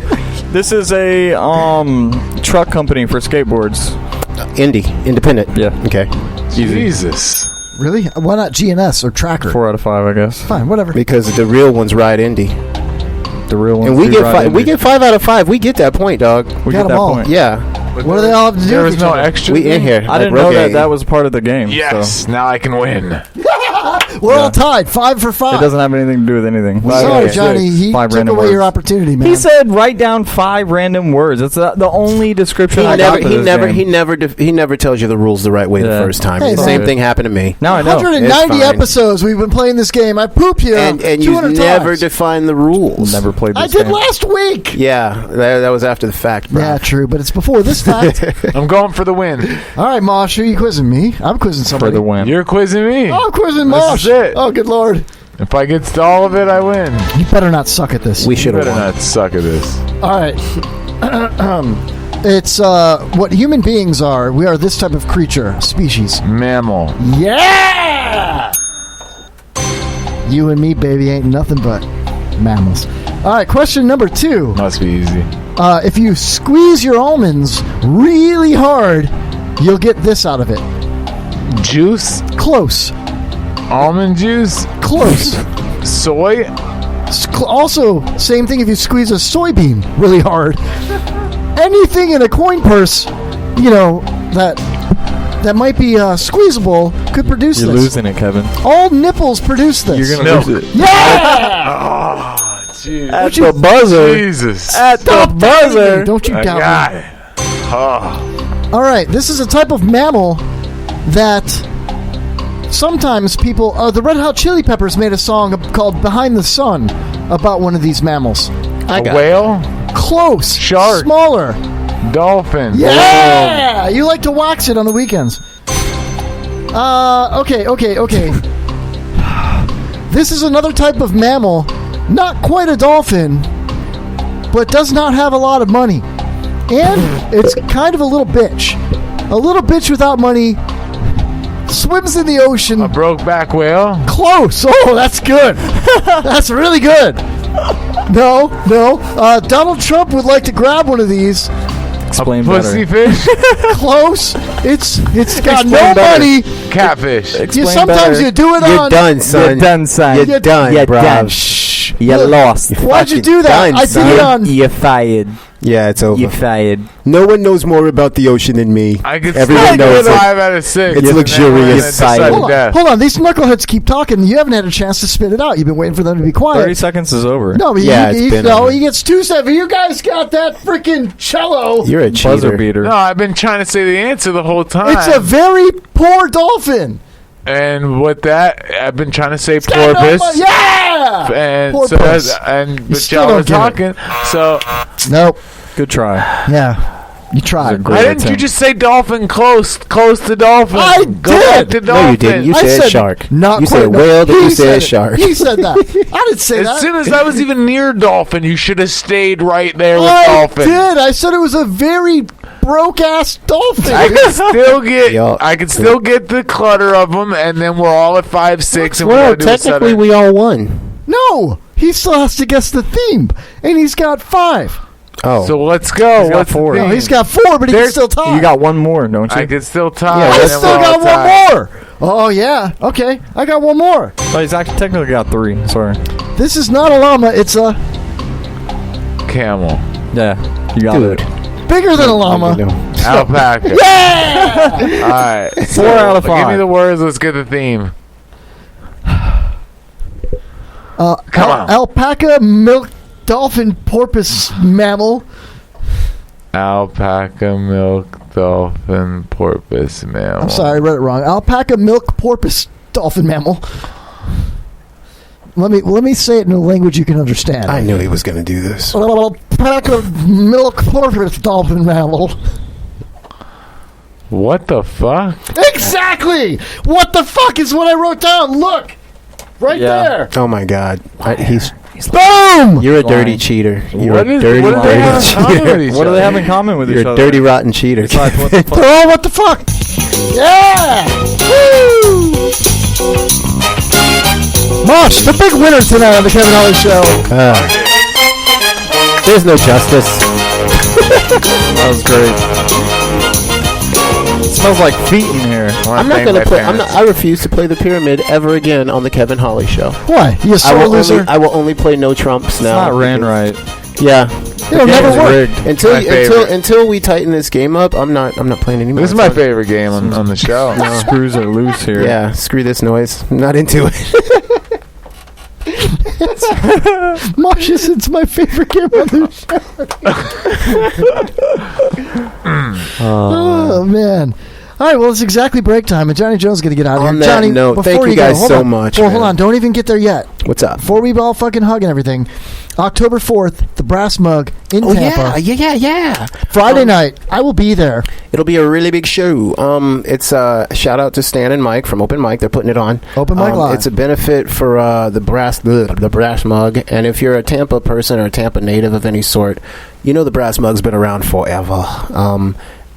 this is a truck company for skateboards. Independent. Yeah. Okay. Jesus. Really? Why not GNS or Tracker? 4 out of 5, I guess. Fine, whatever. Because the real ones ride Indy. The real ones. And we do get ride we Indy. get 5 out of 5. We get that point, dog. We Got get that 'em all. point. Yeah. What do they all have to do There with was each no other? extra. We in here. I didn't know that was part of the game. Yes. Now I can win. We're all tied, 5 for 5. It doesn't have anything to do with anything. Sorry, Okay. Johnny. He 5 took random away your words. opportunity, man. He said, "Write down 5 random words." That's the only description I got for this game. He never tells you the rules the right way the first time. Hey, the same man. thing happened to me. Now I know. 190 It's fine. episodes we've been playing this game. I poop here And you 200 never times. define the rules. Never played this I did game. last week. Yeah, that was after the fact, bro. Yeah, true, but it's before this fact. I'm going for the win. All right, Mosh, who are you quizzing me? I'm quizzing somebody. For the win. You're quizzing me. Oh, I'm quizzing This Mosh. is it. Oh, good lord. If I get to all of it, I win. You better not suck at this. We You should have better won. not suck at this. All right. It's what human beings are. We are this type of creature, species. Mammal. Yeah! You and me, baby, ain't nothing but mammals. All right, question number 2. Must be easy. If you squeeze your almonds really hard, you'll get this out of it. Juice? Close. Almond juice? Close. Soy? Also, same thing if you squeeze a soybean really hard. Anything in a coin purse, that might be squeezable could produce You're this. losing it, Kevin. All nipples produce this. You're gonna lose it. Yeah! Jeez. At the buzzer. Jesus. At the buzzer. Don't you I doubt got me. it. Oh. All right, this is a type of mammal that sometimes people... the Red Hot Chili Peppers made a song called Behind the Sun about one of these mammals. A whale? Close. Shark. Smaller. Dolphin. Yeah! You like to wax it on the weekends. Okay. This is another type of mammal, not quite a dolphin, but does not have a lot of money. And it's kind of a little bitch. A little bitch without money, swims in the ocean. A brokeback whale? Close. Oh, that's good. That's really good. No. Donald Trump would like to grab one of these. Explain a better. pussyfish? Close. It's got Explain no better. money. Catfish. Sometimes better. you do it You're on. done, son. You're done, son. You're done, You're bro. done. Shh. You're Look, lost. Why'd you fucking do that? done, I son. did it on. You're fired. Yeah, it's over. You're fired. No one knows more about the ocean than me. I could Everyone still knows give it it. 5 out of 6. It's luxurious. Hold on. These knuckleheads keep talking. You haven't had a chance to spit it out. You've been waiting for them to be quiet. 30 seconds is over. No, but Yeah, it's been over. he gets 2 seconds. You guys got that freaking cello. You're a Buzzer cheater. beater. No, I've been trying to say the answer the whole time. It's a very poor dolphin. And with that, I've been trying to say porpoise. Yeah! And Porpoise. so that's, but still y'all were don't get talking. So Nope. Good try. Yeah. You tried. why didn't you just say dolphin close to dolphin? I Go back did. to No, dolphin. you didn't. You I said, said shark. not you quite, said no. whale, then He you said said it. shark. He said that. I didn't say that. As soon as I was even near dolphin, you should have stayed right there with I dolphin. did. I said it was a very broke-ass dolphin. I can still get. Y'all- I can still get the clutter of them, and then we're all at 5-6, and Well, we're gonna do a technically, Southern. we all won. No, he still has to guess the theme, and he's got 5. Oh. So let's go. He's got What's the 4. theme? No, he's got 4, but he can still tie. You got one more, don't you? I can still tie. Yeah, I and then still we're all got tied. one more. Oh yeah. Okay, I got one more. Oh, he's actually technically got 3. Sorry. This is not a llama. It's a Camel. Yeah, you got Dude. it. bigger than a llama. Alpaca. Yeah. All right. 4 out of 5. Give me the words. Let's get the theme. Come on. Alpaca, milk, dolphin, porpoise, mammal. Alpaca, milk, dolphin, porpoise, mammal. I'm sorry, I read it wrong. Alpaca, milk, porpoise, dolphin, mammal. Let me say it in a language you can understand. I knew he was going to do this. Alpaca, milk, porpoise, dolphin, mammal. What the fuck? Exactly. What the fuck is what I wrote down? Look, right there. Oh my God. He's boom. You're a dirty cheater. You're What a is- dirty, what do they have in common cheater. with each What do they have in common with each You're a other? dirty, rotten cheater. Besides, what the fuck? Oh, what the fuck? Yeah. Woo. Mosh, the big winner tonight on the Kevin Holly Show. There's no justice. That was great. It smells like feet in here. I'm not going to play. I refuse to play the pyramid ever again on the Kevin Holly Show. Why? You a sore loser? I will only play no trumps now. It's not ran right. Yeah. It'll never work. Until we tighten this game up, I'm not playing anymore. This is my favorite game on the show. Screws are loose here. Yeah, screw this noise. I'm not into it. Mosh, it's my favorite game on the show. Oh man. All right, well, it's exactly break time, and Johnny Jones is going to get out of On here. that Johnny, note, before thank you go, guys hold so on. much, Well, hold man. on. Don't even get there yet. What's up? Before we all fucking hug and everything, October 4th, the Brass Mug in Tampa. Yeah. Friday night, I will be there. It'll be a really big show. It's a shout out to Stan and Mike from Open Mic. They're putting it on. Open Mic Live. It's a benefit for the brass mug. And if you're a Tampa person or a Tampa native of any sort, you know the Brass Mug's been around forever.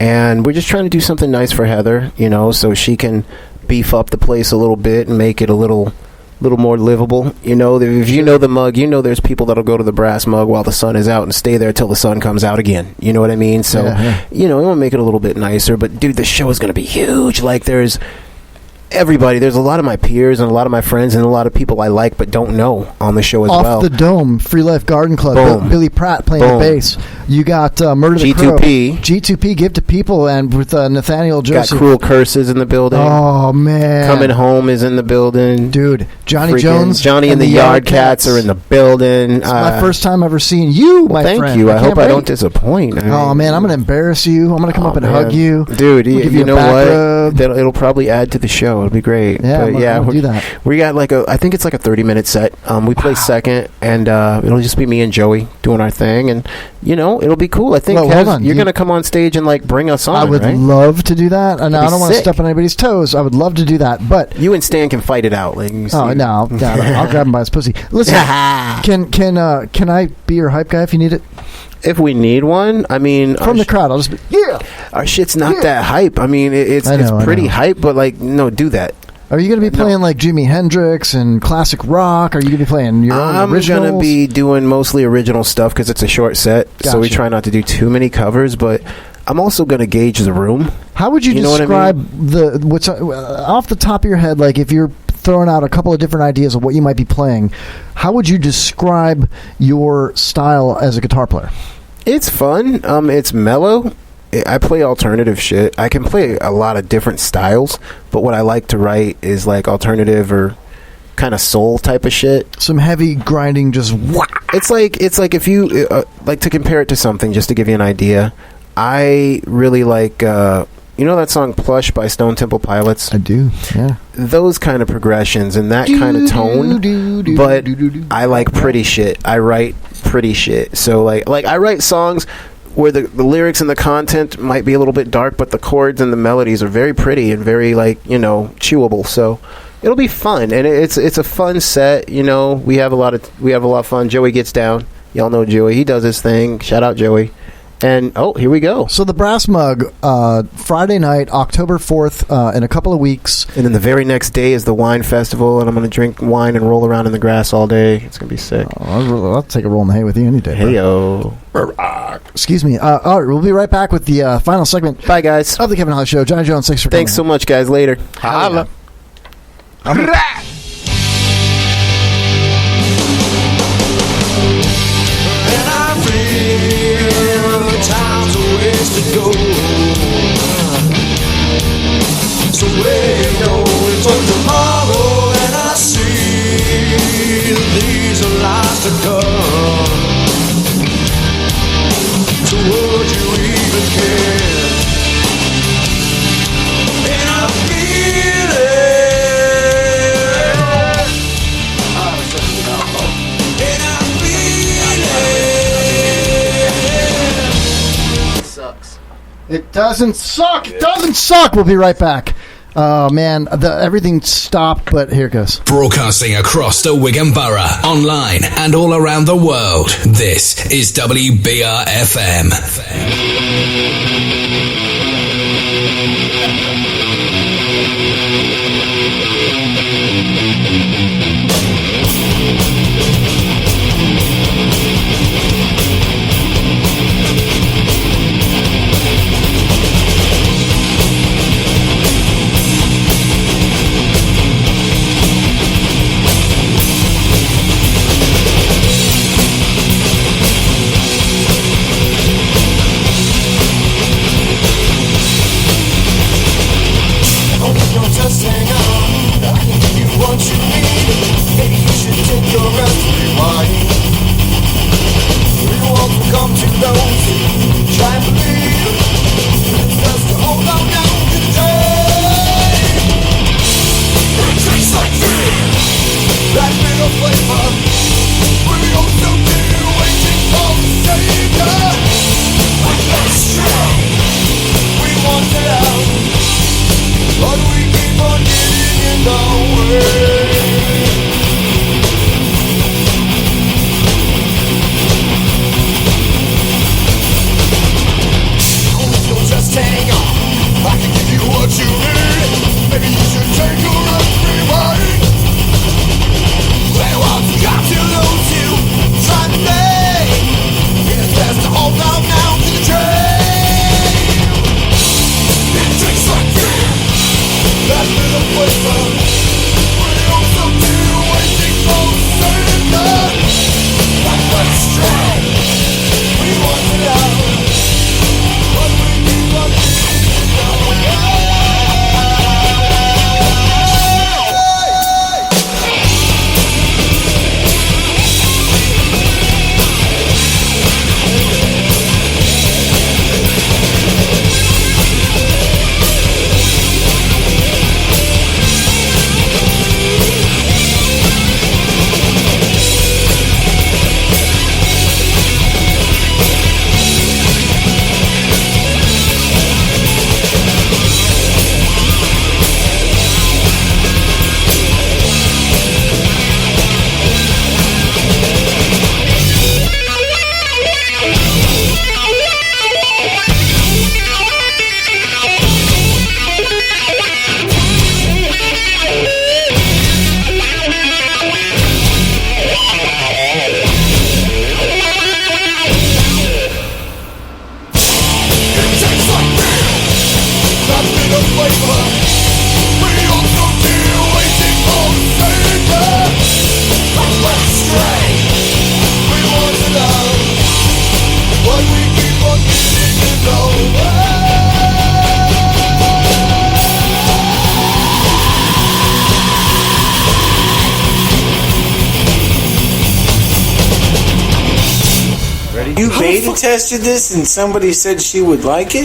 And we're just trying to do something nice for Heather, so she can beef up the place a little bit and make it a little more livable. If you know the mug, there's people that'll go to the Brass Mug while the sun is out and stay there till the sun comes out again. You know what I mean? So, we want to make it a little bit nicer. But, dude, the show is going to be huge. Like, there's everybody. There's a lot of my peers and a lot of my friends and a lot of people I like but don't know on the show as Off well. the Dome, Free Life Garden Club, Boom. Billy Pratt playing Boom. the bass. You got Murder the G2P. Crow. G2P, Give to People, and with Nathaniel Got Joseph. Cruel Curses in the building. Oh, man. Coming Home is in the building. Dude, Johnny Freaking Jones. Johnny and the Yard Cats are in the building. It's my first time ever seeing you, my thank friend. you. I hope can't I don't wait. disappoint. Oh, man, I'm going to embarrass you. I'm going to come up and hug you. Dude, We'll give you a know back what? rub. It'll probably add to the show. It'll be great. Yeah, But I'm gonna do that. We got I think it's like a 30-minute set. We play second, and it'll just be me and Joey doing our thing, and it'll be cool. I think Well, hold on. you're going to come on stage and bring us on. I would right? love to do that. And I That'd be don't want to sick. step on anybody's toes. I would love to do that. But you and Stan can fight it out. Oh, no. I'll grab him by his pussy. Listen, can I be your hype guy if you need it? If we need one, I mean, From the crowd, I'll just be, yeah. Our shit's not that hype. I mean, it's pretty hype, but no, do that. Are you going to be playing like Jimi Hendrix and classic rock? Are you going to be playing your own originals? I'm going to be doing mostly original stuff because it's a short set, so we Gotcha. try not to do too many covers, but I'm also going to gauge the room. How would you know what I mean? describe what's off the top of your head, like if you're throwing out a couple of different ideas of what you might be playing, how would you describe your style as a guitar player? It's fun. It's mellow. I play alternative shit. I can play a lot of different styles, but what I like to write is like alternative or kind of soul type of shit. Some heavy grinding, just whack. It's like if you like to compare it to something, just to give you an idea. I really like You know that song "Plush" by Stone Temple Pilots? I do. Yeah. Those kind of progressions and that kind of tone. But I like pretty shit. I write pretty shit. So like I write songs where the lyrics and the content might be a little bit dark, but the chords and the melodies are very pretty and very like chewable. So it'll be fun, and it's a fun set. We have a lot of fun. Joey gets down. Y'all know Joey. He does his thing. Shout out Joey. And, here we go. So the Brass Mug, Friday night, October 4th, in a couple of weeks. And then the very next day is the wine festival, and I'm going to drink wine and roll around in the grass all day. It's going to be sick. I'll take a roll in the hay with you any day. Hey-yo. Excuse me. All right, we'll be right back with the final segment. Bye, guys. Of the Kevin Holly Show. Johnny Jones, thanks for coming. Thanks so much, guys. Later. Holla. Time's a ways to go. So where you going for tomorrow? And I see these are lies to come. So would you even care? And I feel it. And I feel it. It doesn't suck. It doesn't suck. We'll be right back. Oh, man. Everything stopped, but here it goes. Broadcasting across the Wigan Borough, online and all around the world. This is WBR-FM. beta tested this and somebody said she would like it?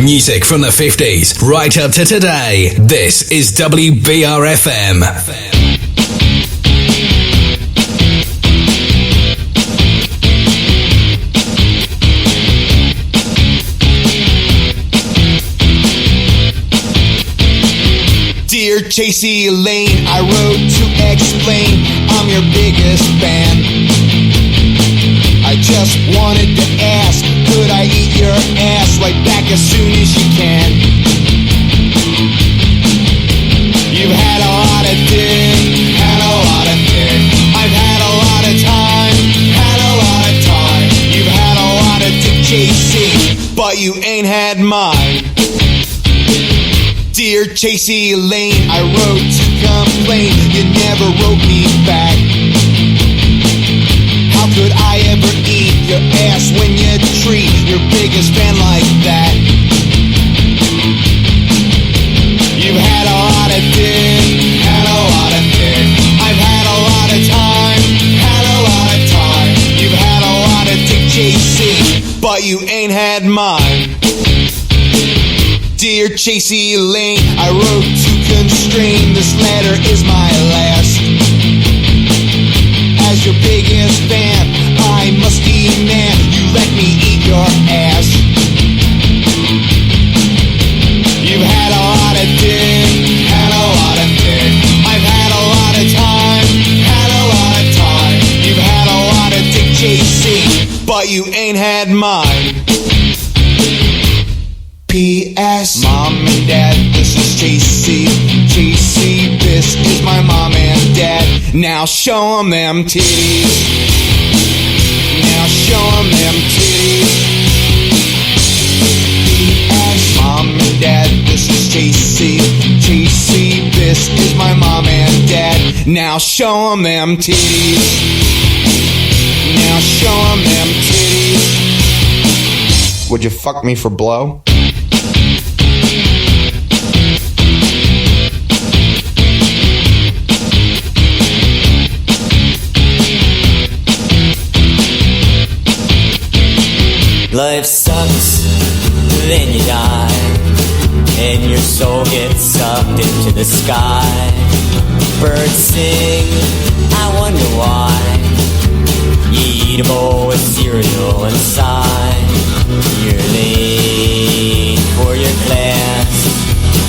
Music from the 50s right up to today. This is WBRFM. Dear Chasey Lane, I wrote to explain I'm your biggest fan. I just wanted to ask, could I eat your ass right back as soon as you can? You've had a lot of dick, had a lot of dick. I've had a lot of time, had a lot of time. You've had a lot of dick, JC, but you ain't had mine. Dear Chasey Lane, I wrote to complain, you never wrote me back. How could I ever eat your ass when you treat your biggest fan like that? You've had a lot of dick, had a lot of dick. I've had a lot of time, had a lot of time. You've had a lot of dick, JC, but you ain't had mine. Dear Chasey Lane, I wrote to constrain, this letter is my last. As your biggest fan, I must demand you let me eat your ass. You've had a lot of dick, had a lot of dick. I've had a lot of time, had a lot of time. You've had a lot of dick, JC, but you ain't had mine. P.S. Mom and Dad, this is JC. JC, this is my mom and dad. Now show them titties. Now show them titties. Now show 'em them titties. Now show 'em them titties. Would you fuck me for blow? Life sucks, then you die, and your soul gets sucked into the sky. Birds sing, I wonder why. You eat a bowl of cereal inside. You're late for your class.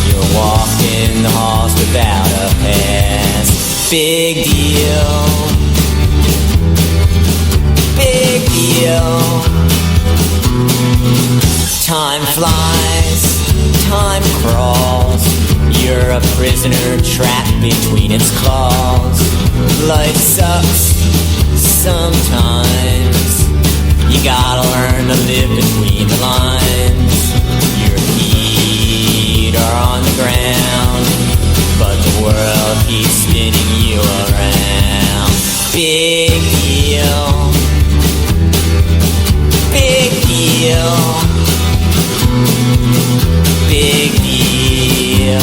You're walking the halls without a pass. Big deal. Big deal. Time flies, time crawls. You're a prisoner trapped between its claws. Life sucks sometimes. You gotta learn to live between the lines. Your feet are on the ground, but the world keeps spinning you around. Big deal. Big deal. Big deal.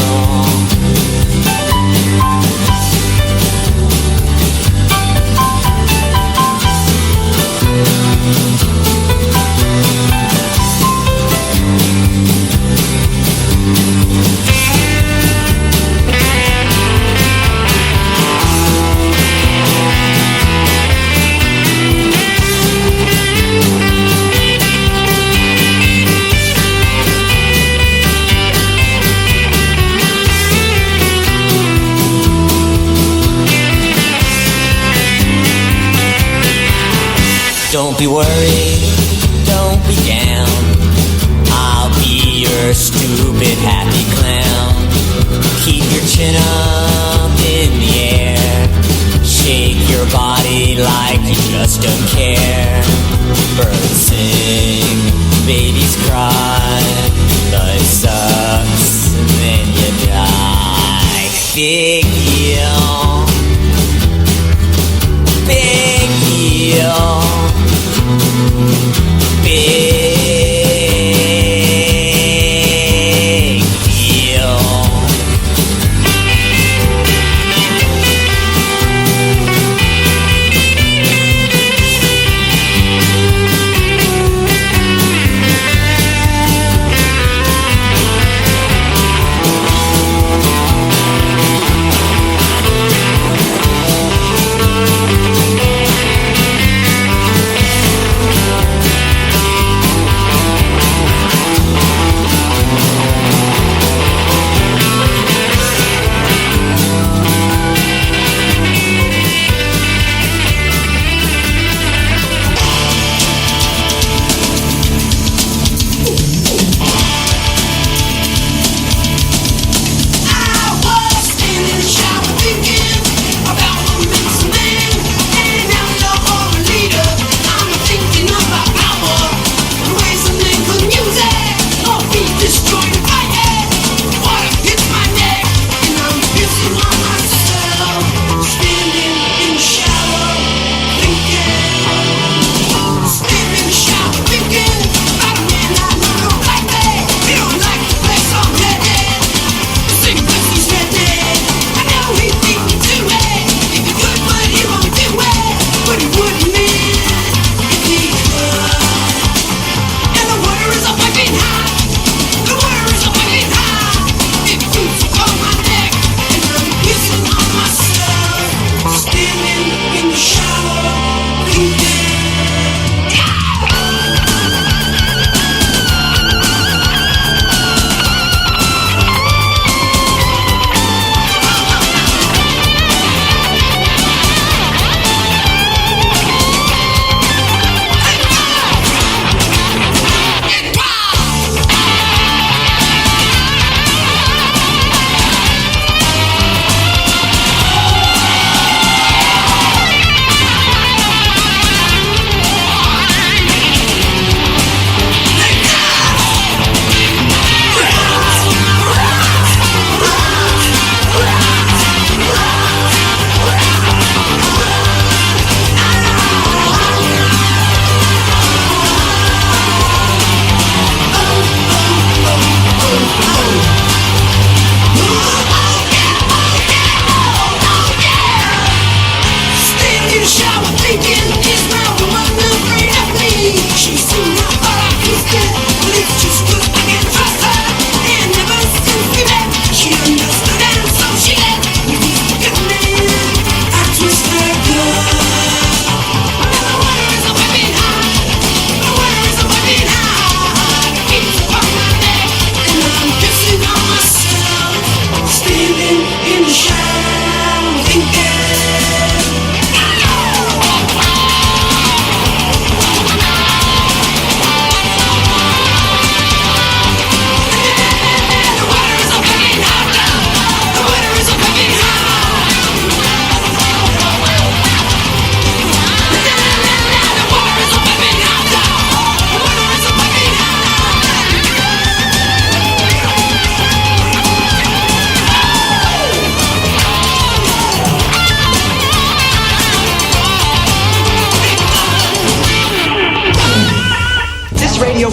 Don't be worried, don't be down. I'll be your stupid happy clown. Keep your chin up in the air. Shake your body like you just don't care. Birds sing, babies cry. Life sucks and then you die. Big deal. Big deal. Big deal.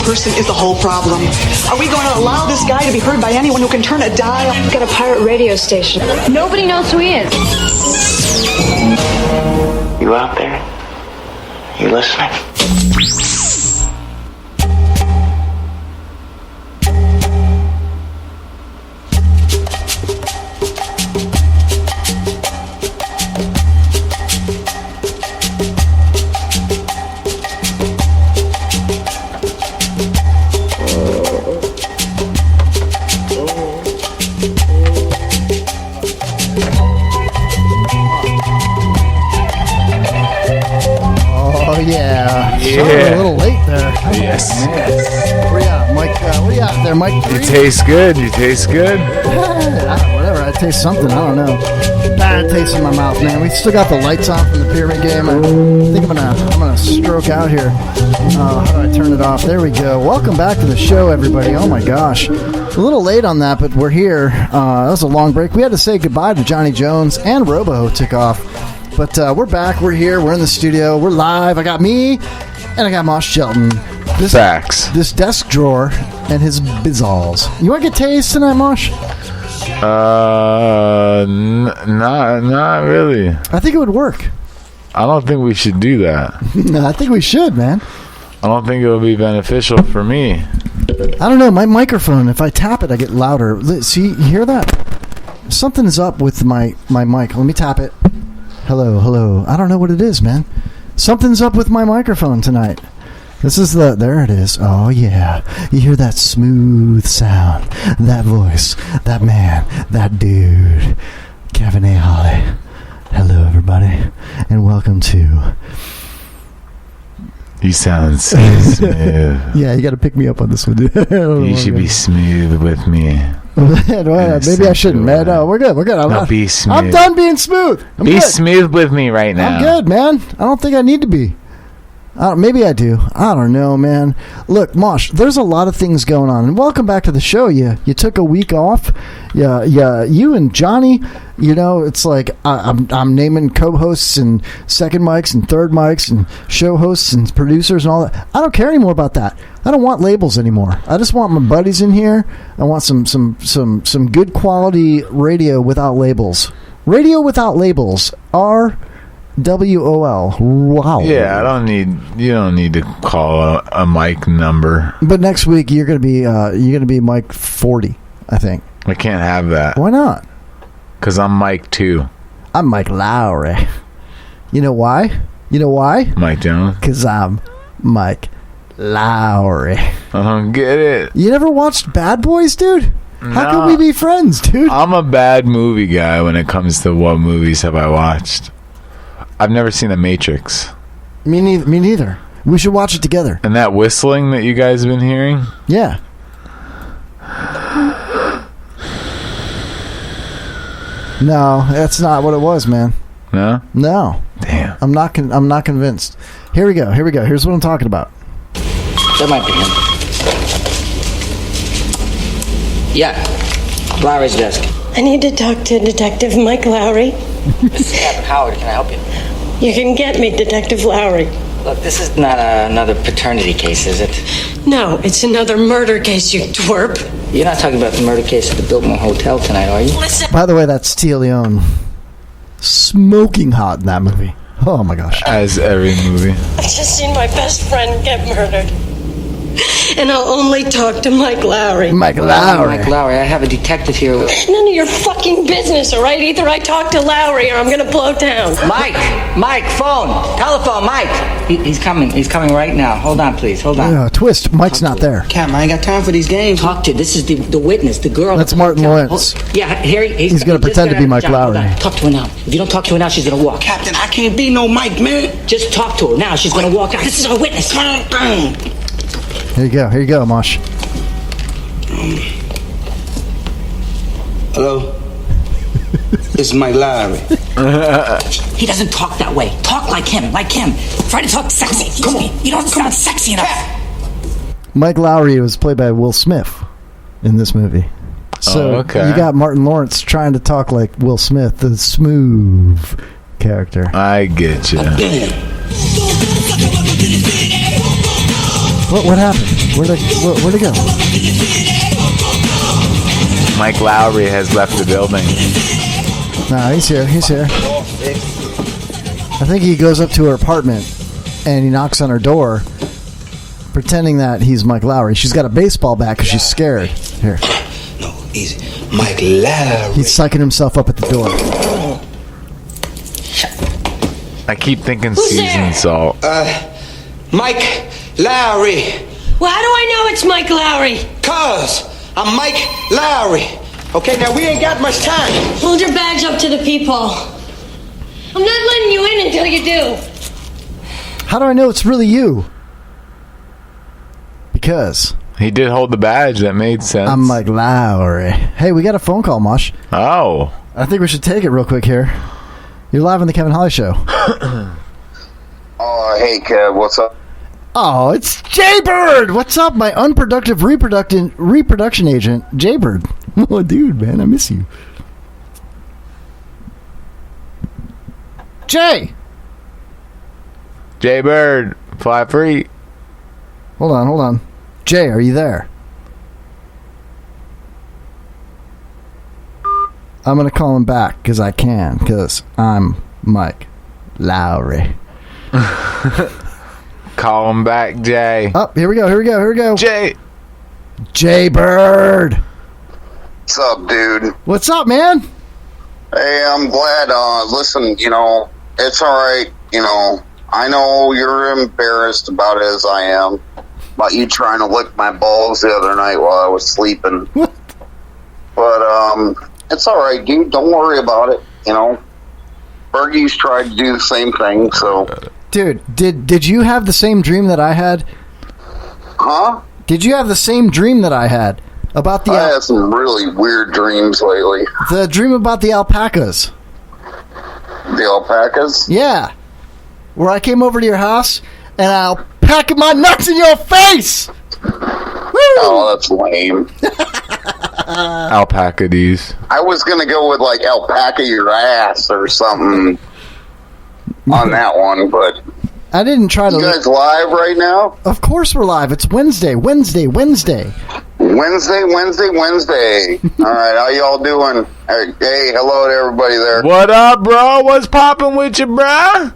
person is the whole problem. Are we going to allow this guy to be heard by anyone who can turn a dial? Got a pirate radio station. Nobody knows who he is. You out there? You listening? Oh yeah. Sorry, a little late there. Yes. Where you at, Mike? Where you at there, Mike? You taste good. You taste good. Whatever. I taste something. I don't know. Bad taste in my mouth, man. We still got the lights on from the pyramid game. I think I'm gonna stroke out here. How do I turn it off? There we go. Welcome back to the show, everybody. Oh my gosh, a little late on that, but we're here. That was a long break. We had to say goodbye to Johnny Jones and Robo took off. But we're back. We're here. We're in the studio. We're live. I got me, and I got Mosh Shelton. Facts. This desk drawer and his bizzalls. You want to get tased tonight, Mosh? Not really. I think it would work. I don't think we should do that. No, I think we should, man. I don't think it would be beneficial for me. I don't know. My microphone, if I tap it, I get louder. See, you hear that? Something's up with my mic. Let me tap it. Hello. I don't know what it is, man. Something's up with my microphone tonight. There it is. Oh, yeah. You hear that smooth sound, that voice, that man, that dude. Kevin A. Holly. Hello, everybody, and welcome to... You sound so smooth. Yeah, you got to pick me up on this one. You should be smooth with me. Maybe I shouldn't, man. No, we're good. Be smooth. I'm done being smooth. Be good. Smooth with me right now. I'm good, man. I don't think I need to be. Maybe I do. I don't know, man. Look, Mosh, there's a lot of things going on. And welcome back to the show. You took a week off. Yeah. You and Johnny, it's like I'm naming co-hosts and second mics and third mics and show hosts and producers and all that. I don't care anymore about that. I don't want labels anymore. I just want my buddies in here. I want some good quality radio without labels. Radio without labels. RWOL. Wow. Yeah, you don't need to call a mic number. But next week you're gonna be mic 40, I think. I can't have that. Why not? Because I'm Mike 2. I'm Mike Lowry. You know why? Mike Jones. Because I'm Mike Lowry. I don't get it. You never watched Bad Boys, dude? How can we be friends, dude? I'm a bad movie guy when it comes to what movies have I watched. I've never seen The Matrix. Me neither. We should watch it together. And that whistling that you guys have been hearing? Yeah. No, that's not what it was, man. No? No. Damn. I'm not convinced. Here we go. Here's what I'm talking about. That might be him. Yeah. Lowry's desk. I need to talk to Detective Mike Lowry. This is Captain Howard. Can I help you? You can get me, Detective Lowry. Look, this is not another paternity case, is it? No, it's another murder case, you twerp. You're not talking about the murder case at the Biltmore Hotel tonight, are you? Listen. By the way, that's Tia Leone. Smoking hot in that movie. Oh, my gosh. As every movie. I've just seen my best friend get murdered. And I'll only talk to Mike Lowry. Mike Lowry. Mike Lowry, I have a detective here. None of your fucking business, all right? Either I talk to Lowry or I'm gonna blow town. Mike, phone, telephone, Mike. He's coming right now. Hold on, please, hold on. Yeah, twist, Mike's not there. Cam, I ain't got time for these games. This is the witness, the girl. That's Martin Lawrence. Yeah, here he's gonna pretend to be Mike Lowry. Talk to her now. If you don't talk to her now, she's gonna walk. Captain, I can't be no Mike, man. Just talk to her now. She's gonna walk out. This is our witness. Here you go, Mosh. Hello? This is Mike Lowry. He doesn't talk that way. Talk like him. Try to talk sexy. Come on. You don't sound sexy enough. Mike Lowry was played by Will Smith in this movie. So you got Martin Lawrence trying to talk like Will Smith, the smooth character. I get you. What happened? Where'd it go? Mike Lowry has left the building. No, he's here. I think he goes up to her apartment and he knocks on her door, pretending that he's Mike Lowry. She's got a baseball bat because she's scared. Here. No, easy. Mike Lowry. He's psyching himself up at the door. I keep thinking seasoned salt. Mike Lowry. Well, how do I know it's Mike Lowry? 'Cause I'm Mike Lowry. Okay, now we ain't got much time. Hold your badge up to the peephole. I'm not letting you in until you do. How do I know it's really you? Because he did hold the badge. That made sense. I'm Mike Lowry. Hey, we got a phone call, Mosh. Oh. I think we should take it real quick here. You're live on the Kevin Holly Show. Oh, hey, Kev. What's up? Oh, it's Jaybird! What's up, my unproductive reproduction agent, Jaybird? Oh, dude, man, I miss you. Jaybird, fly free. Hold on. Jay, are you there? I'm going to call him back because I can, because I'm Mike Lowry. Call him back, Jay. Oh, here we go. Jay Bird. What's up, dude? What's up, man? Hey, I'm glad. Listen, it's all right. I know you're embarrassed about it as I am, about you trying to lick my balls the other night while I was sleeping. What? But, it's all right, dude. Don't worry about it. Fergie's tried to do the same thing, so... Dude, did you have the same dream that I had? Huh? Did you have the same dream that I had about the? I had some really weird dreams lately. The dream about the alpacas. The alpacas? Yeah, where I came over to your house and I'll pack my nuts in your face. Woo! Oh, that's lame. Alpaca D's. I was gonna go with like alpaca your ass or something on that one, but I didn't try to. You guys live right now? Of course we're live. It's Wednesday. All right, how y'all doing? Hey, hello to everybody there. What up, bro? What's popping with you, bruh?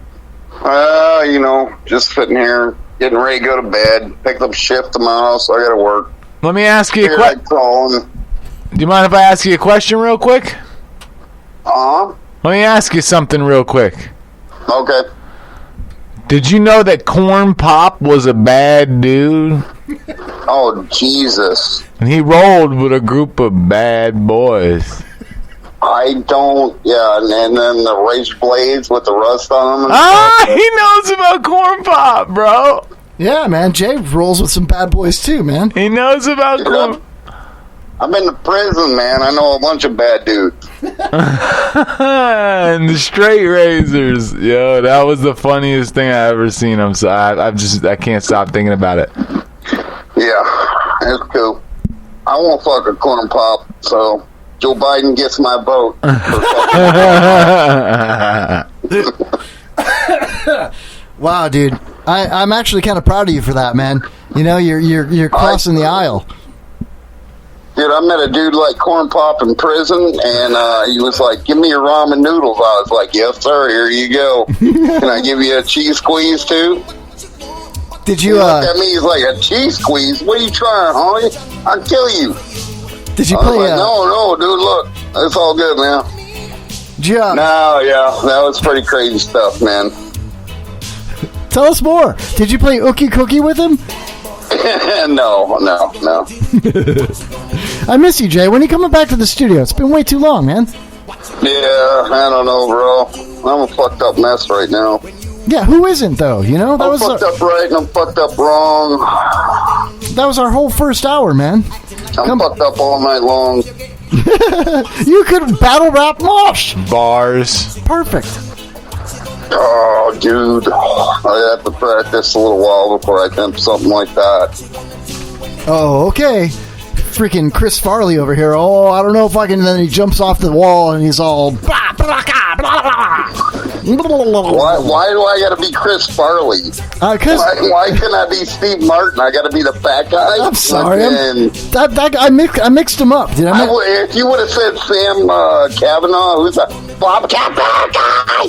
Just sitting here, getting ready to go to bed. Picked up shift tomorrow, so I gotta work. Let me ask you a question. Do you mind if I ask you a question real quick? Let me ask you something real quick. Okay. Did you know that Corn Pop was a bad dude? Oh, Jesus. And he rolled with a group of bad boys. I don't, and then the razor blades with the rust on them. He knows about Corn Pop, bro. Yeah, man. Jay rolls with some bad boys, too, man. He knows about Corn. I've been to prison, man. I know a bunch of bad dudes. And the straight razors. Yo, that was the funniest thing I ever seen. I'm sorry. I can't stop thinking about it. Yeah, it's cool. I won't fuck a Corn Pop, so Joe Biden gets my vote. Wow, dude. I'm actually kind of proud of you for that, man. You're crossing the aisle. Dude, I met a dude like Corn Pop in prison, and he was like, "Give me your ramen noodles." I was like, "Yes, sir. Here you go. Can I give you a cheese squeeze too?" Did you? He looked at me. He's like, "A cheese squeeze? What are you trying, homie? I'll kill you." Did you I was play? Like, no, dude. Look, it's all good, man. No, that was pretty crazy stuff, man. Tell us more. Did you play Ookie Cookie with him? No. I miss you, Jay. When are you coming back to the studio? It's been way too long, man. Yeah, I don't know, bro. I'm a fucked up mess right now. Yeah, who isn't, though? I'm fucked up right and I'm fucked up wrong. That was our whole first hour, man. I'm fucked up all night long. You could battle rap Mosh. Bars. Perfect. Oh, dude. I have to practice a little while before I attempt something like that. Oh, okay. Freaking Chris Farley over here. Oh, I don't know if I can. And then he jumps off the wall and he's all blah, blah, blah, blah, blah. Why do I got to be Chris Farley? Why can't I be Steve Martin? I got to be the fat guy. I'm sorry. I mixed them up. Did I? If you would have said Sam Kavanaugh, who's a Bob Kavanaugh guy,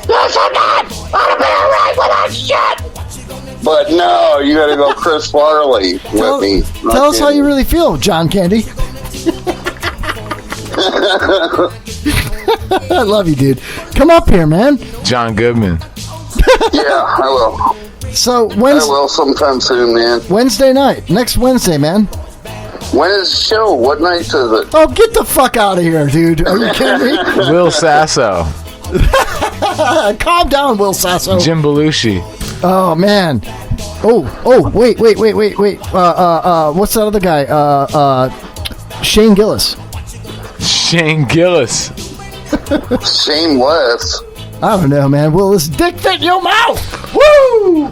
yes, I'm not. I'd be alright with that shit. But no, you got to go Chris Farley with me. Tell us how you really feel, John Candy. I love you, dude. Come up here, man. John Goodman. Yeah, I will. So I will sometime soon, man. Wednesday night. Next Wednesday, man. When is the show? What night is it? Oh, get the fuck out of here, dude. Are you kidding me? Will Sasso. Calm down, Will Sasso. Jim Belushi. Oh, man. Oh, wait. What's that other guy? Shane Gillis. Shane Gillis. Shameless. I don't know, man. Will this dick fit in your mouth? Woo!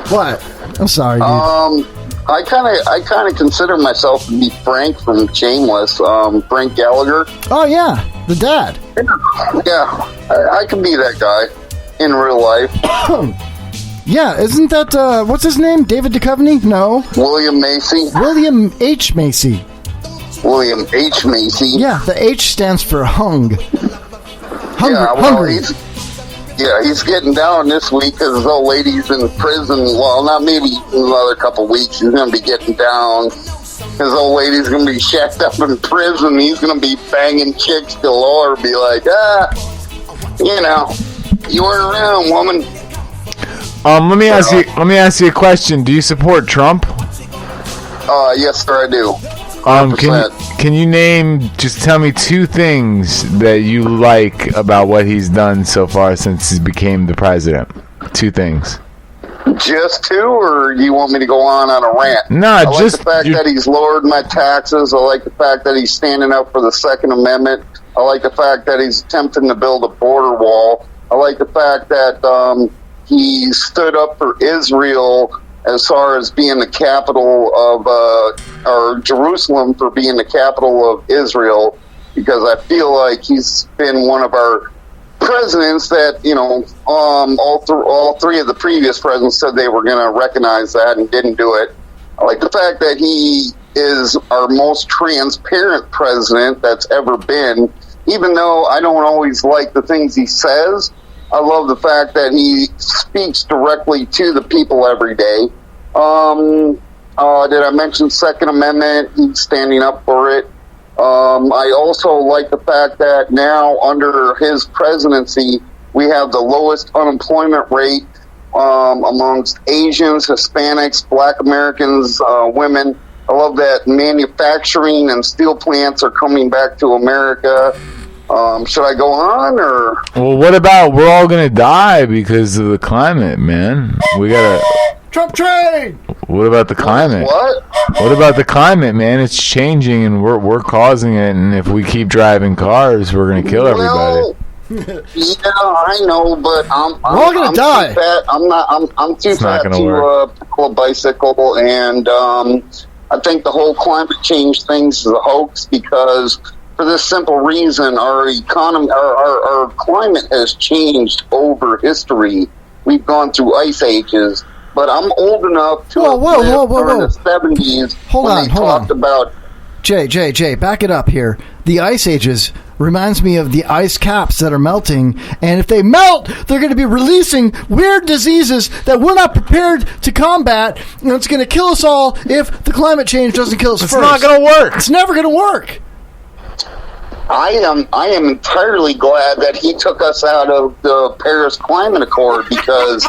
What? I'm sorry, dude. I kind of consider myself to be Frank from Shameless. Frank Gallagher. Oh yeah, the dad. Yeah, I can be that guy in real life. Yeah, isn't that what's his name? David Duchovny? No. William Macy. William H. Macy. William H. Macy. Yeah, the H stands for hung. Hungry. He's getting down this week because his old lady's in prison. Well, not maybe in another couple weeks. He's going to be getting down. His old lady's going to be shacked up in prison. He's going to be banging chicks galore. Be like, you weren't around, woman. Let me ask you a question. Do you support Trump? Yes, sir, I do. Can you tell me two things that you like about what he's done so far since he became the president? Two things. Just two, or you want me to go on a rant? No, I like the fact that he's lowered my taxes. I like the fact that he's standing up for the Second Amendment. I like the fact that he's attempting to build a border wall. I like the fact that he stood up for Israel as far as being the capital of, or Jerusalem for being the capital of Israel, because I feel like he's been one of our presidents that, all three of the previous presidents said they were going to recognize that and didn't do it. I like the fact that he is our most transparent president that's ever been, even though I don't always like the things he says. I love the fact that he speaks directly to the people every day. Did I mention Second Amendment? He's standing up for it. I also like the fact that now, under his presidency, we have the lowest unemployment rate amongst Asians, Hispanics, Black Americans, women. I love that manufacturing and steel plants are coming back to America. Should I go on, or? Well, what about we're all gonna die because of the climate, man? We gotta Trump train. What about the climate? What about the climate, man? It's changing, and we're causing it. And if we keep driving cars, we're gonna kill everybody. Yeah, I know, but I'm all gonna die. Too fat. I'm too fat to pull a bicycle, and I think the whole climate change thing's a hoax because. For this simple reason, our economy, our climate has changed over history. We've gone through ice ages, but I'm old enough to have lived during the 70s when they talked about. Jay, back it up here. The ice ages reminds me of the ice caps that are melting, and if they melt, they're going to be releasing weird diseases that we're not prepared to combat, and it's going to kill us all if the climate change doesn't kill us first. It's not going to work. It's never going to work. I am entirely glad that he took us out of the Paris Climate Accord because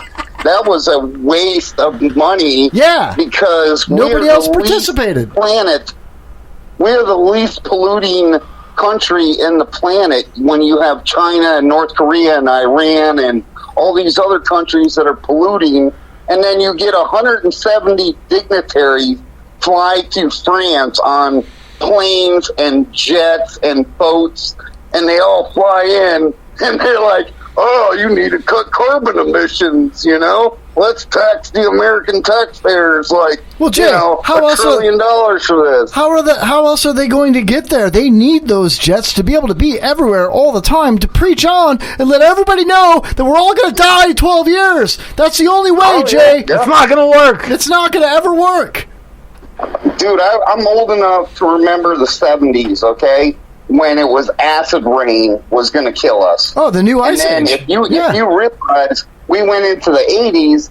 that was a waste of money. Yeah, because nobody else participated. We're the least polluting country in the planet. When you have China and North Korea and Iran and all these other countries that are polluting, and then you get 170 dignitaries fly to France on planes and jets and boats, and they all fly in, and they're like, oh, you need to cut carbon emissions, you know? Let's tax the American taxpayers like, well, Jay, you know, $1 trillion for this. How else are they going to get there? They need those jets to be able to be everywhere all the time to preach on and let everybody know that we're all going to die in 12 years. That's the only way, Jay. Yeah. It's not going to work. It's not going to ever work. Dude, I'm old enough to remember the 70s, okay? When it was acid rain was going to kill us. Oh, the new ice age. If you realize we went into the 80s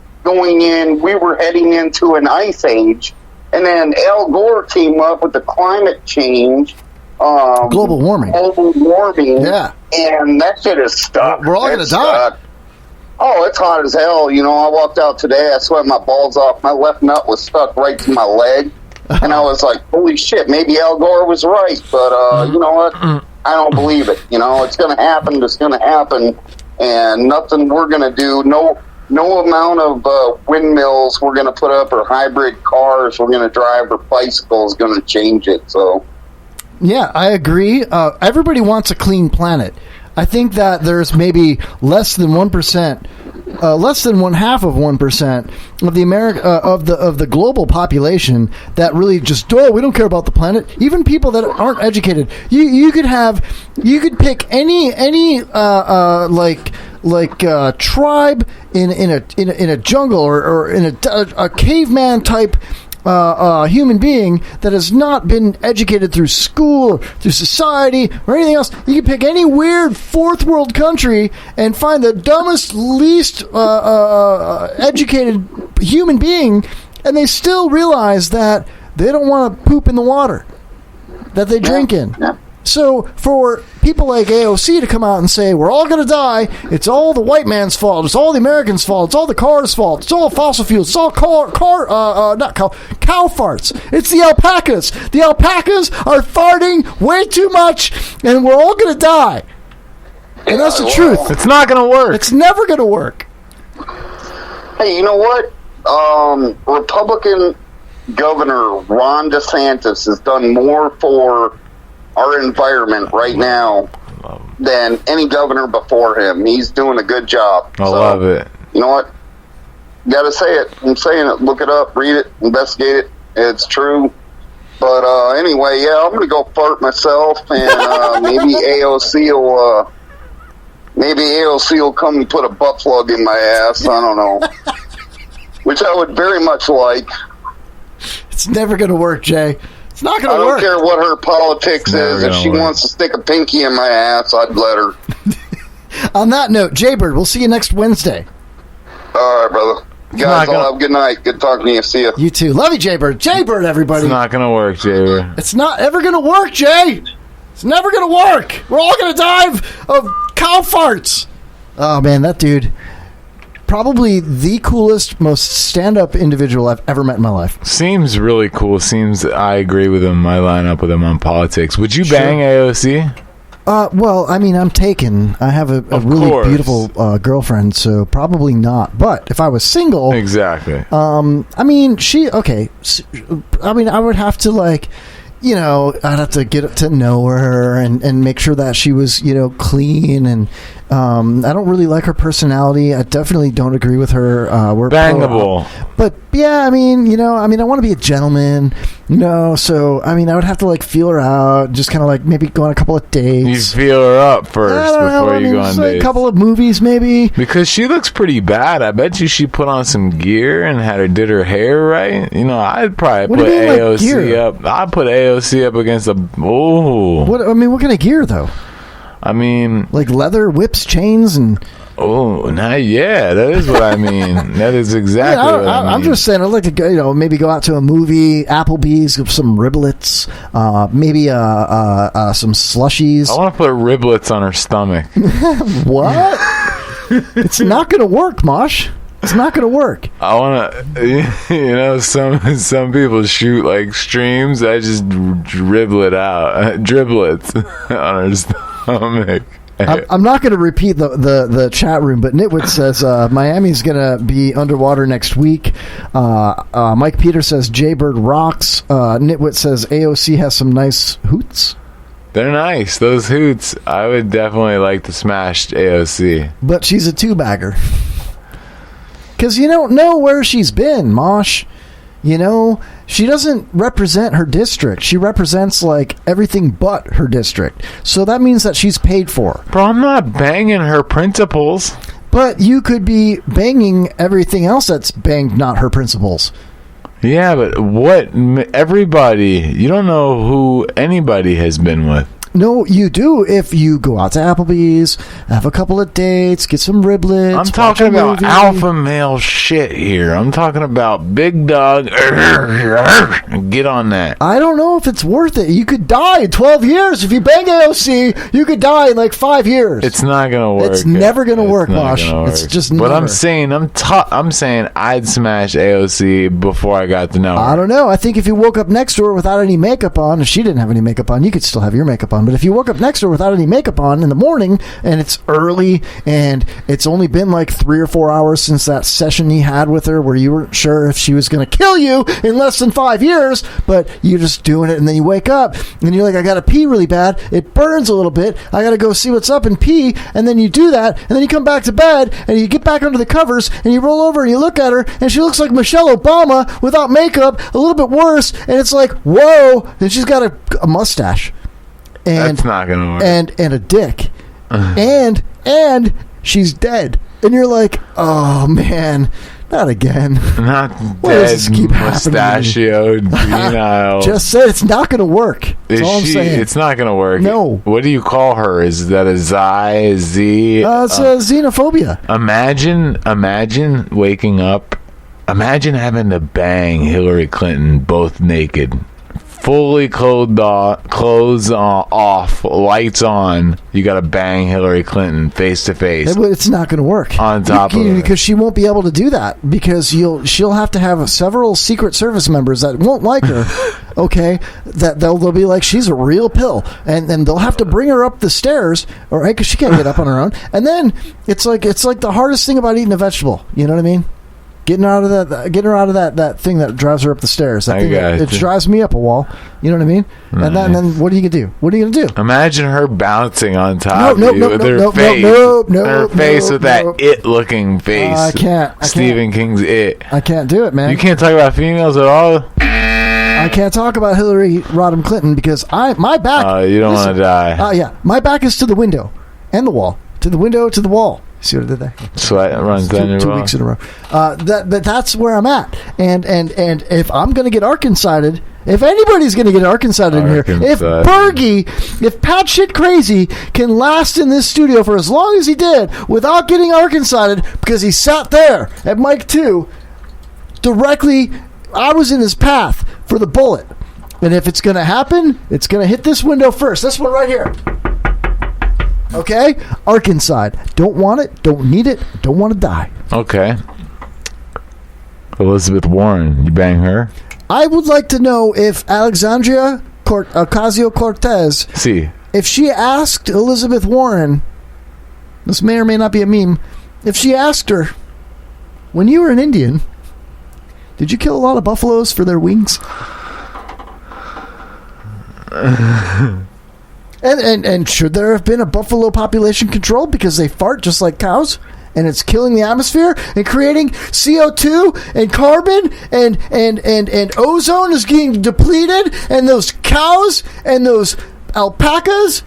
we were heading into an ice age, and then Al Gore came up with the climate change. Global warming. Yeah. And that shit is stuck. We're all going to die. Oh, it's hot as hell. You know, I walked out today, I sweat my balls off. My left nut was stuck right to my leg. And I was like, holy shit, maybe Al Gore was right. But you know what? I don't believe it. You know, it's going to happen. It's going to happen. And nothing we're going to do, no amount of windmills we're going to put up or hybrid cars we're going to drive or bicycles is going to change it. So, yeah, I agree. Everybody wants a clean planet. I think that there's maybe less than 1%. Less than 1/2% of the of the global population that really just we don't care about the planet. Even people that aren't educated, you could pick any tribe in a jungle or in a caveman type human being that has not been educated through school or through society or anything else. You can pick any weird fourth world country and find the dumbest, least educated human being, and they still realize that they don't want to poop in the water that they drink in. Yeah. So for people like AOC to come out and say, we're all going to die, it's all the white man's fault, it's all the Americans' fault, it's all the cars' fault, it's all fossil fuels, it's all cow farts. It's the alpacas. The alpacas are farting way too much, and we're all going to die. And that's the truth. It's not going to work. It's never going to work. Hey, you know what? Republican Governor Ron DeSantis has done more for our environment right now than any governor before him. He's doing a good job. I love it. You know what? Gotta say it. I'm saying it. Look it up, read it, investigate it. It's true. But anyway, yeah, I'm gonna go fart myself, and maybe AOC will come and put a butt plug in my ass. I don't know. Which I would very much like. It's never gonna work, Jay. It's not going to work. I don't care what her politics is. If she wants to stick a pinky in my ass, I'd let her. On that note, Jaybird, we'll see you next Wednesday. All right, brother. Guys, all have a good night. Good talking to you. See you. You too. Love you, Jaybird. Jaybird, everybody. It's not going to work, Jaybird. It's not ever going to work, Jay. It's never going to work. We're all going to die of cow farts. Oh, man, that dude. Probably the coolest, most stand-up individual I've ever met in my life. Seems really cool. Seems I agree with him. I line up with him on politics. Would you bang AOC? Well, I mean, I'm taken. I have a really beautiful girlfriend, so probably not. But if I was single... Exactly. I mean, I would have to, I'd have to get to know her and make sure that she was, clean. And I don't really like her personality. I definitely don't agree with her. We're bangable. But yeah, I want to be a gentleman, so, I would have to feel her out, just kind of maybe go on a couple of dates. You feel her up first before you go on dates. A couple of movies, maybe. Because she looks pretty bad. I bet you she put on some gear and did her hair right. I'd probably put AOC up. I'd put AOC up against a... Oh. What kind of gear, though? Leather, whips, chains, and... Oh, that is what I mean. That is exactly what I mean. I'm just saying, I'd like to go, maybe go out to a movie, Applebee's, with some riblets, maybe some slushies. I want to put riblets on her stomach. What? It's not going to work, Mosh. It's not going to work. I want to, some people shoot streams. I just dribble it out, driblets on her stomach. I'm not going to repeat the chat room, but Nitwit says Miami's going to be underwater next week. Mike Peter says Jaybird rocks. Nitwit says AOC has some nice hoots. They're nice. Those hoots. I would definitely like to smash AOC. But she's a two-bagger. Because you don't know where she's been, Mosh. You know, she doesn't represent her district. She represents, like, everything but her district. So that means that she's paid for. Bro, I'm not banging her principles. But you could be banging everything else that's banged not her principles. Yeah, but what? Everybody. You don't know who anybody has been with. No, you do if you go out to Applebee's, have a couple of dates, get some riblets. I'm talking about alpha male shit here. I'm talking about big dog. Get on that. I don't know if it's worth it. You could die in 12 years. If you bang AOC, you could die in like 5 years. It's not going to work. It's never going to work, Mosh. It's just never. But I'm saying, I'm saying I'd smash AOC before I got to know her. I don't know. I think if you woke up next to her without any makeup on, if she didn't have any makeup on, you could still have your makeup on. But if you woke up next to her without any makeup on in the morning and it's early and it's only been like 3 or 4 hours since that session you had with her where you weren't sure if she was going to kill you in less than 5 years, but you're just doing it, and then you wake up and you're like, I got to pee really bad. It burns a little bit. I got to go see what's up and pee. And then you do that, and then you come back to bed and you get back under the covers and you roll over and you look at her and she looks like Michelle Obama without makeup, a little bit worse. And it's like, whoa. And she's got a mustache. And, that's not gonna work. And a dick, and she's dead, and you're like, oh man, not again. Not Why dead, does this keep mustachioed, penile. Just said it's not going to work. That's all I'm saying. It's not going to work. No. What do you call her? Is that a Z? It's xenophobia. Imagine waking up. Imagine having to bang Hillary Clinton both naked. Fully clothes off, lights on. You got to bang Hillary Clinton face to face. It's not going to work. On top of it, because she won't be able to do that because she'll have to have several Secret Service members that won't like her. Okay, that they'll be like, she's a real pill, and they'll have to bring her up the stairs, all right, because she can't get up on her own. And then it's like the hardest thing about eating a vegetable. You know what I mean? Getting her out of that thing that drives her up the stairs. That thing it drives me up a wall. You know what I mean? Nice. And then what are you gonna do? What are you gonna do? Imagine her bouncing on top of you with her face, with that it-looking face. I can't. Stephen King's It. I can't do it, man. You can't talk about females at all. I can't talk about Hillary Rodham Clinton because my back. You don't want to die. Yeah, my back is to the window and the wall. To the window, to the wall. See what I did there? Sweat runs down your 2 weeks in a row. That's where I'm at. And if I'm going to get Arkansided, if anybody's going to get Arkansided in here, if Pat Shit Crazy can last in this studio for as long as he did without getting Arkansided because he sat there at mic 2 directly, I was in his path for the bullet. And if it's going to happen, it's going to hit this window first. This one right here. Okay? Arkansas. Don't want it. Don't need it. Don't want to die. Okay. Elizabeth Warren. You bang her? I would like to know if Alexandria Ocasio-Cortez, if she asked Elizabeth Warren, this may or may not be a meme, if she asked her, when you were an Indian, did you kill a lot of buffaloes for their wings? And should there have been a buffalo population control because they fart just like cows and it's killing the atmosphere and creating CO2 and carbon and ozone is getting depleted and those cows and those alpacas,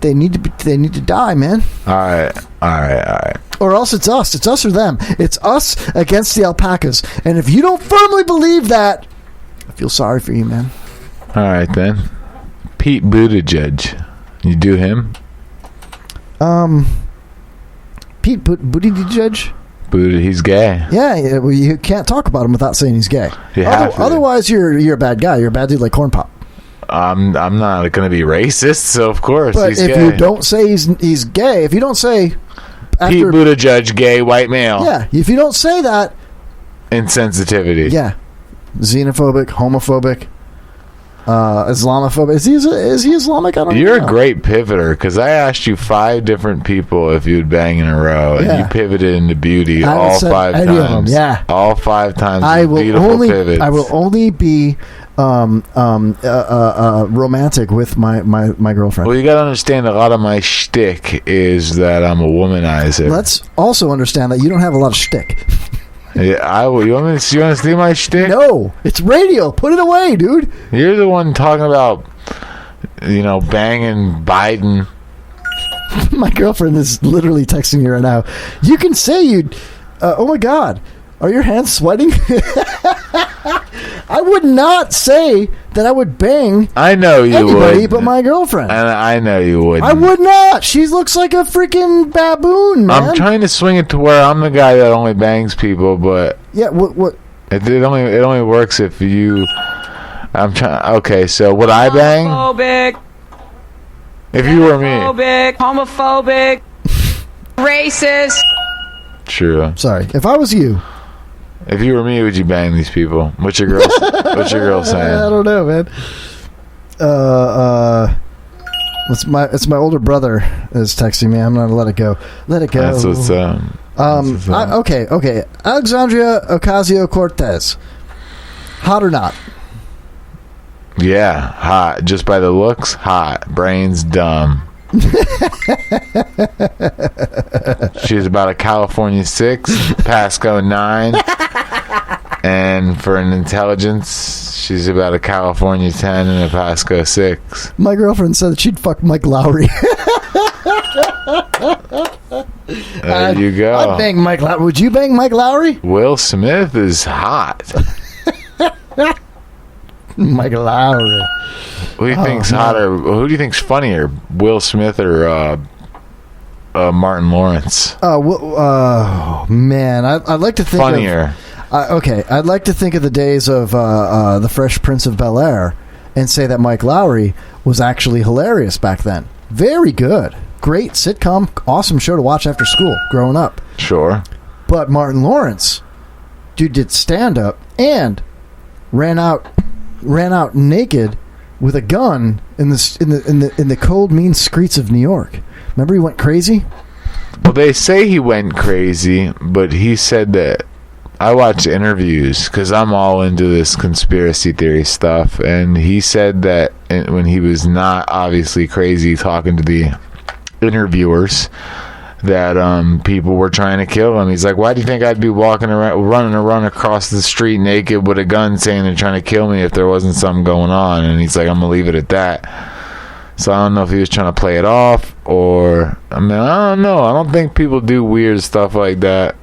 they need to die, man. All right. Or else it's us or them. It's us against the alpacas. And if you don't firmly believe that, I feel sorry for you, man. All right then. Pete Buttigieg. You do him? Pete Buttigieg? He's gay. Yeah, well, you can't talk about him without saying he's gay. Otherwise, you're a bad guy. You're a bad dude like Corn Pop. I'm not going to be racist, so of course but he's gay. But if you don't say he's gay, if you don't say... Pete Buttigieg, gay, white male. Yeah, if you don't say that... Insensitivity. Yeah. Xenophobic, homophobic... Islamophobic. Is he Islamic? I don't know. You're a great pivoter because I asked you 5 different people if you'd bang in a row, and you pivoted into beauty all 5 times. Of them, yeah, all 5 times. I will pivots. I will only be romantic with my girlfriend. Well, you got to understand a lot of my shtick is that I'm a womanizer. Let's also understand that you don't have a lot of shtick. Yeah, I will. You want to see my shtick? No, it's radio. Put it away, dude. You're the one talking about, banging Biden. My girlfriend is literally texting me right now. You can say you'd. Oh my God, are your hands sweating? I would not say that I would bang. I know you anybody would, but my girlfriend. And I know you would. I would not. She looks like a freaking baboon, man. I'm trying to swing it to where I'm the guy that only bangs people, but yeah, what? It only works if you. I'm trying. Okay, so would I bang? Homophobic. If you were me. Homophobic. Racist. True. Sorry. If I was you. If you were me, would you bang these people? What's your girl saying? I don't know, man. It's my older brother is texting me. I'm gonna let it go. Let it go. That's what's up. Okay. Alexandria Ocasio-Cortez. Hot or not? Yeah, hot. Just by the looks, hot. Brains dumb. She's about a California 6, Pasco 9, and for an intelligence, she's about a California 10 and a Pasco 6. My girlfriend said that she'd fuck Mike Lowry. There you go. I'd bang Mike Lowry. Would you bang Mike Lowry? Will Smith is hot. Mike Lowry. Who do you think's hotter? Who do you think's funnier, Will Smith or Martin Lawrence? Man, I'd like to think funnier. I'd like to think of the days of the Fresh Prince of Bel-Air and say that Mike Lowry was actually hilarious back then. Very good, great sitcom, awesome show to watch after school growing up. Sure, but Martin Lawrence, dude, did stand up and ran out naked with a gun in the cold, mean streets of New York. Remember, he went crazy. Well, they say he went crazy, but he said that. I watch interviews because I'm all into this conspiracy theory stuff, and he said that when he was not obviously crazy talking to the interviewers, that people were trying to kill him. He's like, why do you think I'd be running around across the street naked with a gun saying they're trying to kill me if there wasn't something going on? And he's like, I'm going to leave it at that. So I don't know if he was trying to play it off or... I don't know. I don't think people do weird stuff like that.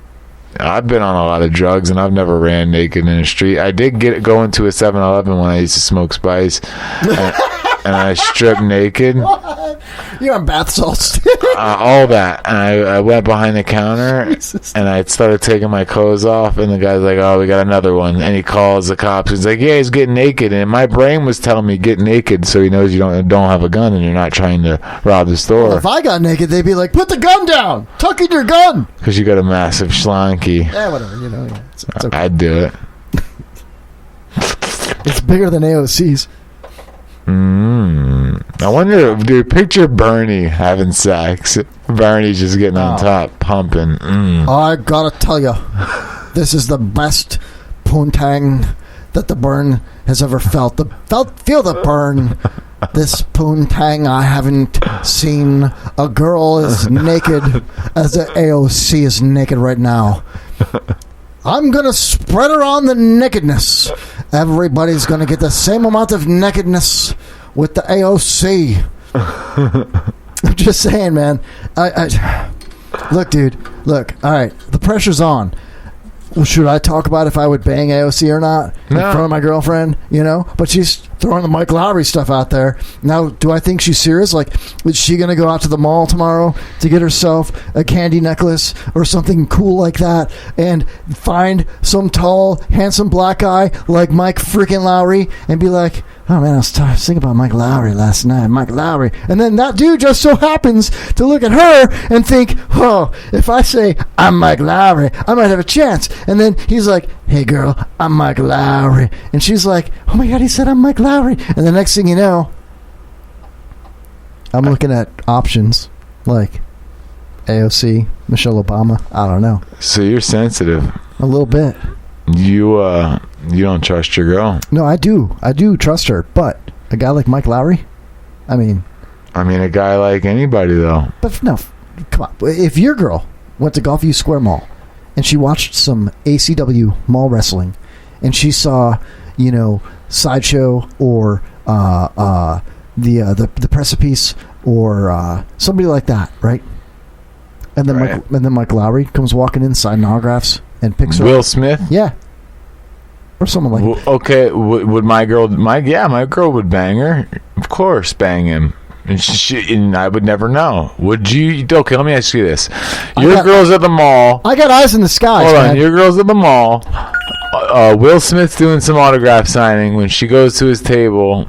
I've been on a lot of drugs and I've never ran naked in the street. I did go into a 7-Eleven when I used to smoke spice. And I stripped naked. You're on bath salts. All that. And I went behind the counter and I started taking my clothes off, and the guy's like, oh, we got another one. And he calls the cops. He's like, yeah, he's getting naked. And my brain was telling me get naked so he knows you don't have a gun and you're not trying to rob the store. Well, if I got naked, they'd be like, put the gun down. Tuck in your gun. Because you got a massive schlanky. Yeah, whatever. It's okay. I'd do it. It's bigger than AOC's. I wonder, dude, picture Bernie having sex. Bernie just getting on top, pumping. I gotta tell you, this is the best poontang that the burn has ever felt. Feel the burn. This poontang, I haven't seen a girl as naked as the AOC is naked right now. I'm gonna spread around the nakedness. Everybody's gonna get the same amount of nakedness with the AOC. I'm just saying, man. Look, dude. Look. All right. The pressure's on. Well, should I talk about if I would bang AOC or not in front of my girlfriend? But she's throwing the Mike Lowry stuff out there. Now, do I think she's serious? Like, is she going to go out to the mall tomorrow to get herself a candy necklace or something cool like that and find some tall, handsome black guy like Mike freaking Lowry and be like, oh man, I was thinking about Mike Lowry last night. Mike Lowry. And then that dude just so happens to look at her and think, oh, if I say I'm Mike Lowry, I might have a chance. And then he's like, hey girl, I'm Mike Lowry. And she's like, oh my God, he said I'm Mike Lowry. And the next thing you know, I'm looking at options like AOC, Michelle Obama. I don't know. So you're sensitive. A little bit. You don't trust your girl. No, I do. I do trust her. But a guy like Mike Lowry, I mean, a guy like anybody though. But no, come on. If your girl went to Gulfview Square Mall and she watched some ACW mall wrestling, and she saw, Sideshow or the Precipice or somebody like that, right? And then right. Mike Lowry comes walking in, signing autographs, and picks her Will up. Smith? Yeah. Or someone like that. Okay, would my girl would bang her. Of course, bang him. And I would never know. Would you? Okay, let me ask you this. Your girl's at the mall. I got eyes in the sky. Hold on, your girl's at the mall. Will Smith's doing some autograph signing. When she goes to his table,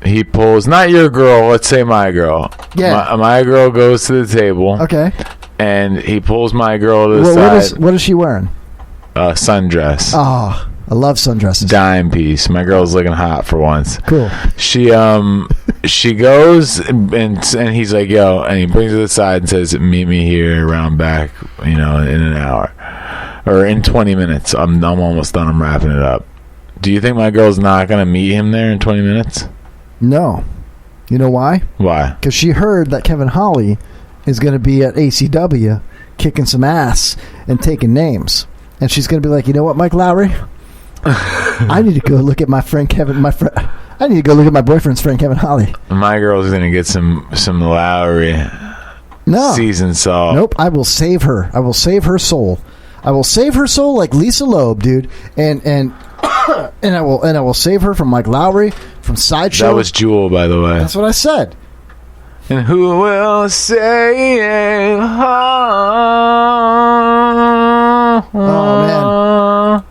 he pulls, not your girl, let's say my girl. Yeah. My girl goes to the table. Okay. And he pulls my girl to the side. What is she wearing? Sundress. Oh, I love sundresses. Dime piece. My girl's looking hot for once. Cool. She goes and he's like, yo, and he brings her to the side and says, meet me here around back, in an hour or in 20 minutes. I'm almost done. I'm wrapping it up. Do you think my girl's not gonna meet him there in 20 minutes? No. You know why? Why? Because she heard that Kevin Holly is going to be at ACW kicking some ass and taking names. And she's going to be like, you know what, Mike Lowry? I need to go look at my friend Kevin. I need to go look at my boyfriend's friend Kevin Holly. My girl's going to get some Lowry seasoned salt. Nope. I will save her. I will save her soul. I will save her soul like Lisa Loeb, dude. And I will save her from Mike Lowry, from Sideshow. That was Jewel, by the way. That's what I said. And who will say it? Oh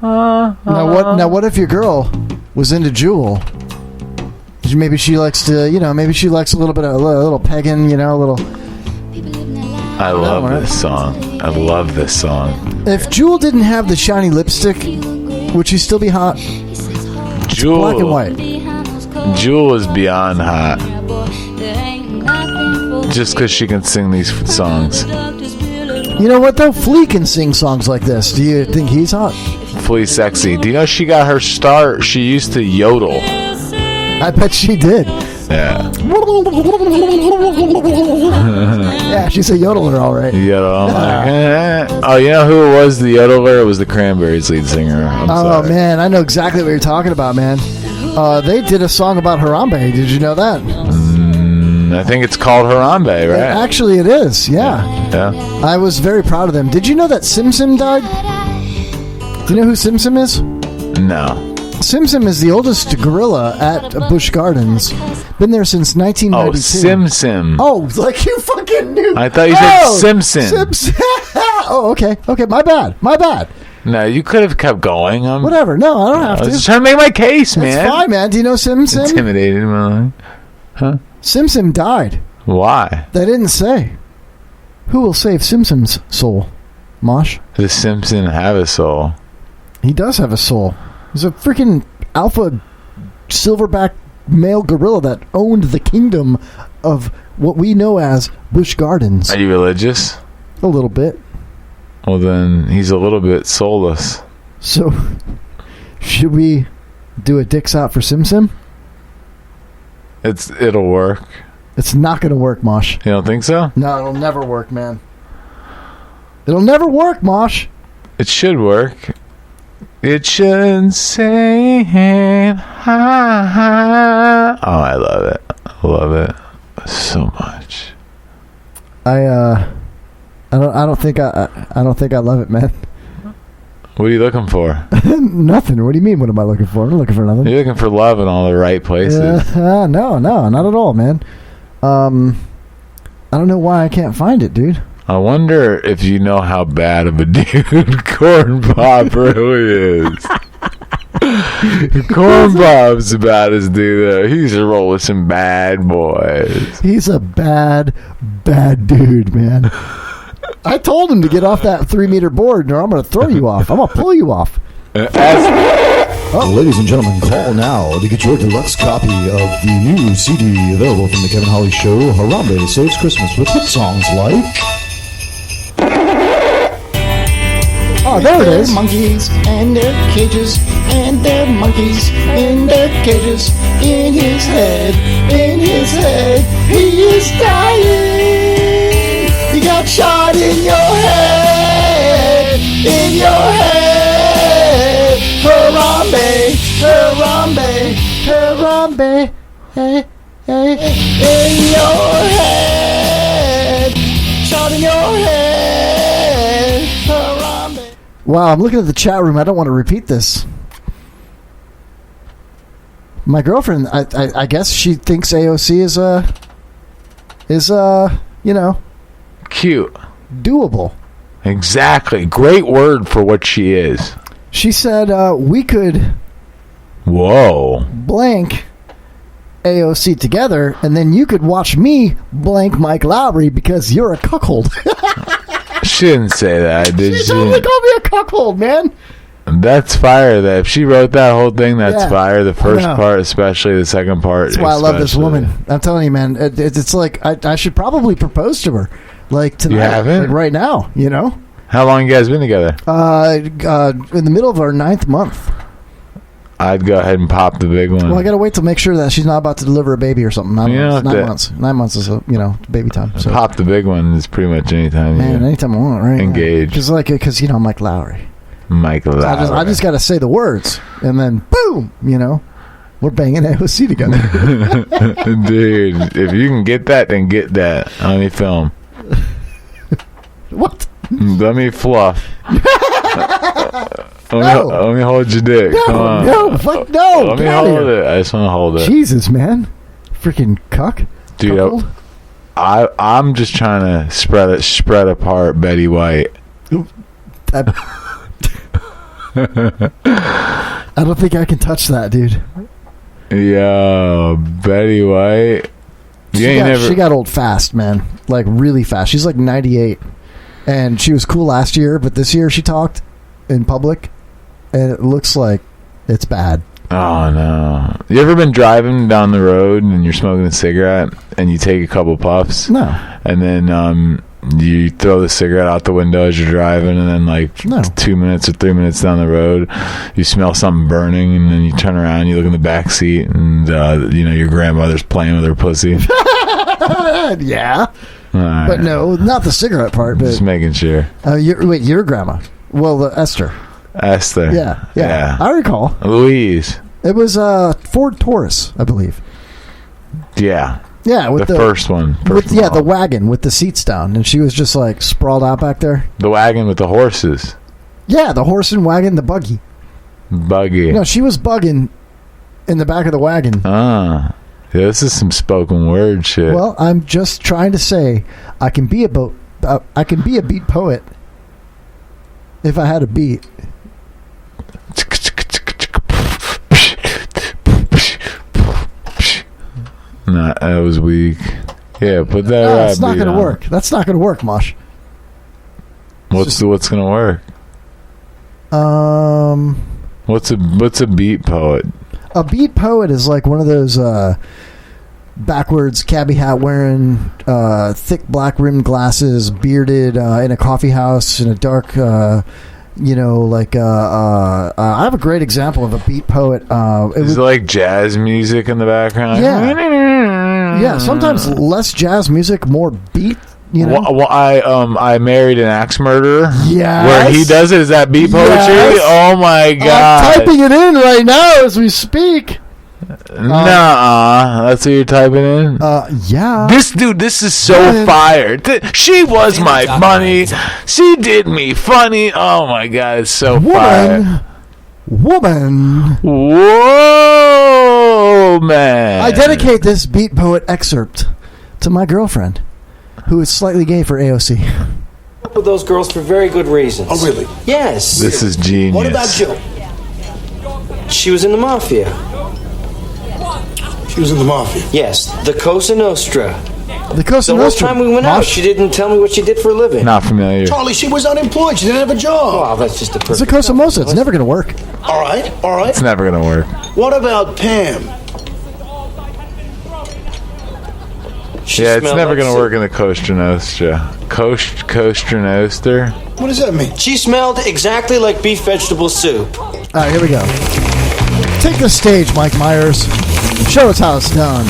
man! Now what if your girl was into Jewel? Maybe she likes to, maybe she likes a little bit of a little pegging, a little. I love this song. I love this song. If Jewel didn't have the shiny lipstick, would she still be hot? Jewel, black and white. Jewel is beyond hot. Just because she can sing these songs. You know what though? Flea can sing songs like this. Do you think he's hot? Flea's sexy. Do you know she got her start? She used to yodel. I bet she did. Yeah. Yeah, she's a yodeler, all right. Yodel. Oh, you know who it was the yodeler? It was the Cranberries lead singer. I'm sorry. Man, I know exactly what you're talking about, man. They did a song about Harambe. Did you know that? I think it's called Harambe, right? Actually, it is. Yeah. I was very proud of them. Did you know that Sim Sim died? Do you know who Sim Sim is? No. Sim Sim is the oldest gorilla at Busch Gardens. Been there since 1992. Oh, Sim Sim. Oh, like you fucking knew. I thought you said Simpson. Oh, okay. Okay, my bad. No, you could have kept going. Whatever. No, I don't have to. I was just trying to make my case, man. It's fine, man. Do you know Sim Sim? Intimidated him. Huh? Sim Sim died. Why? They didn't say. Who will save Sim Sim's soul? Mosh? Does Simpson have a soul? He does have a soul. He's a freaking alpha silverback male gorilla that owned the kingdom of what we know as Busch Gardens. Are you religious? A little bit. Well, then he's a little bit soulless. So, should we do a dicks out for Sim Sim? It'll work. It's not going to work, Mosh. You don't think so? No, it'll never work, man. It'll never work, Mosh. It should work. It should say hi. Oh, I love it. I love it so much. I don't think I love it, man. What are you looking for? Nothing. What do you mean? What am I looking for? I'm not looking for nothing. You're looking for love in all the right places. No, not at all, man. I don't know why I can't find it, dude. I wonder if you know how bad of a dude Corn Pop really is. Corn Bob's about his dude, though. He's a roll with some bad boys. He's a bad dude, man. I told him to get off that 3-meter board, or I'm going to throw you off. I'm going to pull you off. Ladies and gentlemen, call now to get your deluxe copy of the new CD available from the Kevin Holly Show. Harambe Saves Christmas with hit songs like... Oh, there it is. Monkeys and their cages, and their monkeys in their cages. In his head, he is dying. You got shot in your head, Harambe, hey, in your head, shot in your head, Harambe. Wow, I'm looking at the chat room. I don't want to repeat this. My girlfriend, I guess she thinks AOC is cute, doable. Exactly. Great word for what she is. She said we could blank AOC together, and then you could watch me blank Mike Lowry because you're a cuckold. She didn't say that, did she? She totally called me a cuckold, man. That's fire. That if she wrote that whole thing, that's Yeah, fire. The first part, especially the second part. That's why I love this especially. woman. I'm telling you, man. It's like I should probably propose to her, like tonight, You haven't? like right now. You know, How long you guys been together? in the middle of our 9th month. I'd go ahead and pop the big one. Well, I got to wait to make sure that she's not about to deliver a baby or something. I don't know. It's 9 months. 9 months is baby time. So Pop the big one is pretty much anytime. man, anytime I want, right? Engage. Because I'm Mike Lowry. Mike Lowry. I just got to say the words, and then boom, we're banging AOC together. Dude, if you can get that, then get that. Let me film. What? Let me fluff. Let me hold your dick. Come on. No, fuck no. Let me Get outta hold here. it. I just want to hold it. Jesus, man. Freaking cuck. Dude, Cuckold? I'm just trying to spread apart Betty White. I don't think I can touch that, dude. Yo, Betty White. She got old fast, man. Like, really fast. She's like 98. And she was cool last year, but this year she talked in public, and it looks like it's bad. Oh, no. You ever been driving down the road and you're smoking a cigarette and you take a couple puffs? No. And then you throw the cigarette out the window as you're driving, and then 2 minutes or 3 minutes down the road, you smell something burning, and then you turn around, you look in the back seat, and your grandmother's playing with her pussy. Yeah. Right. But no, not the cigarette part. But just making sure. Your grandma. Well, Esther. Yeah. I recall. Louise. It was Ford Taurus, I believe. Yeah. Yeah, with the first one. The wagon with the seats down, and she was just like sprawled out back there. The wagon with the horses. Yeah, the horse and wagon, the buggy. Buggy. No, she was bugging in the back of the wagon. Ah. Yeah, this is some spoken word shit. Well, I'm just trying to say I can be a beat poet if I had a beat. Nah, that was weak. Yeah, put that. No, it's not going to work. That's not going to work, Mosh. What's going to work? What's a beat poet? A beat poet is like one of those backwards cabbie hat wearing, thick black rimmed glasses, bearded, in a coffee house in a dark. I have a great example of a beat poet. Is it like jazz music in the background? Yeah, sometimes less jazz music, more beat. Well, I married an axe murderer. Yes. Where he does it. Is that beat poetry? Yes. Oh my god! I'm typing it in right now as we speak. That's what you're typing in? Yeah. This is so fire. She was my money. She did me funny. Oh my god, it's so fire. Woman. Whoa, man. I dedicate this beat poet excerpt to my girlfriend, who is slightly gay for AOC. With those girls for very good reasons. Oh, really? Yes. This is genius. What about Jill? She was in the mafia. She was in the mafia? Yes, the Cosa Nostra. The Cosa The Nostra. whole time we went out, she didn't tell me what she did for a living. Not familiar. Charlie, she was unemployed. She didn't have a job. Wow, that's just a perfect... It's a Cosa Nostra. It's never going to work. All right. It's never gonna work. What about Pam? Yeah, it's never gonna work in the Costa Nostra. Costa Nostra. What does that mean? She smelled exactly like beef vegetable soup. All right, here we go. Take the stage, Mike Myers. Show us how it's done.